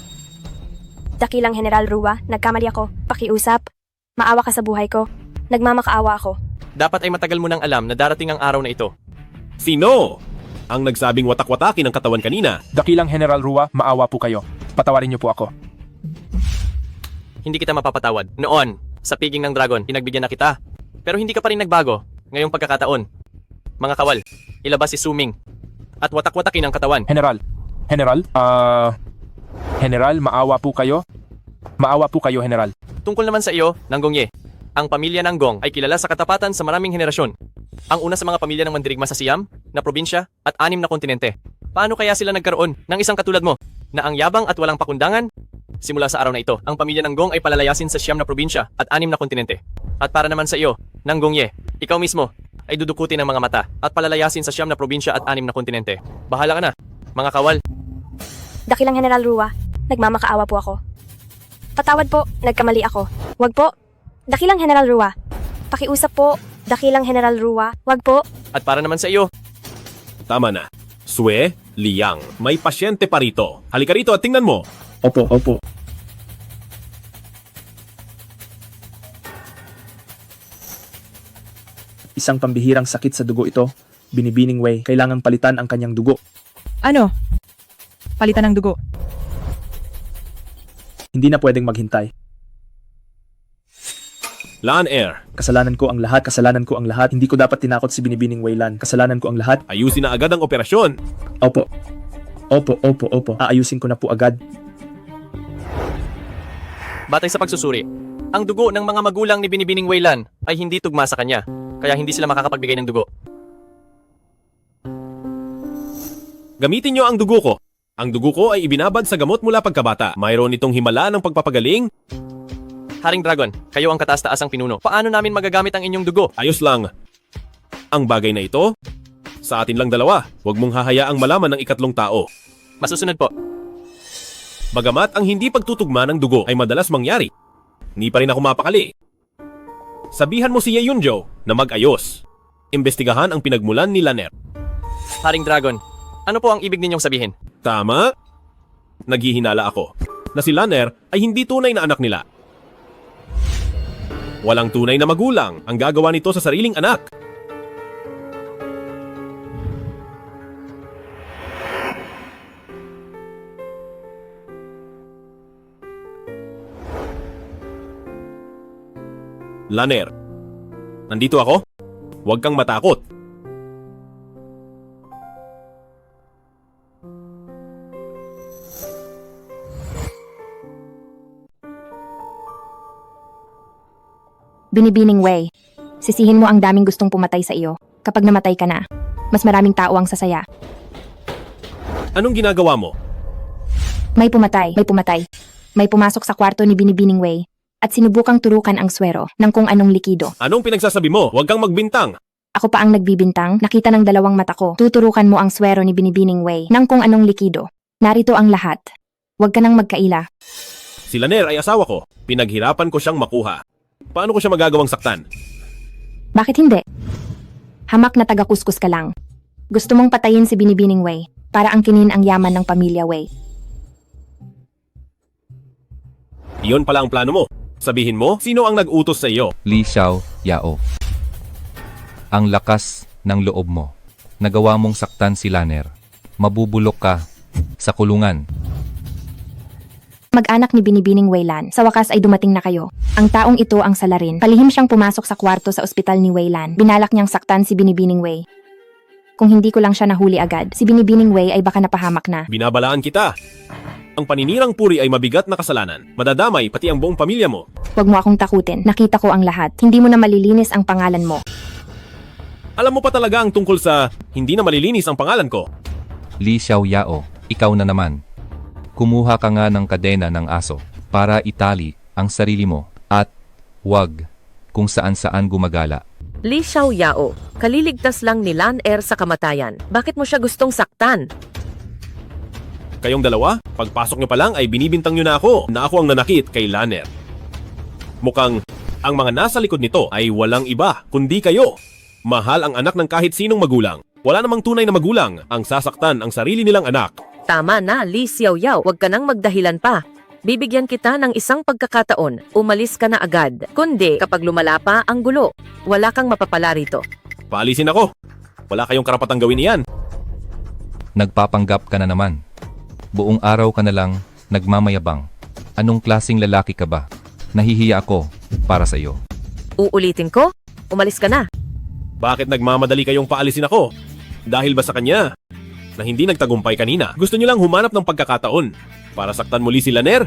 Dakilang General Rua, nagkamali ako. Pakiusap. Maawa ka sa buhay ko. Nagmamakaawa ako. Dapat ay matagal mo nang alam na darating ang araw na ito. Sino? Ang nagsabing watak-watakin ng katawan kanina. Dakilang General Rua, maawa po kayo. Patawarin niyo po ako. Hindi kita mapapatawad. Noon, sa piging ng dragon, pinagbigyan na kita. Pero hindi ka pa rin nagbago. Ngayong pagkakataon. Mga kawal, ilabas si Suming. At watak-watakin ang katawan. General, maawa po kayo? Maawa po kayo, General. Tungkol naman sa iyo, Nanggong Ye. Ang pamilya ng Gong ay kilala sa katapatan sa maraming henerasyon. Ang una sa mga pamilya ng mandirigma sa Siam, na probinsya, at 6 na kontinente. Paano kaya sila nagkaroon ng isang katulad mo, na ang yabang at walang pakundangan? Simula sa araw na ito, ang pamilya ng Gong ay palalayasin sa 9 na probinsya at 6 na kontinente. At para naman sa iyo, Nanggong Ye, ikaw mismo, ay dudukutin ng mga mata at palalayasin sa 9 na probinsya at 6 na kontinente. Bahala ka na, mga kawal. Dakilang General Rua, nagmamakaawa po ako. Patawad po, nagkamali ako. Wag po. Dakilang General Rua. Pakiusap po, Dakilang General Rua. Wag po. At para naman sa iyo. Tama na. Swe Liang, may pasyente pa rito. Halika rito at tingnan mo. Opo. Isang pambihirang sakit sa dugo ito. Binibining Wei, kailangang palitan ang kanyang dugo. Ano? Palitan ng dugo. Hindi na pwedeng maghintay. Lan Air, Kasalanan ko ang lahat. Hindi ko dapat tinakot si Binibining Weilan. Kasalanan ko ang lahat. ayusin na agad ang operasyon. Opo. Aayusin ko na po agad. Batay sa pagsusuri, ang dugo ng mga magulang ni Binibining Weilan ay hindi tugma sa kanya, kaya hindi sila makakapagbigay ng dugo. Gamitin nyo ang dugo ko. Ang dugo ko ay ibinabad sa gamot mula pagkabata. Mayroon itong himala ng pagpapagaling. Haring Dragon, kayo ang kataas-taasang pinuno. Paano namin magagamit ang inyong dugo? Ayos lang. Ang bagay na ito, sa atin lang dalawa. Huwag mong hahayaang malaman ng ikatlong tao. Masusunod po. Bagamat ang hindi pagtutugma ng dugo ay madalas mangyari, hindi pa rin ako mapakali. Sabihan mo si Ye Yunjo na mag-ayos. Imbestigahan ang pinagmulan ni Laner. Haring Dragon, ano po ang ibig ninyong sabihin? Tama? Naghihinala ako na si Laner ay hindi tunay na anak nila. Walang tunay na magulang ang gagawa nito sa sariling anak. Laner, nandito ako. Huwag kang matakot. Binibining Wei, sisihin mo ang daming gustong pumatay sa iyo. Kapag namatay ka na, mas maraming tao ang sasaya. Anong ginagawa mo? May pumatay. May pumasok sa kwarto ni Binibining Wei at sinubukang turukan ang swero ng kung anong likido. Anong pinagsasabi mo? Huwag kang magbintang. Ako pa ang nagbibintang, nakita ng 2 mata ko. Tuturukan mo ang swero ni Binibining Wei ng kung anong likido. Narito ang lahat. Huwag ka nang magkaila. Si Laner ay asawa ko. Pinaghirapan ko siyang makuha. Paano ko siya magagawang saktan? Bakit hindi? Hamak na taga-kuskus ka lang. Gusto mong patayin si Binibining Wei para angkinin ang yaman ng pamilya Wei. Iyon pala ang plano mo. Sabihin mo, sino ang nag-utos sa iyo? Li Xiao Yao. Ang lakas ng loob mo. Nagawa mong saktan si Lanner. Mabubulok ka sa kulungan. Mag-anak ni Binibining Weilan, sa wakas ay dumating na kayo. Ang taong ito ang salarin. Palihim siyang pumasok sa kwarto sa ospital ni Weilan. Binalak niyang saktan si Binibining Wei. Kung hindi ko lang siya nahuli agad, si Binibining Wei ay baka napahamak na. Binabalaan kita. Ang paninirang puri ay mabigat na kasalanan. Madadamay pati ang buong pamilya mo. Huwag mo akong takutin. Nakita ko ang lahat. Hindi mo na malilinis ang pangalan mo. Alam mo pa talaga ang tungkol sa hindi na malilinis ang pangalan ko. Li Xiao Yao, ikaw na naman. Kumuha ka nga ng kadena ng aso para itali ang sarili mo at wag kung saan-saan gumagala. Li Xiao Yao, kaliligtas lang ni Lanner sa kamatayan. Bakit mo siya gustong saktan? Kayong dalawa, pagpasok nyo pa lang ay binibintang nyo na ako ang nanakit kay Lanner. Mukhang ang mga nasa likod nito ay walang iba kundi kayo. Mahal ang anak ng kahit sinong magulang. Wala namang tunay na magulang ang sasaktan ang sarili nilang anak. Tama na, Li Xiao Yao, huwag ka nang magdahilan pa. Bibigyan kita ng isang pagkakataon, umalis ka na agad. Kundi kapag lumala pa ang gulo, wala kang mapapala rito. Paalisin ako. Wala kayong karapatang gawin iyan. Nagpapanggap ka na naman. Buong araw ka na lang nagmamayabang. Anong klasing lalaki ka ba? Nahihiya ako para sa iyo. Uulitin ko, umalis ka na. Bakit nagmamadali kayong paalisin ako? Dahil ba sa kanya na hindi nagtagumpay kanina? Gusto niyo lang humanap ng pagkakataon para saktan muli si Lanner?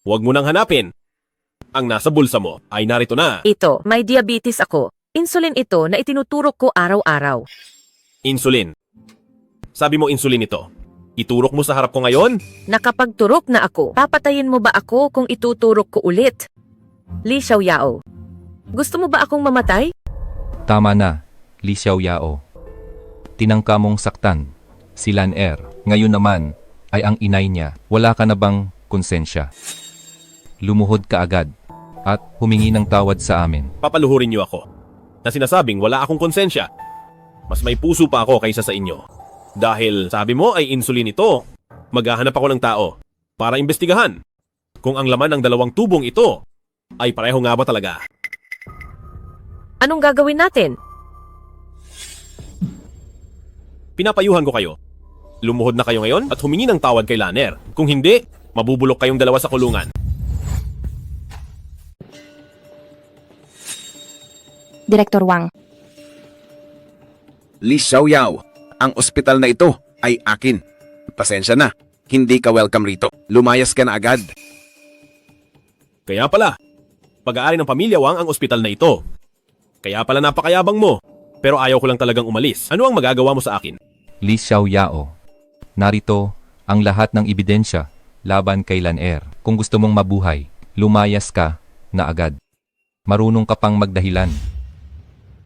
Huwag mo nang hanapin. Ang nasa bulsa mo ay narito na. Ito, may diabetes ako. Insulin ito na itinuturok ko araw-araw. Insulin. Sabi mo insulin ito. Iturok mo sa harap ko ngayon? Nakapagturok na ako. Papatayin mo ba ako kung ituturok ko ulit? Li Xiao Yao, gusto mo ba akong mamatay? Tama na, Li Xiao Yao. Tinangka mong saktan si Lanner. Ngayon naman ay ang inay niya. Wala ka na bang konsensya? Lumuhod ka agad at humingi ng tawad sa amin. Papaluhurin niyo ako na sinasabing wala akong konsensya. Mas may puso pa ako kaysa sa inyo. Dahil sabi mo ay insulin ito, maghahanap ako ng tao para imbestigahan kung ang laman ng 2 tubong ito ay pareho nga ba talaga. Anong gagawin natin? Pinapayuhan ko kayo. Lumuhod na kayo ngayon at humingi ng tawad kay Lanner. Kung hindi, mabubulok kayong dalawa sa kulungan. Direktor Wang. Li Xiaoyao, ang ospital na ito ay akin. Pasensya na, hindi ka welcome rito. Lumayas ka na agad. Kaya pala, pag-aari ng pamilya Wang ang ospital na ito. Kaya pala napakayabang mo, pero ayaw ko lang talagang umalis. Ano ang magagawa mo sa akin? Li Xiao Yao, narito ang lahat ng ebidensya laban kay Lanner. Kung gusto mong mabuhay, lumayas ka na agad. Marunong ka pang magdahilan.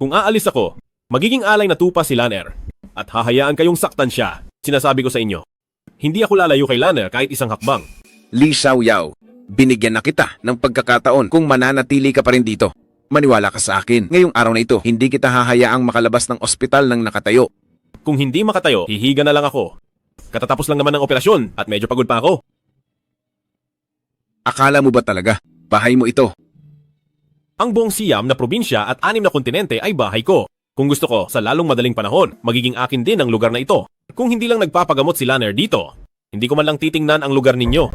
Kung aalis ako, magiging alay na tupa si Lanner at hahayaan kayong saktan siya. Sinasabi ko sa inyo, hindi ako lalayo kay Lanner kahit isang hakbang. Li Xiaoyao, binigyan na kita ng pagkakataon kung mananatili ka pa rin dito. Maniwala ka sa akin, ngayong araw na ito, hindi kita hahayaang makalabas ng ospital ng nakatayo. Kung hindi makatayo, hihiga na lang ako. Katatapos lang naman ng operasyon at medyo pagod pa ako. Akala mo ba talaga, bahay mo ito? Ang buong Siam na probinsya at 6 na kontinente ay bahay ko. Kung gusto ko, sa lalong madaling panahon, magiging akin din ang lugar na ito. Kung hindi lang nagpapagamot si Lanner dito, hindi ko man lang titingnan ang lugar ninyo.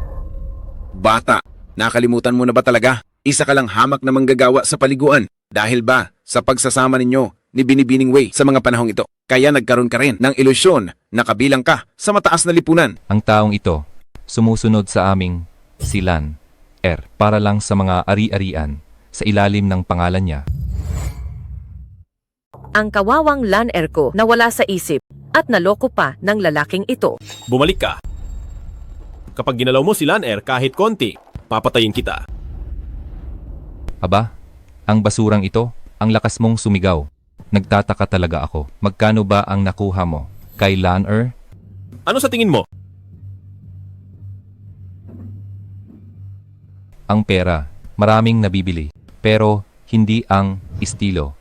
Bata, nakalimutan mo na ba talaga? Isa ka lang hamak na manggagawa sa paliguan. Dahil ba sa pagsasama ninyo ni Binibining Wei sa mga panahong ito, kaya nagkaroon ka rin ng ilusyon na kabilang ka sa mataas na lipunan. Ang taong ito, sumusunod sa aming si Lanner para lang sa mga ari-arian sa ilalim ng pangalan niya. Ang kawawang Lanner ko nawala sa isip at naloko pa ng lalaking ito. Bumalik ka. Kapag ginalaw mo si Lanner kahit konti, papatayin kita. Aba, ang basurang ito, ang lakas mong sumigaw. Nagtataka talaga ako. Magkano ba ang nakuha mo kay Lanner? Ano sa tingin mo? Ang pera, maraming nabibili. Pero hindi ang estilo.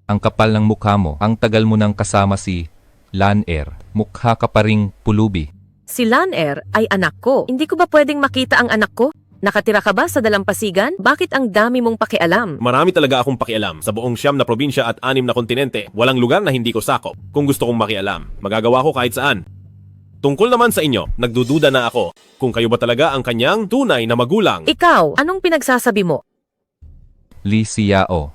Ang kapal ng mukha mo, ang tagal mo nang kasama si Lan-er, mukha ka pa ring pulubi. Si Lan-er ay anak ko. Hindi ko ba pwedeng makita ang anak ko? Nakatira ka ba sa dalampasigan? Bakit ang dami mong pakialam? Marami talaga akong pakialam. Sa buong 9 na probinsya at 6 na kontinente, walang lugar na hindi ko sakop. Kung gusto kong makialam, magagawa ko kahit saan. Tungkol naman sa inyo, nagdududa na ako kung kayo ba talaga ang kanyang tunay na magulang. Ikaw, anong pinagsasabi mo? Li Xiao,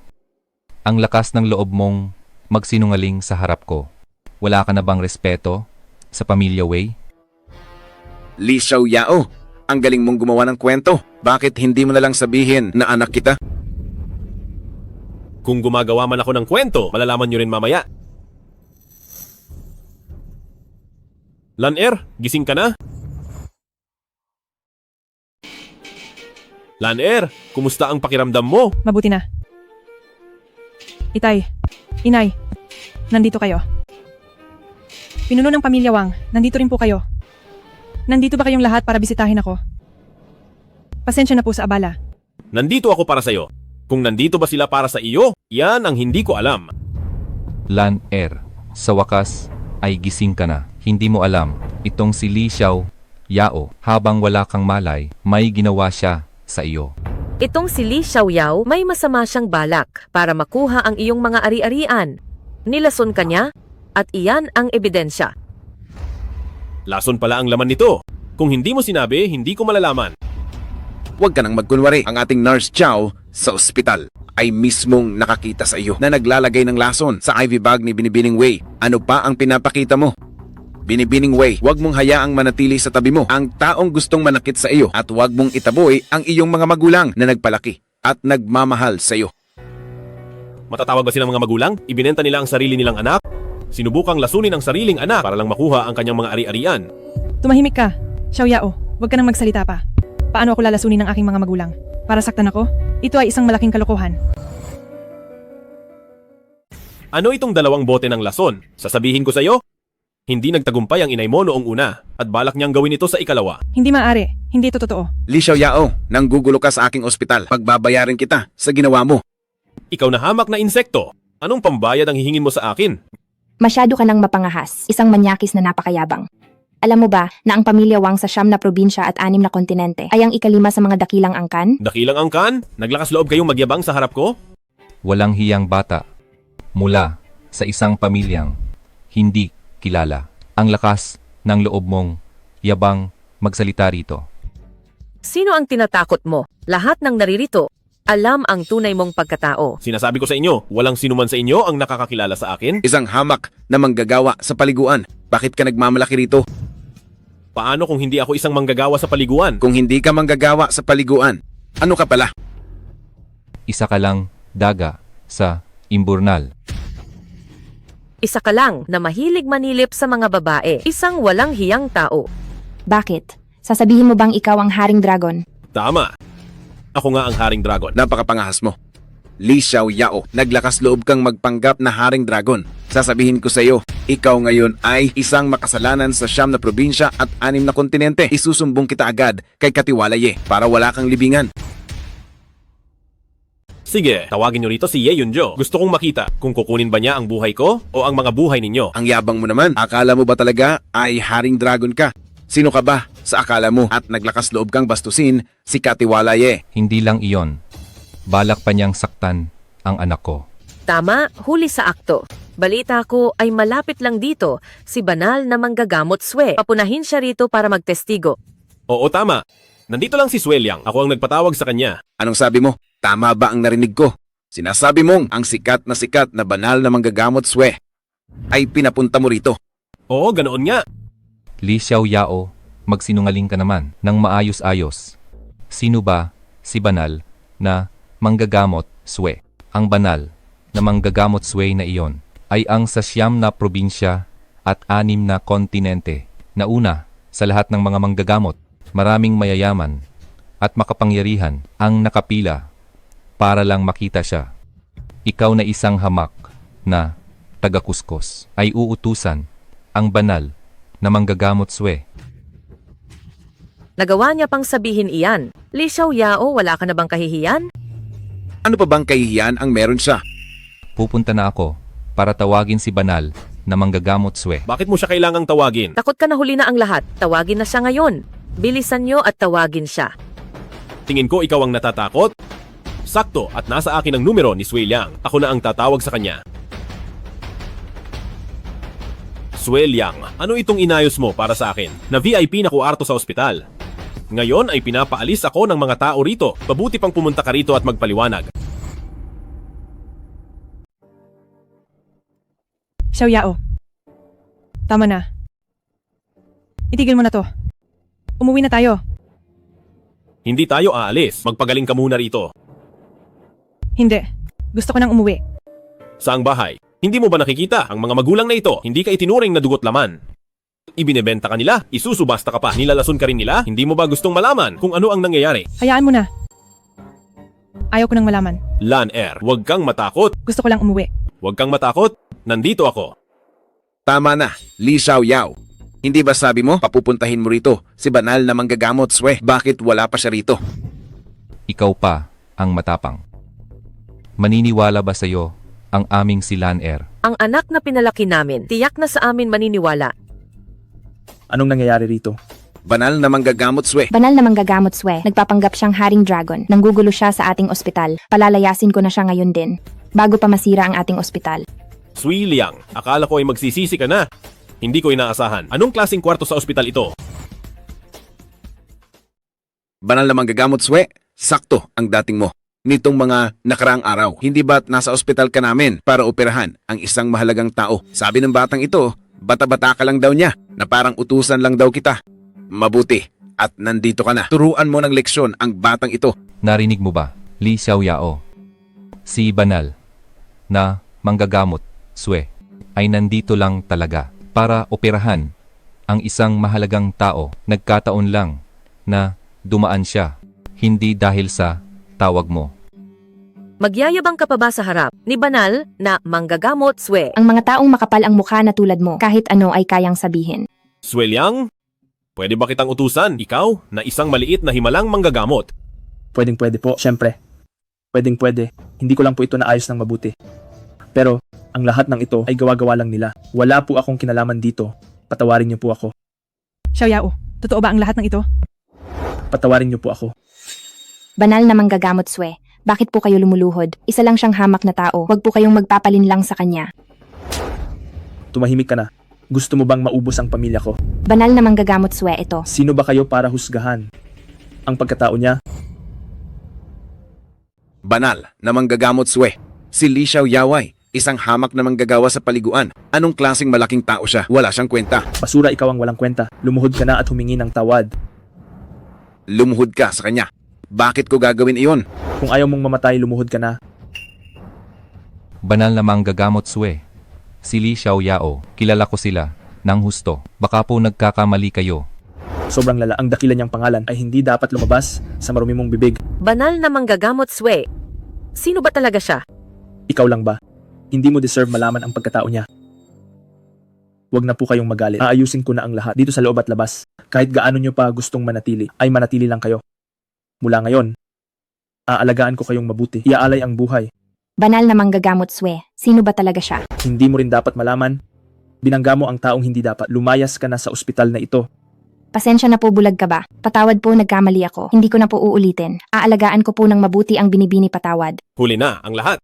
ang lakas ng loob mong magsinungaling sa harap ko. Wala ka na bang respeto sa pamilya Wei? Li Xiaoyao, ang galing mong gumawa ng kwento. Bakit hindi mo na lang sabihin na anak kita? Kung gumagawa man ako ng kwento, malalaman nyo rin mamaya. Lan-er, gising ka na? Lan-er, kumusta ang pakiramdam mo? Mabuti na. Itay, inay, nandito kayo. Pinuno ng pamilya Wang, nandito rin po kayo. Nandito ba kayong lahat para bisitahin ako? Pasensya na po sa abala. Nandito ako para sa'yo. Kung nandito ba sila para sa iyo, yan ang hindi ko alam. Lan-er, sa wakas ay gising ka na. Hindi mo alam, itong si Li Xiaoyao, habang wala kang malay, may ginawa siya sa iyo. Itong si Li Xiaoyao may masama siyang balak para makuha ang iyong mga ari-arian. Nilason ka niya at iyan ang ebidensya. Lason pala ang laman nito. Kung hindi mo sinabi, hindi ko malalaman. Huwag ka nang magkunwari. Ang ating nurse Chow sa ospital ay mismong nakakita sa iyo na naglalagay ng lason sa IV bag ni Binibining Wei. Ano pa ang pinapakita mo? Binibining Wei, huwag mong hayaang manatili sa tabi mo ang taong gustong manakit sa iyo at huwag mong itaboy ang iyong mga magulang na nagpalaki at nagmamahal sa iyo. Matatawag ba silang mga magulang? Ibinenta nila ang sarili nilang anak? Sinubukang lasunin ang sariling anak para lang makuha ang kanyang mga ari-arian. Tumahimik ka, Xiaoyao, huwag ka nang magsalita pa. Paano ako lalasunin ng aking mga magulang? Para saktan ako? Ito ay isang malaking kalokohan. Ano itong 2 bote ng lason? Sasabihin ko sa iyo? Hindi nagtagumpay ang inay mo noong una at balak niyang gawin ito sa ikalawa. Hindi maaari, hindi ito totoo. Li Xiaoyao, nanggugulo ka sa aking ospital. Pagbabayarin kita sa ginawa mo. Ikaw na hamak na insekto. Anong pambayad ang hihingin mo sa akin? Masyado ka nang mapangahas, isang manyakis na napakayabang. Alam mo ba na ang pamilya Wang sa 9 na probinsya at 6 na kontinente ay ang ika-5 sa mga dakilang angkan? Dakilang angkan? Naglakas loob kayong magyabang sa harap ko? Walang hiyang bata. Mula sa isang pamilyang hindi kilala. Ang lakas ng loob mong yabang magsalita rito. Sino ang tinatakot mo? Lahat ng naririto, alam ang tunay mong pagkatao. Sinasabi ko sa inyo, walang sinuman sa inyo ang nakakakilala sa akin. Isang hamak na manggagawa sa paliguan. Bakit ka nagmamalaki rito? Paano kung hindi ako isang manggagawa sa paliguan? Kung hindi ka manggagawa sa paliguan, ano ka pala? Isa ka lang daga sa imburnal. Isa ka lang na mahilig manilip sa mga babae. Isang walang hiyang tao. Bakit? Sasabihin mo bang ikaw ang Haring Dragon? Tama. Ako nga ang Haring Dragon. Napakapangahas mo. Li Xiaoyao, naglakas loob kang magpanggap na Haring Dragon. Sasabihin ko sa iyo, ikaw ngayon ay isang makasalanan sa 9 na probinsya at 6 na kontinente. Isusumbong kita agad kay Katiwala Ye para wala kang libingan. Sige, tawagin nyo rito si Ye Yunjo. Gusto kong makita kung kukunin ba niya ang buhay ko o ang mga buhay ninyo. Ang yabang mo naman. Akala mo ba talaga ay Haring Dragon ka? Sino ka ba sa akala mo at naglakas loob kang bastusin si Katiwala Ye? Hindi lang iyon. Balak pa niyang saktan ang anak ko. Tama, huli sa akto. Balita ko ay malapit lang dito si banal na manggagamot Swe. Papunahin siya rito para magtestigo. Oo, tama. Nandito lang si Swelyang. Ako ang nagpatawag sa kanya. Anong sabi mo? Tama ba ang narinig ko? Sinasabi mong ang sikat na banal na manggagamot Swe ay pinapunta mo rito. Oo, ganoon nga. Li Xiaoyao, magsinungaling ka naman ng maayos-ayos. Sino ba si banal na manggagamot Swe? Ang banal na manggagamot Swe na iyon ay ang sa 9 na probinsya at 6 na kontinente. Na una sa lahat ng mga manggagamot, maraming mayayaman at makapangyarihan ang nakapila para lang makita siya. Ikaw na isang hamak na taga-kuskos ay uutusan ang banal na manggagamot Swe. Nagawa niya pang sabihin iyan. Li Xiaoyao, wala ka na bang kahihiyan? Ano pa bang kahihiyan ang meron siya? Pupunta na ako para tawagin si Banal na manggagamot Swe. Bakit mo siya kailangang tawagin? Takot ka na huli na ang lahat. Tawagin na siya ngayon. Bilisan nyo at tawagin siya. Tingin ko ikaw ang natatakot? Sakto at nasa akin ang numero ni Sui Liang. Ako na ang tatawag sa kanya. Sui Liang, ano itong inayos mo para sa akin? Na VIP na kuwarto sa ospital. Ngayon ay pinapaalis ako ng mga tao rito. Mabuti pang pumunta ka rito at magpaliwanag. Xiao Yao. Tama na. Itigil mo na to. Umuwi na tayo. Hindi tayo aalis. Magpagaling ka muna rito. Hindi. Gusto ko nang umuwi. Saang bahay? Hindi mo ba nakikita? Ang mga magulang na ito, hindi ka itinuring na dugot laman. Ibinebenta ka nila, isusubasta ka pa, nilalason ka rin nila, hindi mo ba gustong malaman kung ano ang nangyayari? Hayaan mo na. Ayaw ko nang malaman. Lan Er, huwag kang matakot. Gusto ko lang umuwi. Huwag kang matakot, nandito ako. Tama na, Li Xiaoyao. Hindi ba sabi mo, papupuntahin mo rito si Banal na manggagamot Swe? Bakit wala pa siya rito? Ikaw pa ang matapang. Maniniwala ba sa'yo ang aming si Lan Er? Ang anak na pinalaki namin, tiyak na sa amin maniniwala. Anong nangyayari rito? Banal na manggagamot Swe. Banal na manggagamot Swe. Nagpapanggap siyang Haring Dragon. Nanggugulo siya sa ating ospital. Palalayasin ko na siya ngayon din. Bago pa masira ang ating ospital. Sui Liang, akala ko ay magsisisi ka na. Hindi ko inaasahan. Anong klaseng kwarto sa ospital ito? Banal na manggagamot Swe. Sakto ang dating mo. Nitong mga nakaraang araw, hindi ba't nasa ospital ka namin para operahan ang isang mahalagang tao? Sabi ng batang ito, bata-bata ka lang daw niya, na parang utusan lang daw kita. Mabuti, at nandito ka na. Turuan mo ng leksyon ang batang ito. Narinig mo ba, Li Xiaoyao? Si Banal na manggagamot Swe ay nandito lang talaga para operahan ang isang mahalagang tao. Nagkataon lang na dumaan siya, hindi dahil sa tawag mo. Magyayabang ka pa ba sa harap ni Banal na manggagamot Swe? Ang mga taong makapal ang mukha na tulad mo, kahit ano ay kayang sabihin. Sui Liang, pwede ba kitang utusan? Ikaw na isang maliit na himalang manggagamot. Pwedeng-pwede po, syempre. Pwedeng-pwede. Hindi ko lang po ito naayos ng mabuti. Pero, ang lahat ng ito ay gawa-gawa lang nila. Wala po akong kinalaman dito. Patawarin niyo po ako. Xiao Yao, totoo ba ang lahat ng ito? Patawarin niyo po ako. Banal na manggagamot Swe. Bakit po kayo lumuluhod? Isa lang siyang hamak na tao. Huwag po kayong magpapalinlang sa kanya. Tumahimik ka na. Gusto mo bang maubos ang pamilya ko? Banal na manggagamot Swe ito. Sino ba kayo para husgahan? Ang pagkatao niya? Banal na manggagamot Swe. Si Li Xiaoyao ay isang hamak na manggagawa sa paliguan. Anong klaseng malaking tao siya? Wala siyang kwenta. Basura, ikaw ang walang kwenta. Lumuhod ka na at humingi ng tawad. Lumuhod ka sa kanya. Bakit ko gagawin iyon? Kung ayaw mong mamatay, lumuhod ka na. Banal na manggagamot Swe. Si Li Xiaoyao, kilala ko sila nang husto. Baka po nagkakamali kayo. Sobrang lala. Ang dakilan niyang pangalan ay hindi dapat lumabas sa marumi mong bibig. Banal na manggagamot Swe. Sino ba talaga siya? Ikaw lang ba? Hindi mo deserve malaman ang pagkatao niya. Huwag na po kayong magalit. Aayusin ko na ang lahat dito sa loob at labas. Kahit gaano niyo pa gustong manatili, ay manatili lang kayo. Mula ngayon, aalagaan ko kayong mabuti. Iaalay ang buhay. Banal na manggagamot Swe. Sino ba talaga siya? Hindi mo rin dapat malaman. Binangga mo ang taong hindi dapat. Lumayas ka na sa ospital na ito. Pasensya na po, bulag ka ba? Patawad po, nagkamali ako. Hindi ko na po uulitin. Aalagaan ko po ng mabuti ang binibini patawad. Huli na ang lahat.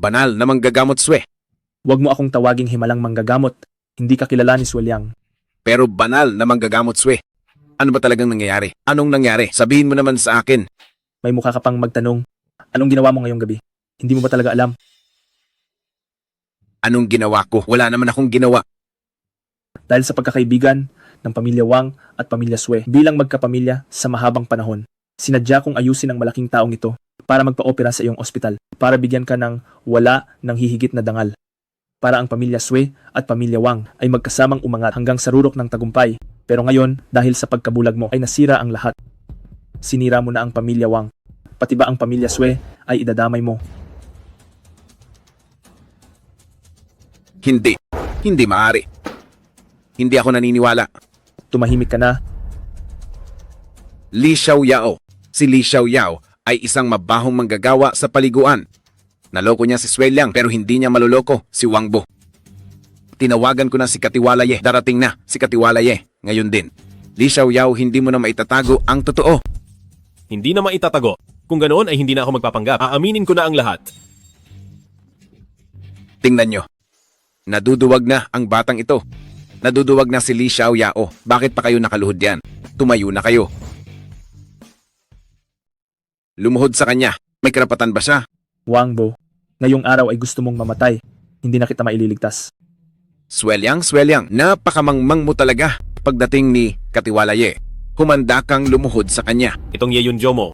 Banal na manggagamot Swe. Huwag mo akong tawaging himalang manggagamot. Hindi ka kilala ni Sui Liang. Pero banal na manggagamot Swe. Ano ba talagang nangyayari? Anong nangyari? Sabihin mo naman sa akin. May mukha ka pang magtanong. Anong ginawa mo ngayong gabi? Hindi mo ba talaga alam? Anong ginawa ko? Wala naman akong ginawa. Dahil sa pagkakaibigan ng pamilya Wang at pamilya Sui bilang magkapamilya sa mahabang panahon, sinadya kong ayusin ang malaking taong ito para magpa-opera sa iyong ospital, para bigyan ka ng wala ng hihigit na dangal. Para ang pamilya Sui at pamilya Wang ay magkasamang umangat hanggang sa rurok ng tagumpay. Pero ngayon, dahil sa pagkabulag mo ay nasira ang lahat. Sinira mo na ang pamilya Wang. Pati ba ang pamilya Sui ay idadamay mo? Hindi. Hindi maaari. Hindi ako naniniwala. Tumahimik ka na. Li Xiaoyao. Si Li Xiaoyao ay isang mabahong manggagawa sa paliguan. Naloko niya si Sui Liang pero hindi niya maloloko si Wang Bo. Tinawagan ko na si Katiwala Ye. Darating na si Katiwala Ye. Ngayon din. Li Xiaoyao, hindi mo na maitatago ang totoo. Hindi na maitatago. Kung ganoon ay hindi na ako magpapanggap. Aaminin ko na ang lahat. Tingnan nyo. Naduduwag na ang batang ito. Naduduwag na si Li Xiaoyao. Bakit pa kayo nakaluhod yan? Tumayo na kayo. Lumuhod sa kanya. May karapatan ba siya? Wang Bo, ngayong araw ay gusto mong mamatay. Hindi na kita maililigtas. Sui Liang, napakamangmang mo talaga. Pagdating ni Katiwala Ye, humanda kang lumuhod sa kanya. Itong Ye Yunjo mo.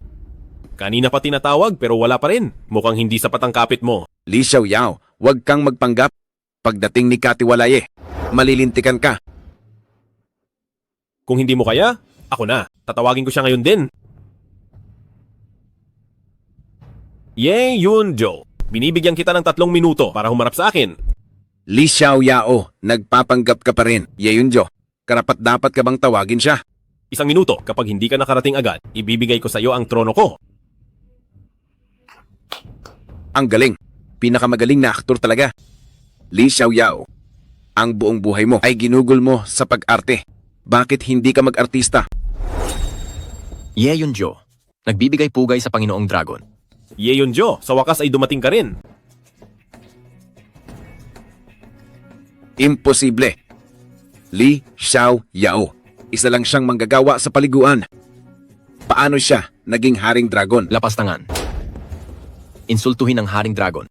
Kanina pa tinatawag pero wala pa rin. Mukhang hindi sapat ang kapit mo. Li Xiaoyao, huwag kang magpanggap. Pagdating ni Katiwala Ye, malilintikan ka. Kung hindi mo kaya, ako na. Tatawagin ko siya ngayon din. Ye Yunjo, binibigyan kita ng 3 minuto para humarap sa akin. Li Xiaoyao, nagpapanggap ka pa rin. Ye Yunjo, karapat dapat ka bang tawagin siya? 1 minuto, kapag hindi ka nakarating agad, ibibigay ko sa iyo ang trono ko. Ang galing. Pinakamagaling na aktor talaga. Li Xiaoyao, ang buong buhay mo ay ginugol mo sa pag-arte. Bakit hindi ka mag-artista? Ye Yunjo, nagbibigay pugay sa Panginoong Dragon. Ye Yunjo, sa wakas ay dumating ka rin. Imposible. Li Xiaoyao, isa lang siyang manggagawa sa paliguan. Paano siya naging Haring Dragon? Lapastangan. Insultuhin ang Haring Dragon.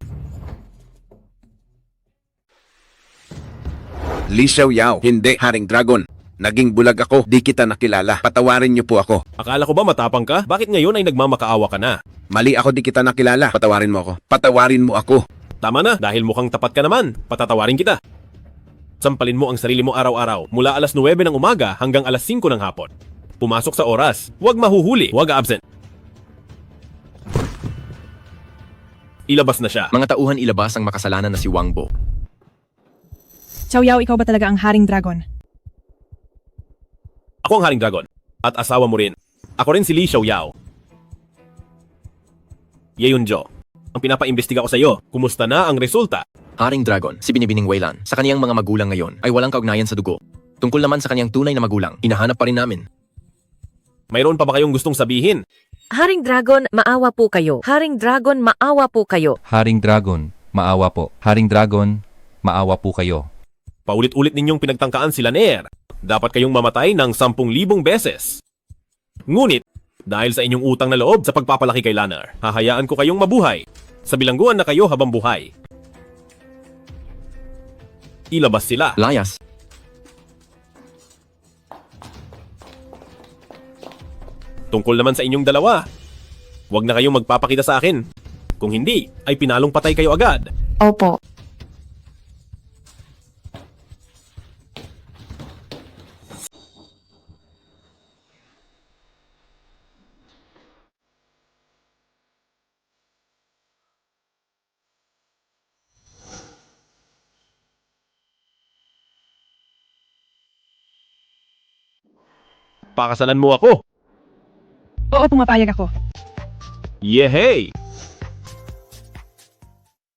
Li Xiaoyao, hindi Haring Dragon. Naging bulag ako, di kita nakilala. Patawarin niyo po ako. Akala ko ba matapang ka? Bakit ngayon ay nagmamakaawa ka na? Mali ako, di kita nakilala. Patawarin mo ako. Patawarin mo ako. Tama na, dahil mukhang tapat ka naman. Patatawarin kita. Sampalin mo ang sarili mo araw-araw mula alas 9 ng umaga hanggang alas 5 ng hapon. Pumasok sa oras. Huwag mahuhuli. Huwag absent. Ilabas na siya. Mga tauhan ilabas ang makasalanan na si Wang Bo. Xiaoyao, ikaw ba talaga ang Haring Dragon? Ako ang Haring Dragon. At asawa mo rin. Ako rin si Li Xiaoyao. Ye Yunjo, ang pinapaimbestiga ko sa iyo, kumusta na ang resulta? Haring Dragon, si Binibining Weilan, sa kaniyang mga magulang ngayon ay walang kaugnayan sa dugo. Tungkol naman sa kaniyang tunay na magulang, hinahanap pa rin namin. Mayroon pa ba kayong gustong sabihin? Haring Dragon, maawa po kayo. Haring Dragon, maawa po kayo. Haring Dragon, maawa po. Haring Dragon, maawa po kayo. Paulit-ulit ninyong pinagtangkaan sila Nair. Dapat kayong mamatay ng 10,000 beses. Ngunit, dahil sa inyong utang na loob sa pagpapalaki kay Lanner, hahayaan ko kayong mabuhay. Sa bilangguan na kayo habang buhay. Ilabas sila. Layas. Tungkol naman sa inyong dalawa, huwag na kayong magpapakita sa akin. Kung hindi, ay pinalong patay kayo agad. Opo. Pakasalan mo ako. Oo, pumapayag ako. Yehey!